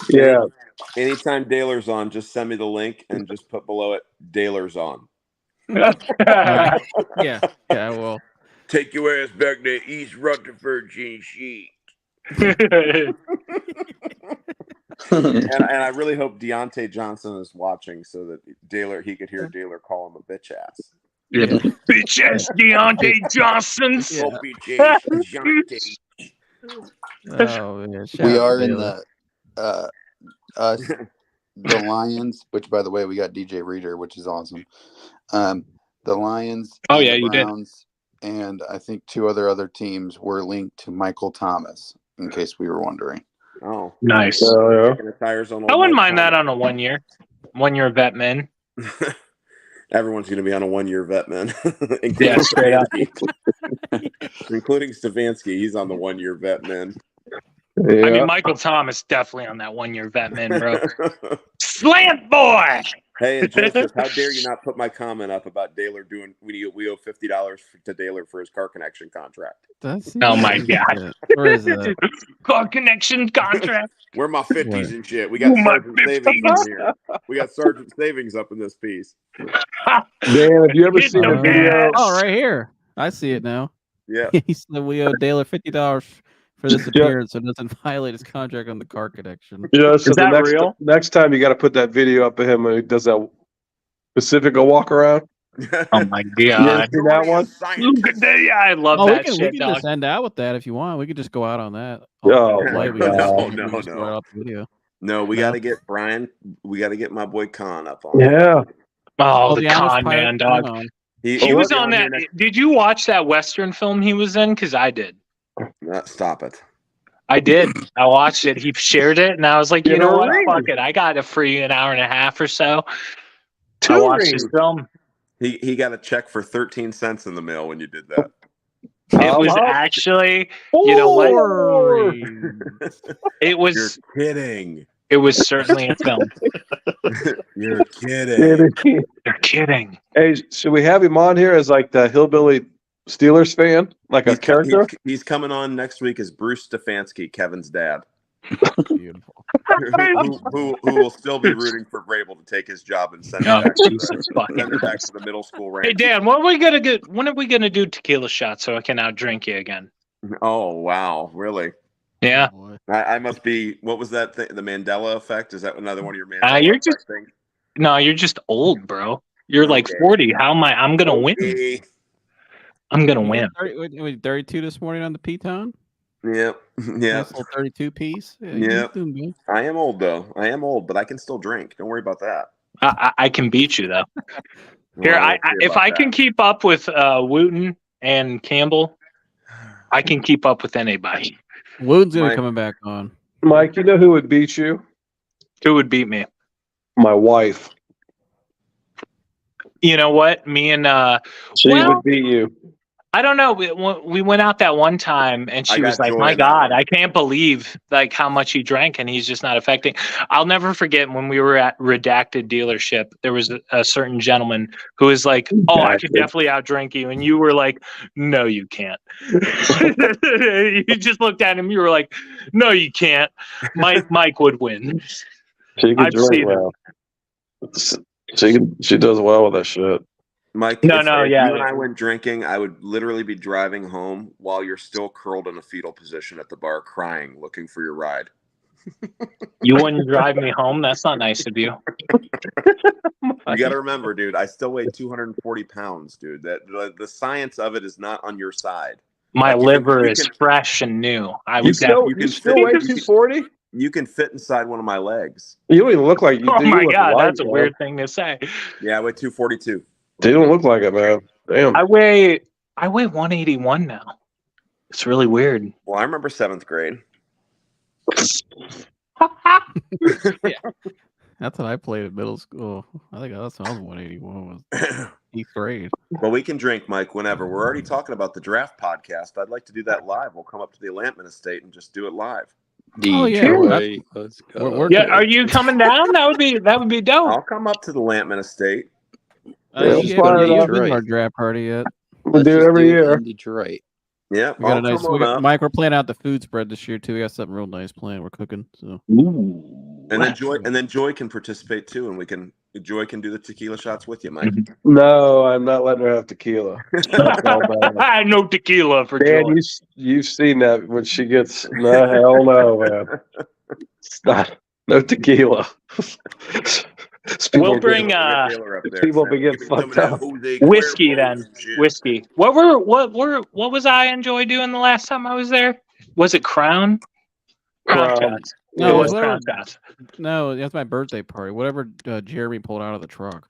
Yeah. Anytime Daylor's on, just send me the link and just put below it Daylor's on. Yeah, I will. Take your ass back to East Rutherford, Gene Sheik. and I really hope Deontay Johnson is watching so that he could hear Daylor call him a bitch ass. Yeah. Bitch ass Deontay Johnson. Oh, BJ, Deontay. Oh man, shout We out are to in Daylor. the us, the Lions, which by the way, we got DJ Reader, which is awesome. The Lions Oh, and yeah, the you did. Browns, and I think two other teams were linked to Michael Thomas, in case we were wondering. Oh, Nice. kicking the tires on I old wouldn't Mike mind that Thomas. on a 1 year vet man. Everyone's going to be on a 1 year vet, man. Yeah, straight up. Including Stefanski. He's on the 1 year vet, man. Yeah. I mean, Michael Thomas definitely on that 1 year vet man, bro. Slant boy. Hey, and Joseph, how dare you not put my comment up about Daylor doing? We owe $50 to Daylor for his car connection contract. Oh my god! Where is that? Car connection contract. Where my 50s and shit? We got Sergeant Savings in here. We got Sergeant Savings up in this piece. Dan, have you ever seen the video? Oh, right here. I see it now. Yeah. He said we owe Daylor $50 for this appearance, so it doesn't violate his contract on the car connection. Yeah, so Is that real? next time you got to put that video up of him when he does that Pacifica walk around. Oh my You ever god! seen that one? Look at that! Yeah, I love Oh, that we shit, can dog. just end out with that if you want. We could just go out on that. Oh, Play, my we can just- God. we can just go out the video. No, we No? got to get Brian. We got to get my boy Khan up on. Yeah. Oh, the Irish con pirate man, dog. Khan. He was on that. Did you watch that Western film he was in? Because I did. Stop it. I did. I watched it. He shared it, and I was like, you Get know a what? ring. Fuck it. I got it free an hour and a half or so. I watched his film. He got a check for 13 cents in the mail when you did that. It was actually, you know what? It You're was. kidding. It was certainly a film. You're kidding. You're kidding. Hey, should we have him on here as like the hillbilly Steelers fan, like a character? He's coming on next week as Bruce Stefanski, Kevin's dad. Beautiful. who will still be rooting for Vrabel to take his job and send Oh, it back, Jesus send fucking it back Christ. to the middle school Hey ranks. Dan, when are we gonna get? When are we gonna do tequila shots so I can outdrink you again? Oh wow, really? Yeah. Oh, boy. I must be. What was that thing? The Mandela effect? Is that another one of your Mandela You're effect just things? no, you're just old, bro. You're like Okay. 40. How am I? I'm gonna win. Okay. I'm gonna You win. got 32 this morning on the P-Town? Yep. Yeah. Nice little 32 piece. Yep. Doing good. I am old though. I am old, but I can still drink. Don't worry about that. I can beat you though. Here, Well, I we'll see if about I can that. keep up with Wooten and Campbell, I can keep up with anybody. Wood's gonna be Mike. coming back on. Mike, you know who would beat you? Who would beat me? My wife. You know what? Me and She well, would beat you. I don't know. We went out that one time, and I she got was like, joy "My in that God, one." I can't believe like how much he drank, and he's just not affecting." I'll never forget when we were at Redacted dealership. There was a certain gentleman who was like, "Oh, I could definitely outdrink you," and you were like, "No, you can't." You just looked at him. You were like, "No, you can't." Mike would win. She can I've drink seen well. She does well with that shit. Mike, No, if no, you yeah. and I went drinking, I would literally be driving home while you're still curled in a fetal position at the bar, crying, looking for your ride. You wouldn't drive me home. That's not nice of you. You got to remember, dude, I still weigh 240 pounds, dude. That the science of it is not on your side. My Like, you liver can- is fresh and new. I You was can- definitely. you still fit- weigh 240? You can fit inside one of my legs. You don't even look like you do. Oh You my look God, light, that's a man. weird thing to say. Yeah, I weigh 242. You don't look like it, man. Damn. I weigh 181 now. It's really weird. Well, I remember 7th grade. That's what I played at middle school. I think that's when I was 181 was 8th grade. But we can drink, Mike, whenever. We're already talking about the draft podcast. I'd like to do that live. We'll come up to the Lamtman estate and just do it live. Oh, yeah, Detroit, let's go. We're Yeah, are you coming down? That would be dope. I'll come up to the Lamtman estate. you fire it haven't up. been to our draft party yet. We do it just every do year. in Detroit. Yeah, We got I'll a nice. come on up. Mike, we're planning out the food spread this year too. We got something real nice planned. We're cooking. So And then Joy can participate too, and Joy can do the tequila shots with you, Mike. No, I'm not letting her have tequila. That's all bad. No tequila for Dan, Joy. you've seen that when she gets no hell no, man. It's not no tequila. Speaking We'll bring people be getting fucked up. whiskey then. Whiskey. What was I enjoy doing the last time I was there? Was it Crown? Crown shots. No, it was whatever, Crown shots. No, that's my birthday party. Whatever Jeremy pulled out of the truck.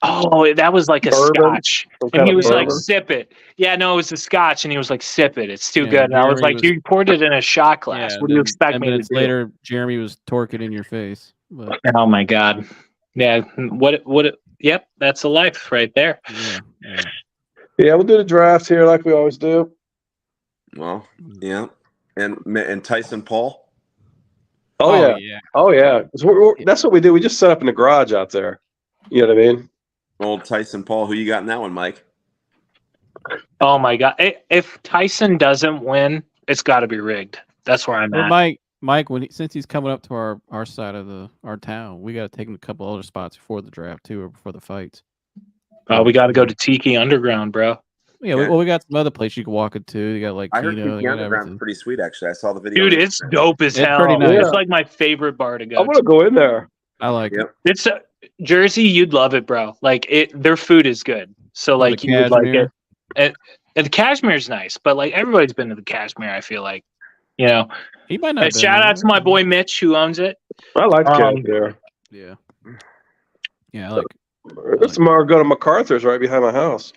Oh, that was like a Bourbon? scotch. Some And kind he of was like, bourbon? sip it. Yeah, no, it was a scotch. And he was like, sip it. It's too Yeah, good. And I was Jeremy like, you poured it in a shot glass. Yeah, What do you expect 10 me to minutes do? later, Jeremy was torquing in your face. But, Oh my God. Yeah. Yep. That's a life right there. Yeah, we'll do the draft here like we always do. Well, yeah. And Tyson Paul? Oh yeah. Oh, yeah. That's what we do. We just set up in the garage out there. You know what I mean? Old Tyson Paul. Who you got in that one, Mike? Oh my God. If Tyson doesn't win, it's got to be rigged. That's where I'm at. Mike, since he's coming up to our side of our town, we got to take him to a couple other spots before the draft too, or before the fights. We got to go to Tiki Underground, bro. Yeah, we got some other places you can walk into. You got like I heard Kino, Tiki Underground's pretty sweet, actually. I saw the video. Dude, it's dope as hell. Pretty nice. It's like my favorite bar to go. I want to go in there. I like it. It's Jersey. You'd love it, bro. Like their food is good. So like you would like it. And the Cashmere's nice, but like everybody's been to the Cashmere. I feel like, you know. He might not. Shout out to my boy Mitch who owns it. I like Cashmere. Yeah. Yeah, I like. Tomorrow go to MacArthur's right behind my house.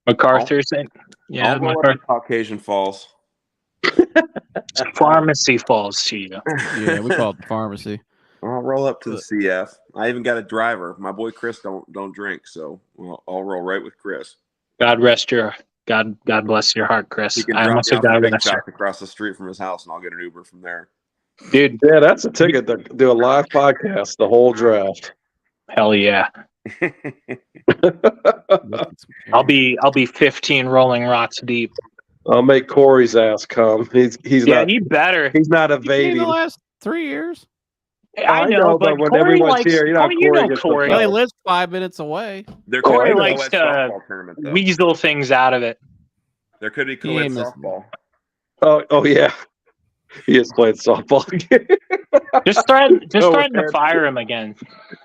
MacArthur's, yeah, I'll go up to Caucasian Falls. Pharmacy Falls to you. Yeah, we call it the pharmacy. I'll roll up to the CF. I even got a driver. My boy Chris don't drink, so I'll roll right with Chris. God bless your heart, Chris. He can I drop almost me said off God the bless big you. shop across the street from his house, and I'll get an Uber from there. Dude, yeah, that's a ticket to do a live podcast, the whole draft. Hell yeah. I'll be 15 rolling rocks deep. I'll make Corey's ass come. He's not. He better. He's not In the evading. last 3 years. I know, but when Corey everyone's likes, here, you know Corey. Well, he lives 5 minutes away. There Corey could be likes co-ed to softball tournament, though. weasel things out of it. There could be He co-ed ain't missing softball. Oh yeah, he is playing softball. Just threaten to fire him again.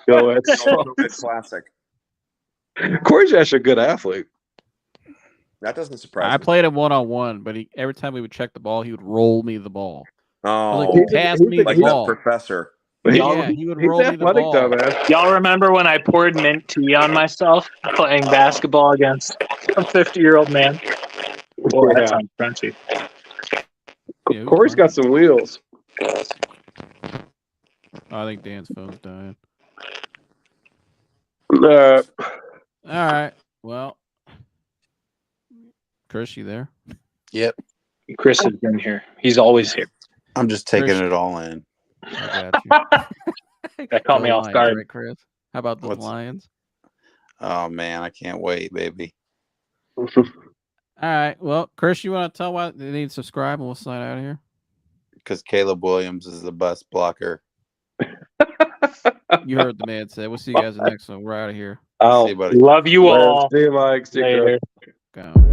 Go ahead. Co-ed classic. Corey's actually a good athlete. That doesn't surprise me. I played him 1-on-1, but every time we would check the ball, he would roll me the ball. Oh, Like, he passed me the like ball. that professor. Yeah, he would roll me the ball. Though, man. Y'all remember when I poured mint tea on myself playing basketball against a 50-year-old man? Boy, that sounds crunchy. Yeah, Corey's got some wheels. I think Dan's phone's dying. Uh, All right. Well, Chris, you there? Yep. Chris has been here. He's always here. I'm just taking Chris- it all in. I got you. That caught me The off Lions, guard. right, Chris? How about the Lions? Oh man, I can't wait, baby. All right. Well, Chris, you want to tell why they need to subscribe and we'll sign out of here? Because Caleb Williams is the best blocker. You heard the man say. We'll see you guys in the next one. We're out of here. I'll See you, buddy. Love you all. See you, Mike. See you, Chris. Later. Go.